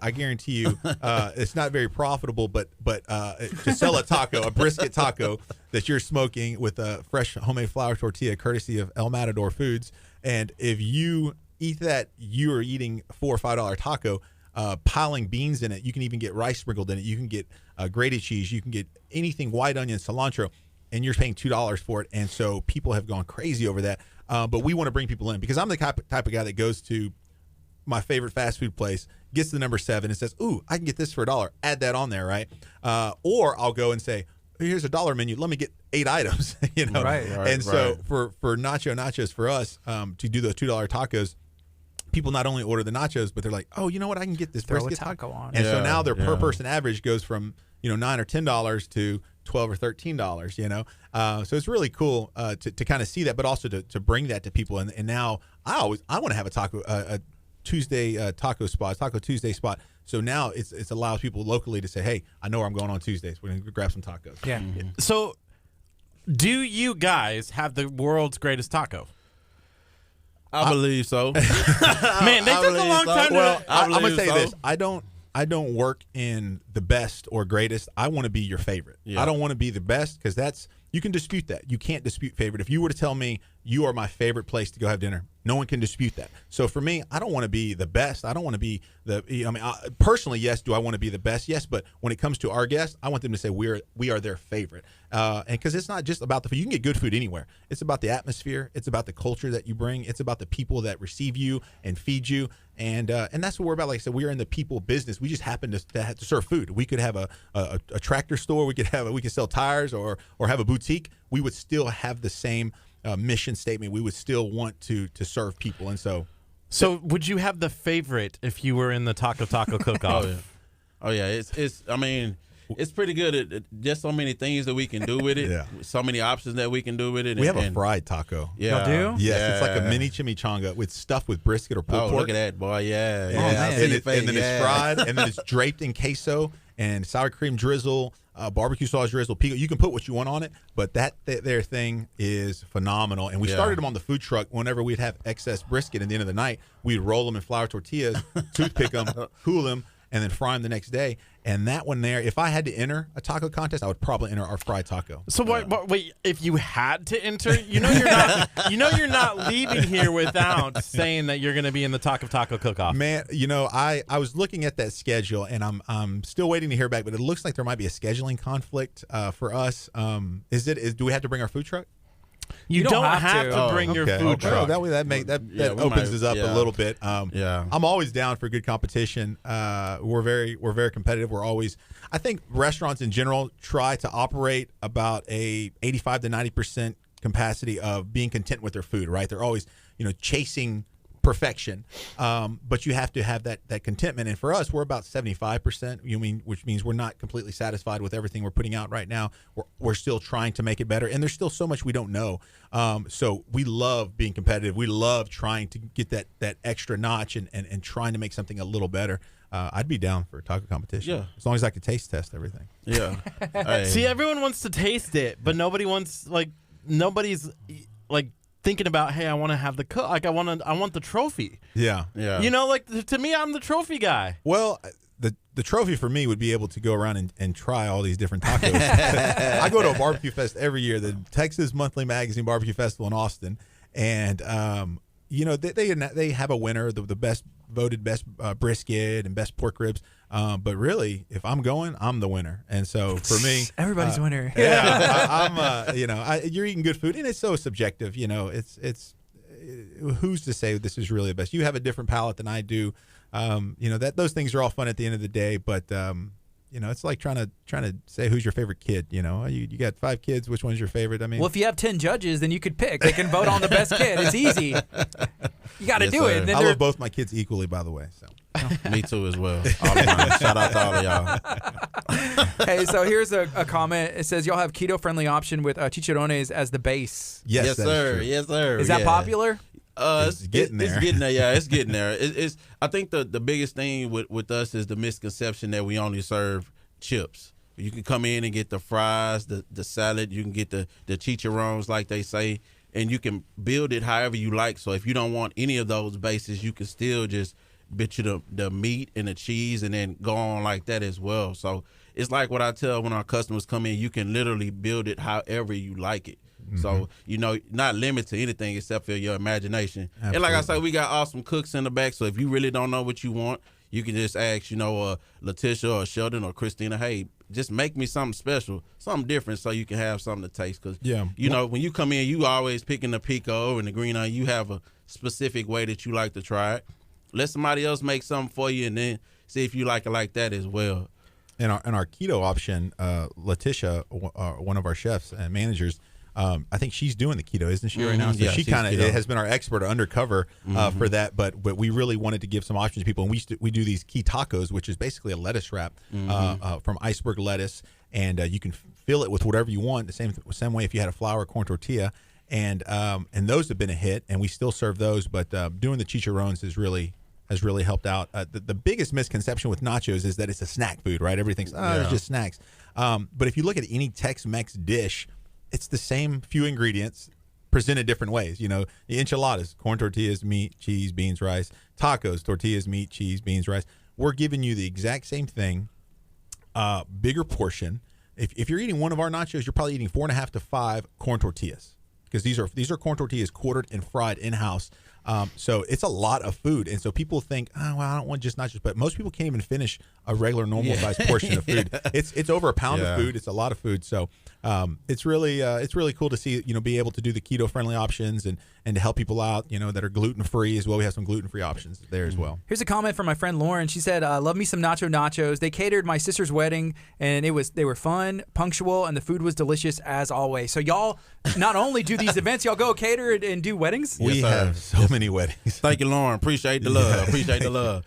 I guarantee you, it's not very profitable, but to sell a taco, a brisket taco that you're smoking with a fresh homemade flour tortilla, courtesy of El Matador Foods, and if you eat that, you are eating $4 or $5 taco. Piling beans in it. You can even get rice sprinkled in it. You can get grated cheese. You can get anything, white onion, cilantro, and you're paying $2 for it. And so people have gone crazy over that. But we want to bring people in because I'm the type of guy that goes to my favorite fast food place, gets the number 7 and says, ooh, I can get this for $1. Add that on there, right? Or I'll go and say, here's a $1 menu. Let me get 8 items, you know? Right. And so for nachos for us to do those $2 tacos, people not only order the nachos, but they're like, oh, you know what? I can get this Throw a brisket taco on. And so now their per Yeah. person average goes from, $9 or $10 to $12 or $13, you know? So it's really cool to kind of see that, but also to bring that to people. And now I want to have a Tuesday Taco Tuesday spot. So now it allows people locally to say, hey, I know where I'm going on Tuesdays. We're going to grab some tacos. Yeah. So do you guys have the world's greatest taco? I believe so. Man, they took a believe long so. time to. Well, I'm gonna believe say so. this. I don't work in the best or greatest. I want to be your favorite. Yeah. I don't want to be the best because you can dispute that. You can't dispute favorite. If you were to tell me you are my favorite place to go have dinner, no one can dispute that. So for me, I don't want to be the best. I don't want to be personally, yes. Do I want to be the best? Yes. But when it comes to our guests, I want them to say we are their favorite. And because it's not just about the food. You can get good food anywhere. It's about the atmosphere. It's about the culture that you bring. It's about the people that receive you and feed you. And that's what we're about. Like I said, we are in the people business. We just happen to have to serve food. We could have a tractor store. We could sell tires or have a boutique. We would still have the same mission statement. We would still want to serve people. And so would you have the favorite if you were in the Taco Cook-Off? Oh yeah. It's. I mean, it's pretty good. Just so many things that we can do with it. Yeah. So many options that we can do with it. we have a fried taco. Yeah. Y'all do? Yes, it's like a Yeah. mini chimichanga with stuffed with brisket or pulled Oh, pork. look at that, boy! Yeah, man. yeah. I see And, your and face, then yeah. it's fried, and then it's draped in queso and sour cream drizzle, barbecue sauce drizzle, pico. You can put what you want on it, but their thing is phenomenal. And we Yeah. started them on the food truck. Whenever we'd have excess brisket at the end of the night, we'd roll them in flour tortillas, toothpick them, cool them, and then fry them the next day. And that one there, if I had to enter a taco contest, I would probably enter our fried taco. So wait, if you had to enter, you're not leaving here without saying that you're going to be in the Taco Cook-Off. Man, I was looking at that schedule, and I'm still waiting to hear back. But it looks like there might be a scheduling conflict for us. Do we have to bring our food truck? You don't have to bring your food Well, truck. that way that Yeah, we opens might- us up yeah. a little bit. Yeah. I'm always down for good competition. We're very competitive. We're always. I think restaurants in general try to operate about a 85 to 90% capacity of being content with their food. Right? They're always chasing perfection, but you have to have that contentment. And for us, we're about 75%. Which means we're not completely satisfied with everything we're putting out right now. We're still trying to make it better, and there's still so much we don't know. So we love being competitive. We love trying to get that extra notch and trying to make something a little better. I'd be down for a taco competition, Yeah. as long as I could taste test everything. Yeah. Hey. See, everyone wants to taste it, but nobody's thinking about, hey, I want to have the cook. Like I want the trophy. Yeah. Yeah. To me, I'm the trophy guy. Well, the trophy for me would be able to go around and try all these different tacos. I go to a barbecue fest every year, the Texas Monthly Magazine Barbecue Festival in Austin, and they have a winner, the best voted best brisket and best pork ribs. But really, if I'm going, I'm the winner. And so for me, Everybody's a winner. you're eating good food, and it's so subjective. It's who's to say this is really the best? You have a different palate than I do. Those things are all fun at the end of the day, but it's like trying to say who's your favorite kid. You got 5 kids. Which one's your favorite? I mean, Well, if you have 10 judges, then you could pick. They can vote on the best kid. It's easy. You got to Yes, do sir. it. And then I they're- love both my kids equally, by the way. So Me too as well. All of mine. Shout out to all of y'all. Hey, so here's a comment. It says y'all have keto-friendly option with chicharrones as the base. yes, that is sir. true. Yes, sir. Is that Yeah. popular? It's getting there. It's getting there. Yeah, it's getting there. It's. I think the biggest thing with us is the misconception that we only serve chips. You can come in and get the fries, the salad. You can get the chicharrones, like they say, and you can build it however you like. So if you don't want any of those bases, you can still just bit you the meat and the cheese and then go on like that as well. So it's like what I tell when our customers come in, you can literally build it however you like it. So, not limited to anything except for your imagination. And like I said, we got awesome cooks in the back. So if you really don't know what you want, you can just ask, Letitia or Sheldon or Christina, hey, just make me something special, something different so you can have something to taste. Because, when you come in, you always picking the pico and the green onion. You have a specific way that you like to try it. Let somebody else make something for you and then see if you like it like that as well. In our keto option, Letitia, one of our chefs and managers, I think she's doing the keto, isn't she, right now? So Yeah, she she's kind of keto. has been our expert undercover for that. But we really wanted to give some options to people, and we do these key tacos, which is basically a lettuce wrap from iceberg lettuce, and you can fill it with whatever you want. The same way if you had a flour corn tortilla, and those have been a hit, and we still serve those. But doing the chicharrones has really helped out. The biggest misconception with nachos is that it's a snack food, right? Everything thinks, it's just snacks. But if you look at any Tex-Mex dish, it's the same few ingredients presented different ways. The enchiladas, corn tortillas, meat, cheese, beans, rice. Tacos, tortillas, meat, cheese, beans, rice. We're giving you the exact same thing, bigger portion. If you're eating one of our nachos, you're probably eating 4.5 to 5 corn tortillas, because these are corn tortillas quartered and fried in-house. So it's a lot of food. And so people think, I don't want just nachos. But most people can't even finish a regular normal sized portion of food. It's over a pound of food. It's a lot of food. So it's really cool to see, be able to do the keto friendly options and to help people out, that are gluten free as well. We have some gluten free options there as well. Here's a comment from my friend Lauren. She said, love me some nachos. They catered my sister's wedding, and they were fun, punctual, and the food was delicious as always. So y'all not only do these events, y'all go cater and do weddings? We have so many weddings. Thank you, Lauren. Appreciate the love. Appreciate the love.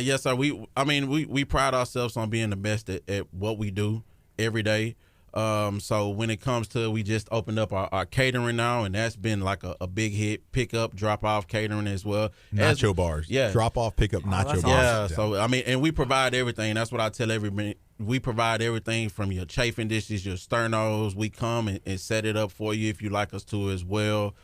Yes, sir. We pride ourselves on being the best at what we do every day. So when it comes to, we just opened up our catering now, and that's been like a big hit. Pick up, drop off catering as well. Nacho bars. Yeah. Drop off, pick up nacho bars. Yeah. So and we provide everything. That's what I tell everybody. We provide everything from your chafing dishes, your sternos. We come and set it up for you if you like us to as well.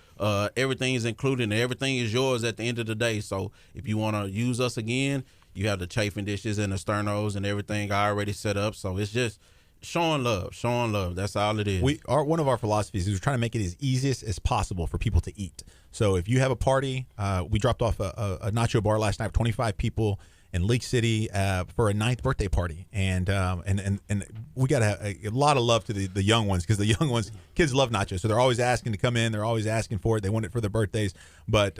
Everything is included, and everything is yours at the end of the day. So if you want to use us again, you have the chafing dishes and the sternos and everything already set up. So it's just showing love. That's all it is. One of our philosophies is we're trying to make it as easiest as possible for people to eat. So if you have a party, we dropped off a nacho bar last night for 25 people in League City for a 9th birthday party, and we got a lot of love to the young ones, because the young ones, kids love nachos, so they're always asking to come in. They're always asking for it. They want it for their birthdays. But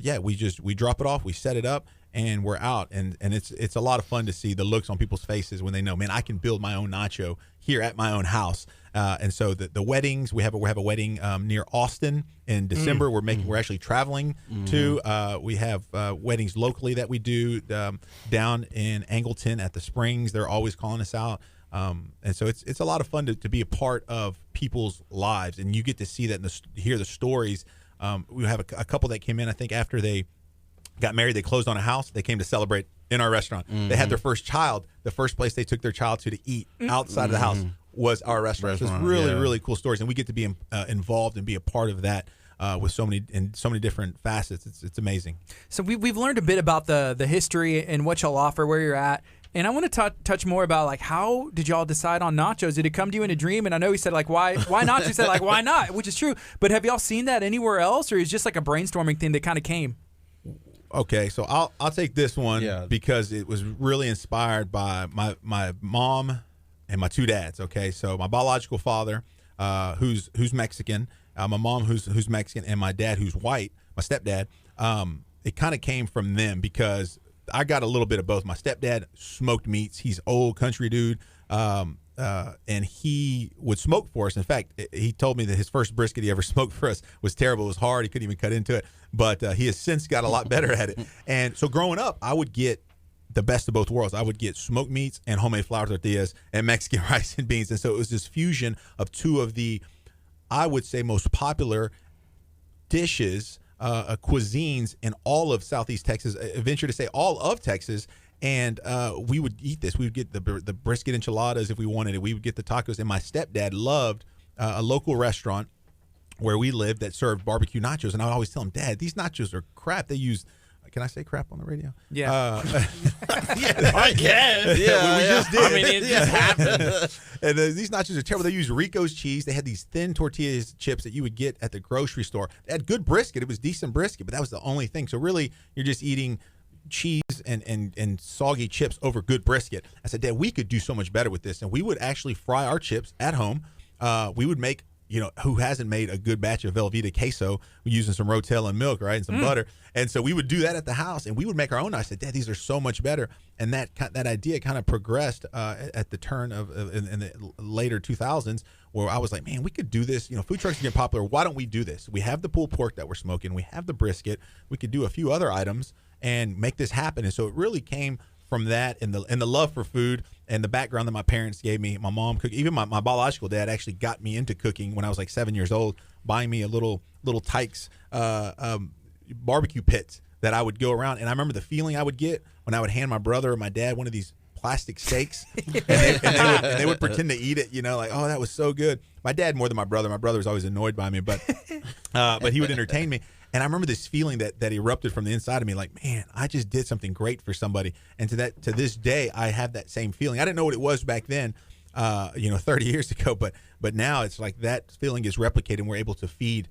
yeah, we drop it off, we set it up, and we're out, and it's a lot of fun to see the looks on people's faces when they know, man, I can build my own nacho here at my own house. And so the weddings, we have a wedding near Austin in December. We're actually traveling to. We have weddings locally that we do down in Angleton at the Springs. They're always calling us out. And so it's a lot of fun to be a part of people's lives, and you get to see that and hear the stories. We have a couple that came in, I think, after they got married. They closed on a house. They came to celebrate in our restaurant. They had their first child. The first place they took their child to eat outside of the house was our restaurant. So it's really cool stories, and we get to be involved and be a part of that with so many different facets. It's amazing. So we've learned a bit about the history and what y'all offer, where you're at. And I want to touch more about, like, how did y'all decide on nachos? Did it come to you in a dream? And I know he said, like, why not? You said, like, why not? Which is true. But have y'all seen that anywhere else, or is it just like a brainstorming thing that kind of came? Okay, so I'll take this one because it was really inspired by my mom and my 2 dads. Okay, so my biological father, who's Mexican, my mom who's Mexican, and my dad who's white, my stepdad. It kind of came from them because I got a little bit of both. My stepdad smoked meats. He's old country dude. And he would smoke for us. In fact, he told me that his first brisket he ever smoked for us was terrible. It was hard. He couldn't even cut into it. But he has since got a lot better at it. And so growing up, I would get the best of both worlds. I would get smoked meats and homemade flour tortillas and Mexican rice and beans. And so it was this fusion of two of the, I would say, most popular dishes, cuisines in all of Southeast Texas. I venture to say all of Texas. And we would eat this. We would get the brisket enchiladas if we wanted it. We would get the tacos. And my stepdad loved a local restaurant where we lived that served barbecue nachos. And I would always tell him, Dad, these nachos are crap. They use, can I say crap on the radio? Yeah. Yeah, I guess. Yeah, we just did. I mean, it just happened. And these nachos are terrible. They use Rico's cheese. They had these thin tortilla chips that you would get at the grocery store. They had good brisket. It was decent brisket, but that was the only thing. So really, you're just eating cheese and soggy chips over good brisket. I said, Dad, we could do so much better with this. And we would actually fry our chips at home. We would make, who hasn't made a good batch of Velveeta queso using some Rotel and milk, right, and some butter. And so we would do that at the house, and we would make our own. I said, Dad, these are so much better. And that idea kind of progressed at the turn of in the later 2000s, where I was like, man, we could do this. Food trucks are getting popular. Why don't we do this? We have the pulled pork that we're smoking. We have the brisket. We could do a few other items and make this happen. And so it really came from that and the love for food and the background that my parents gave me. My mom cooked. Even my biological dad actually got me into cooking when I was like 7 years old, buying me a little Tykes barbecue pit that I would go around. And I remember the feeling I would get when I would hand my brother or my dad one of these plastic steaks and they would pretend to eat it, like, oh, that was so good. My dad more than my brother. My brother was always annoyed by me, but he would entertain me. And I remember this feeling that erupted from the inside of me, like, man, I just did something great for somebody. And to this day, I have that same feeling. I didn't know what it was back then, 30 years ago, but now it's like that feeling is replicated, and we're able to feed,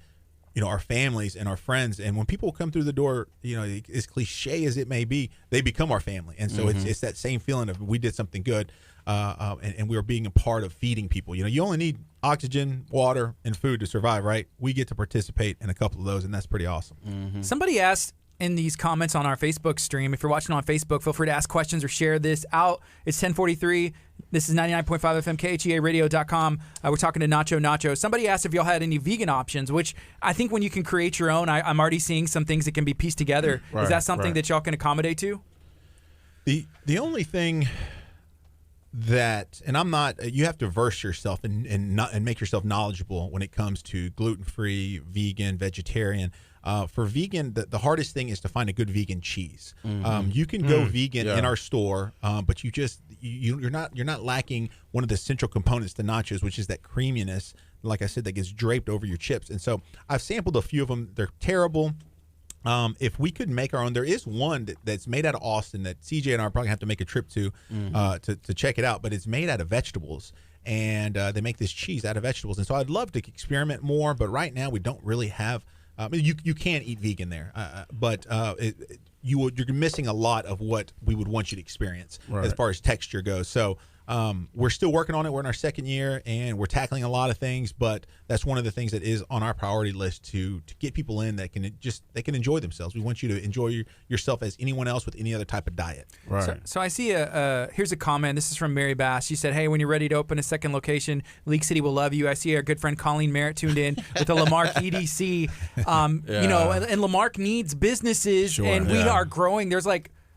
our families and our friends. And when people come through the door, as cliche as it may be, they become our family. And so it's that same feeling of we did something good, and we were being a part of feeding people. You only need oxygen, water, and food to survive, right? We get to participate in a couple of those, and that's pretty awesome. Somebody asked in these comments on our Facebook stream, if you're watching on Facebook, feel free to ask questions or share this out. It's 1043. This is 99.5 FM, KHEA we're talking to Nacho. Somebody asked if y'all had any vegan options, which I think when you can create your own, I'm already seeing some things that can be pieced together. Is that something that y'all can accommodate to? The only thing that, and I'm not, you have to verse yourself and make yourself knowledgeable when it comes to gluten-free, vegan, vegetarian. For vegan, the hardest thing is to find a good vegan cheese. You can go vegan in our store, but you're not lacking one of the central components to nachos, which is that creaminess, like I said, that gets draped over your chips. And so I've sampled a few of them. They're terrible. If we could make our own, there is one that's made out of Austin that CJ and I are probably have to make a trip to check it out. But it's made out of vegetables, and they make this cheese out of vegetables. And so I'd love to experiment more, but right now we don't really have. You can eat vegan there, but you're missing a lot of what we would want you to experience as far as texture goes. So we're still working on it. We're in our second year, and we're tackling a lot of things. But that's one of the things that is on our priority list to get people in that they can enjoy themselves. We want you to enjoy yourself as anyone else with any other type of diet. Right. So I see here's a comment. This is from Mary Bass. She said, "Hey, when you're ready to open a second location, League City will love you." I see our good friend Colleen Merritt tuned in with the Lamarck EDC. And Lamarck needs businesses, and we are growing. There's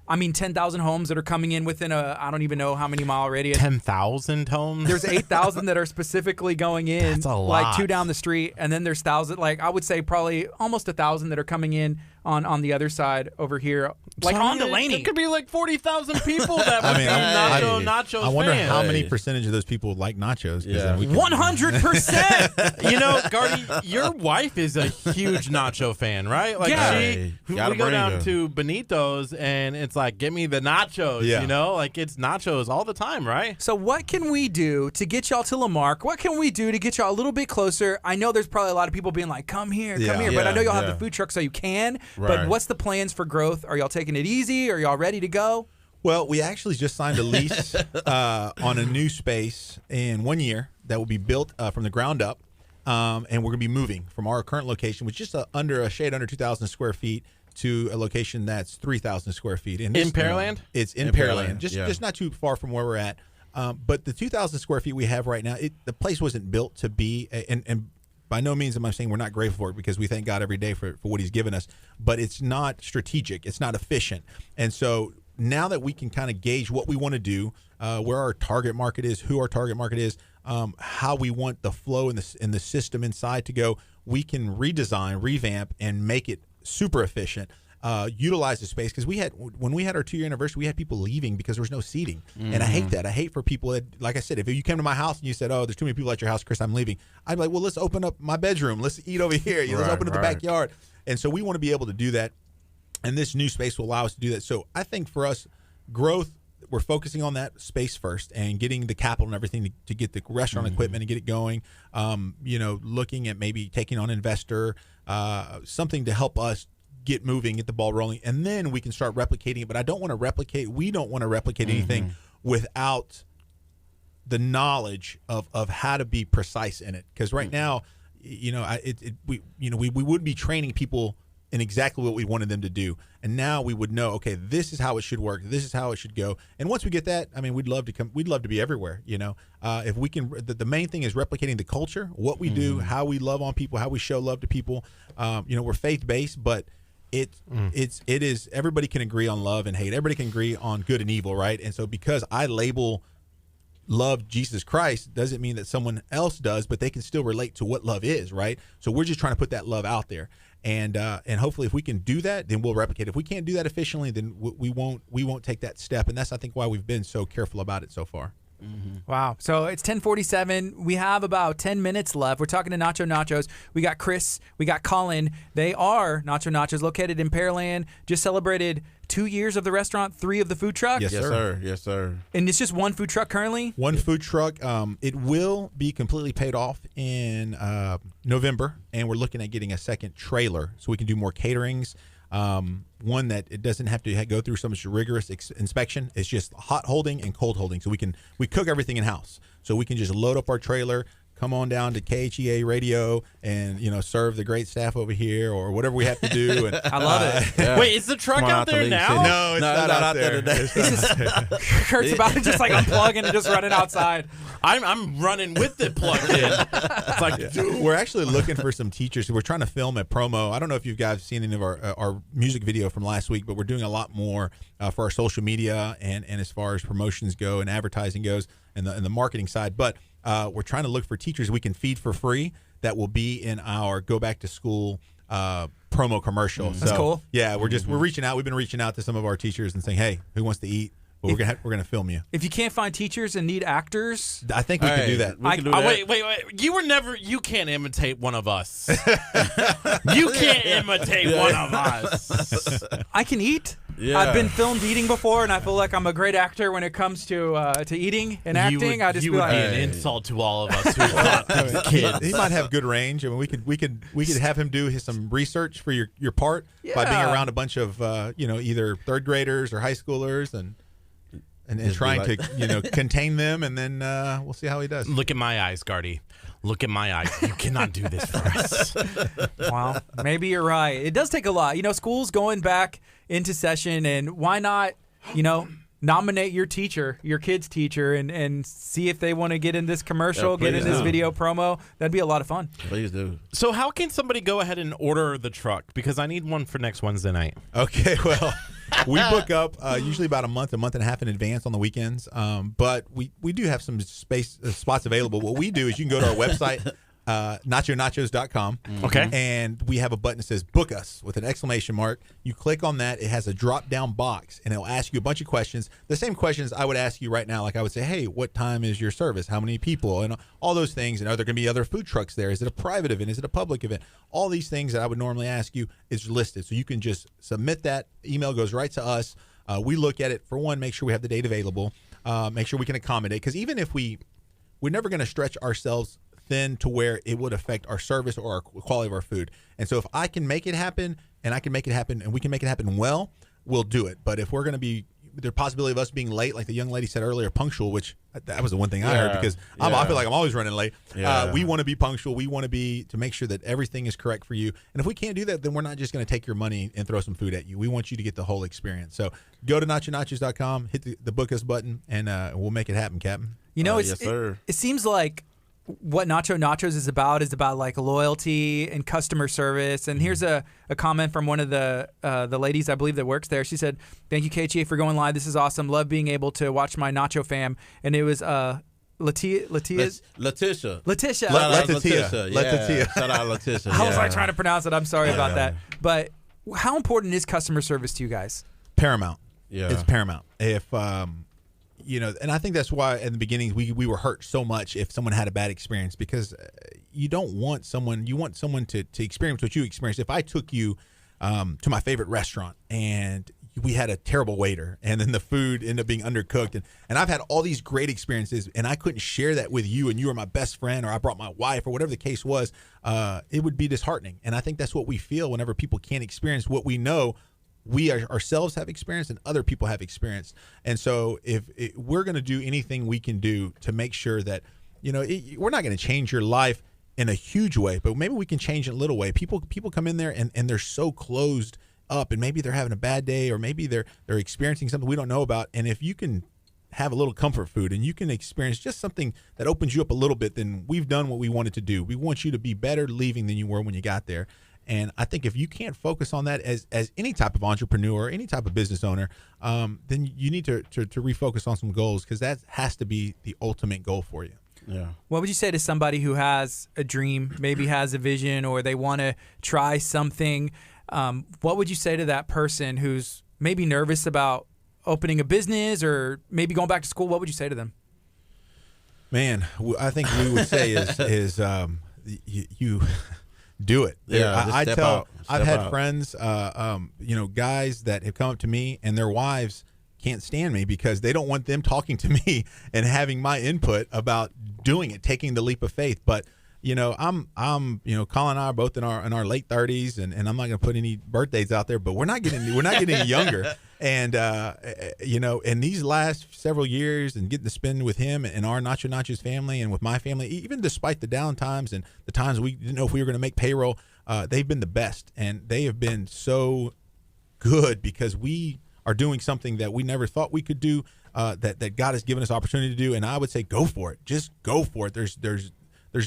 10,000 homes that are coming in within I don't even know how many mile radius. 10,000 homes? There's 8,000 that are specifically going in. That's a lot. Like 2 down the street. And then there's 1,000, I would say probably almost 1,000 that are coming in on the other side over here. On Delaney. It could be 40,000 people that would be nachos I wonder fans. how many percentage of those people like nachos. Yeah. 100%! Gardy, your wife is a huge nacho fan, right? We Gotta go bring down her. to Benito's, and it's give me the nachos, it's nachos all the time, right? So what can we do to get y'all to Lamarck? What can we do to get y'all a little bit closer? I know there's probably a lot of people being come here, but I know y'all have the food truck so you can. But Right. what's the plans for growth? Are y'all taking it easy? Are y'all ready to go? Well, we actually just signed a lease on a new space in 1 year that will be built from the ground up, and we're going to be moving from our current location, which is just a shade under 2,000 square feet, to a location that's 3,000 square feet. And In Pearland? It's in Pearland, Pearland, just yeah. just not too far from where we're at. But the 2,000 square feet we have right now, the place wasn't built to be, and by no means am I saying we're not grateful for it, because we thank God every day for what he's given us, but it's not strategic. It's not efficient. And so now that we can kind of gauge what we want to do, where our target market is, who our target market is, how we want the flow in the system inside to go, we can redesign, revamp, and make it super efficient. Utilize the space, because when we had our 2-year anniversary, we had people leaving because there was no seating, and I hate that. I hate for people that, like I said, if you came to my house and you said, "Oh, there's too many people at your house, Chris, I'm leaving," I'd be like, "Well, let's open up my bedroom. Let's eat over here. Let's open up the backyard." And so we want to be able to do that, and this new space will allow us to do that. So I think for us, growth, we're focusing on that space first and getting the capital and everything to get the restaurant equipment and get it going. Looking at maybe taking on an investor, something to help us get moving, get the ball rolling, and then we can start replicating it. But we don't want to replicate anything without the knowledge of how to be precise in it. Because right now, we would be training people in exactly what we wanted them to do, and now we would know, okay, this is how it should work, this is how it should go. And once we get that, I mean, we'd love to be everywhere. If we can, the main thing is replicating the culture, what we do, how we love on people, how we show love to people. We're faith based, but it is everybody can agree on love and hate. Everybody can agree on good and evil, right? And so because I label love Jesus Christ doesn't mean that someone else does, but they can still relate to what love is, right? So we're just trying to put that love out there, and hopefully if we can do that, then we'll replicate. If we can't do that efficiently, then we won't take that step, and that's, I think, why we've been so careful about it so far. Wow. So it's 10:47. We have about 10 minutes left. We're talking to Nacho Nachos. We got Chris. We got Colin. They are Nacho Nachos, located in Pearland. Just celebrated 2 years of the restaurant, 3 of the food truck. Yes, sir. Yes, sir. And it's just one food truck currently? One food truck. It will be completely paid off in November, and we're looking at getting a second trailer so we can do more caterings. One that it doesn't have to go through so much rigorous inspection. It's just hot holding and cold holding. So we cook everything in house. So we can just load up our trailer, come on down to KHEA radio, and serve the great staff over here or whatever we have to do. And, I love it. Yeah. Wait, is the truck out there now? No, it's not out there today. Kurt's about to just unplug and just running outside. I'm running with it plugged in. It's like, we're actually looking for some teachers. We're trying to film a promo. I don't know if you guys have seen any of our music video from last week, but we're doing a lot more for our social media and as far as promotions go and advertising goes and the marketing side. But we're trying to look for teachers we can feed for free that will be in our Go Back to School promo commercial. That's cool. Yeah, we're reaching out. We've been reaching out to some of our teachers and saying, hey, who wants to eat? Well, we're gonna film you. If you can't find teachers and need actors, I think we can do that. Wait. You can't imitate one of us. You can't imitate one of us. I can eat. Yeah. I've been filmed eating before, and I feel like I'm a great actor when it comes to eating and acting. I just you feel would like be an insult to all of us who thought these kids. He might have good range. I mean, we could have him do some research for your part by being around a bunch of either third graders or high schoolers and trying to contain them, and then we'll see how he does. Look at my eyes, Gardy. Look at my eyes. You cannot do this for us. Well, maybe you're right. It does take a lot. School's going back into session, and why not, nominate your teacher, your kid's teacher, and see if they want to get in this commercial, get in this video promo. That'd be a lot of fun. Please do. So how can somebody go ahead and order the truck? Because I need one for next Wednesday night. Okay, well, we book up usually about a month and a half in advance on the weekends, but we do have some spots available. What we do is you can go to our website, nachonachos.com. Okay. And we have a button that says book us with an exclamation mark. You click on that. It has a drop down box, and it'll ask you a bunch of questions. The same questions I would ask you right now. Like I would say, hey, what time is your service? How many people? And all those things. And are there going to be other food trucks there? Is it a private event? Is it a public event? All these things that I would normally ask you is listed. So you can just submit that. Email goes right to us. We look at it, for one, make sure we have the date available, make sure we can accommodate. Because even if we're never going to stretch ourselves thin to where it would affect our service or our quality of our food. And so if I can make it happen, and we can make it happen well, we'll do it. But if we're going to be the possibility of us being late, like the young lady said earlier, punctual, which that was the one thing I heard because I feel like I'm always running late. We want to be punctual. We want to make sure that everything is correct for you. And if we can't do that, then we're not just going to take your money and throw some food at you. We want you to get the whole experience. So go to nachonachos.com, hit the book us button, and we'll make it happen, Captain. You know, Yes, sir. it seems like what Nacho Nachos is about like loyalty and customer service. And here's a comment from one of the ladies I believe that works there. She said, "Thank you, KHEA, for going live. This is awesome. Love being able to watch my Nacho fam." And it was Letitia. Letitia. Letitia. Yeah. Shout out Letitia. I was like trying to pronounce it. I'm sorry about that. But how important is customer service to you guys? Paramount. Yeah. It's paramount. If and I think that's why in the beginning we were hurt so much if someone had a bad experience, because you want someone to experience what you experienced. If I took you to my favorite restaurant and we had a terrible waiter and then the food ended up being undercooked, and I've had all these great experiences and I couldn't share that with you, and you were my best friend, or I brought my wife, or whatever the case was, it would be disheartening. And I think that's what we feel whenever people can't experience what we know we ourselves have experienced and other people have experienced. And so if we're going to do anything we can do to make sure that, we're not going to change your life in a huge way, but maybe we can change it in a little way. People come in there and they're so closed up, and maybe they're having a bad day, or maybe they're experiencing something we don't know about. And if you can have a little comfort food and you can experience just something that opens you up a little bit, then we've done what we wanted to do. We want you to be better leaving than you were when you got there. And I think if you can't focus on that as any type of entrepreneur, any type of business owner, then you need to refocus on some goals, because that has to be the ultimate goal for you. Yeah. What would you say to somebody who has a dream, maybe has a vision, or they want to try something? What would you say to that person who's maybe nervous about opening a business or maybe going back to school? What would you say to them? Man, I think we would say is you do it. Yeah, I've had friends, guys that have come up to me and their wives can't stand me because they don't want them talking to me and having my input about doing it, taking the leap of faith. But I'm Colin and I are both in our late 30s, and I'm not going to put any birthdays out there, but we're not getting any younger. And in these last several years, and getting to spend with him and our Nacho Nachos family and with my family, even despite the down times and the times we didn't know if we were going to make payroll, they've been the best, and they have been so good because we are doing something that we never thought we could do, that God has given us opportunity to do. And I would say, go for it. Just go for it. There's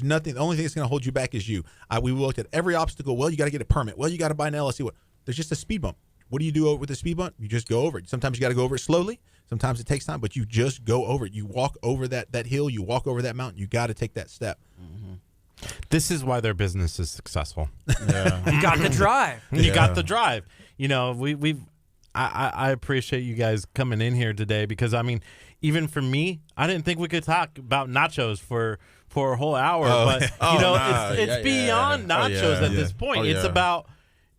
nothing. The only thing that's going to hold you back is you. We looked at every obstacle. Well, you got to get a permit. Well, you got to buy an LLC. There's just a speed bump. What do you do with the speed bump? You just go over it. Sometimes you got to go over it slowly. Sometimes it takes time, but you just go over it. You walk over that hill. You walk over that mountain. You got to take that step. Mm-hmm. This is why their business is successful. Yeah. You got the drive. You got the drive. I appreciate you guys coming in here today, because even for me, I didn't think we could talk about nachos for a whole hour, but it's beyond nachos at this point. It's about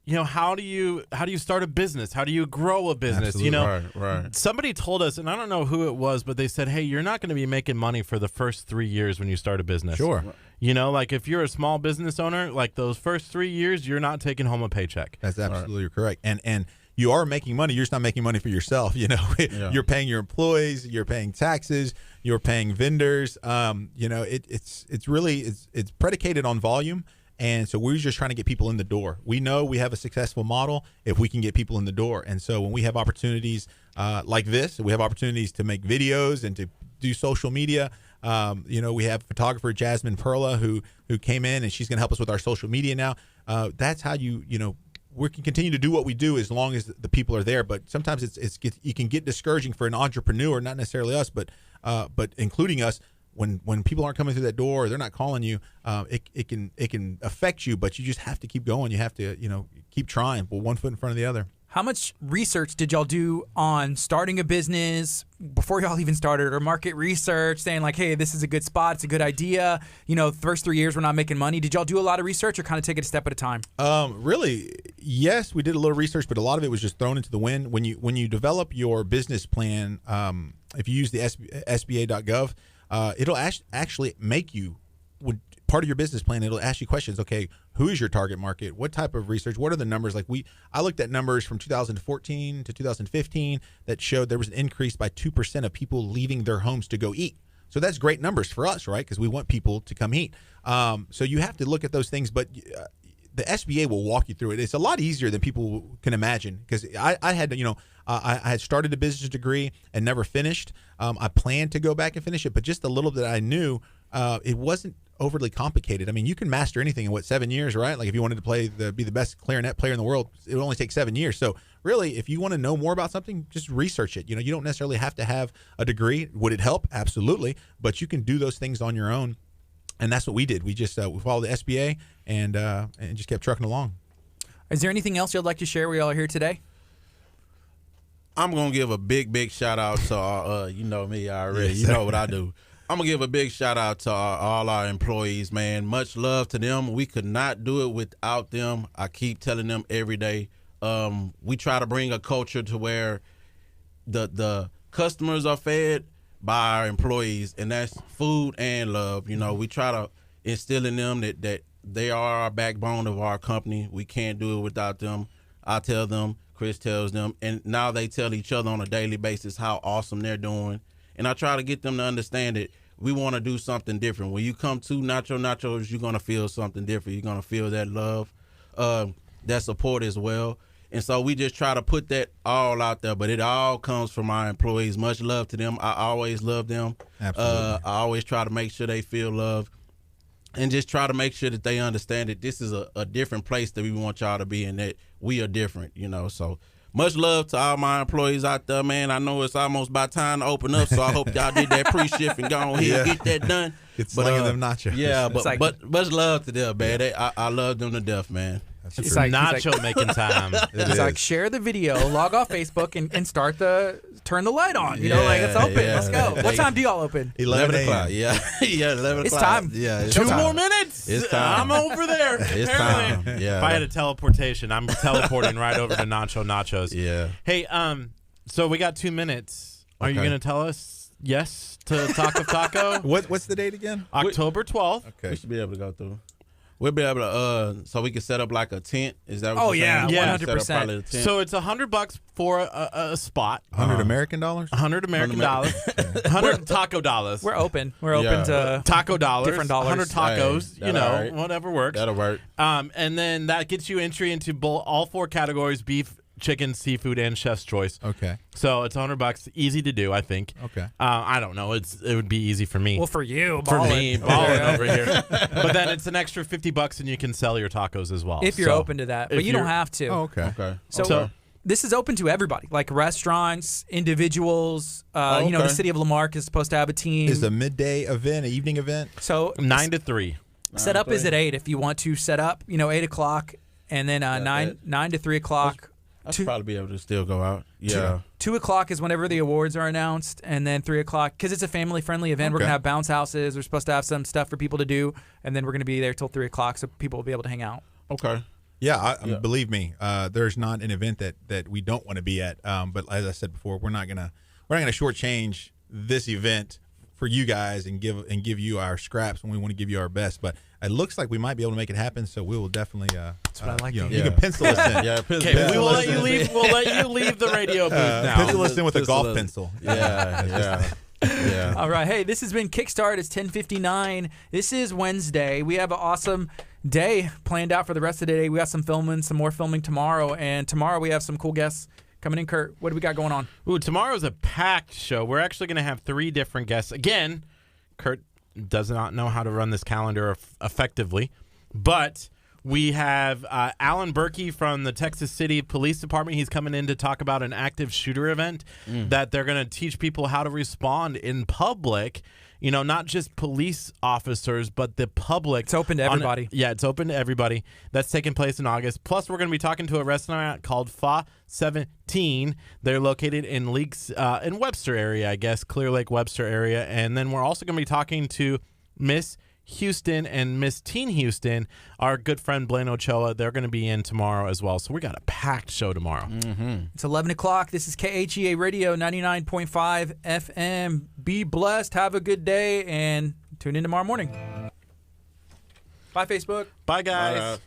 how do you start a business? How do you grow a business? Absolutely. Right. Somebody told us, and I don't know who it was, but they said, hey, you're not going to be making money for the first 3 years when you start a business. Sure. Like if you're a small business owner, like those first 3 years, you're not taking home a paycheck. That's absolutely correct. And you are making money. You're just not making money for yourself. You're paying your employees, you're paying taxes, you're paying vendors. It's really predicated on volume. And so we're just trying to get people in the door. We know we have a successful model if we can get people in the door. And so when we have opportunities like this, we have opportunities to make videos and to do social media. We have photographer Jasmine Perla who came in, and she's going to help us with our social media now. That's how we can continue to do what we do as long as the people are there. But sometimes it can get discouraging for an entrepreneur, not necessarily us, but including us. When people aren't coming through that door, or they're not calling you, it can affect you. But you just have to keep going. You have to keep trying, put one foot in front of the other. How much research did y'all do on starting a business before y'all even started, or market research saying like, hey, this is a good spot, it's a good idea? The first 3 years we're not making money. Did y'all do a lot of research, or kind of take it a step at a time? Really, yes, we did a little research, but a lot of it was just thrown into the wind. When you develop your business plan, if you use the SBA.gov, it'll actually make you part of your business plan, it'll ask you questions. Okay, who is your target market? What type of research? What are the numbers? Like I looked at numbers from 2014 to 2015 that showed there was an increase by 2% of people leaving their homes to go eat. So that's great numbers for us, right? Because we want people to come eat. So you have to look at those things, but the SBA will walk you through it. It's a lot easier than people can imagine, because I had to, I had started a business degree and never finished. I planned to go back and finish it, but just a little that I knew, it wasn't overly complicated. I mean, you can master anything in 7 years, right? Like if you wanted to be the best clarinet player in the world, it would only take 7 years. So really, if you want to know more about something, just research it. You don't necessarily have to have a degree. Would it help? Absolutely. But you can do those things on your own. And that's what we did. We just we followed the SBA and just kept trucking along. Is there anything else you'd like to share? We all here today. I'm gonna give a big shout out to our, you know me already. Yes, you know what I do. I'm gonna give a big shout out to all our employees, man. Much love to them. We could not do it without them. I keep telling them every day. We try to bring a culture to where the customers are fed by our employees, and that's food and love. We try to instill in them that they are our backbone of our company. We can't do it without them. I tell them, Chris tells them, and now they tell each other on a daily basis how awesome they're doing. And I try to get them to understand that we want to do something different. When you come to Nachos, you're going to feel something different. You're going to feel that love, that support as well. And so we just try to put that all out there, but it all comes from our employees. Much love to them. I always love them. Absolutely. I always try to make sure they feel love, and just try to make sure that they understand that this is a different place that we want y'all to be, and that we are different, So much love to all my employees out there, man. I know it's almost about time to open up, so I hope y'all did that pre-shift and go on here and get that done. It's slinging them nachos. Yeah, but much love to them, man. I love them to death, man. It's nacho making time. It's like share the video, log off Facebook, and turn the light on. It's open. Yeah. Let's go. What time do y'all open? 11 o'clock. Yeah, 11 o'clock. It's time. Yeah, it's 2 time. more minutes. It's time. I'm over there. It's apparently. time. Yeah. If I had a teleportation, I'm teleporting right over to Nachos. Yeah. Hey, so we got 2 minutes. Are you Okay. going to tell us yes to Taco Taco? What's the date again? October 12th. Okay. We should be able to go through. We'll be able to, so we can set up like a tent. Is that what Oh, you're yeah, saying? yeah, Set up 100%. probably a tent. So it's $100 for a spot. $100 American dollars? 100 American dollars. 100 taco dollars. We're open. We're open Yeah. to Taco dollars. Different dollars. 100 tacos. Hey, that'll work. Whatever works. That'll work. And then that gets you entry into all 4 categories: beef, chicken, seafood, and chef's choice. Okay. So it's $100. Easy to do, I think. Okay. I don't know. It would be easy for me. well for you. for ballin'. me, balling over here. But then it's an extra $50, and you can sell your tacos as well. If you're So, open to that, but if you don't you're- have to. Oh, okay. Okay. So this is open to everybody, like restaurants, individuals. The okay. city of Lamarck is supposed to have a team. Is a midday event, an evening event? So 9 to 3. set up is at 8 if you want to set up. 8 o'clock, and then 9 to 3 o'clock. I should probably be able to still go out. Yeah. 2 o'clock is whenever the awards are announced, and then 3 o'clock, because it's a family-friendly event, we're Okay. going to have bounce houses. We're supposed to have some stuff for people to do, and then we're going to be there till 3 o'clock so people will be able to hang out. Okay. Yeah, believe me, there's not an event that we don't want to be at. But as I said before, we're not gonna shortchange this event for you guys and give you our scraps when we want to give you our best. But it looks like we might be able to make it happen, so we will definitely. That's what I like to You hear. can pencil us in. Yeah. Okay, we will let you leave. We'll let you leave the radio booth now. Pencil us in with a Pencil golf us- pencil. Yeah. Yeah. All right. Hey, this has been Kickstart. It's 10:59. This is Wednesday. We have an awesome day planned out for the rest of the day. We got some more filming tomorrow. And tomorrow we have some cool guests coming in. Kurt, what do we got going on? Ooh, tomorrow's a packed show. We're actually going to have 3 different guests. Again, Kurt does not know how to run this calendar effectively, but we have Alan Berkey from the Texas City Police Department. He's coming in to talk about an active shooter event that they're going to teach people how to respond in public. Not just police officers, but the public. It's open to everybody. It's open to everybody. That's taking place in August. Plus, we're going to be talking to a restaurant called Fa 17. They're located in in Webster area, I guess, Clear Lake, Webster area. And then we're also going to be talking to Miss Houston and Miss Teen Houston, our good friend Blaine Ochoa. They're going to be in tomorrow as well. So we got a packed show tomorrow. It's 11 o'clock. This is KHEA Radio 99.5 FM. Be blessed. Have a good day, and tune in tomorrow morning. Bye, Facebook. Bye, guys. Bye.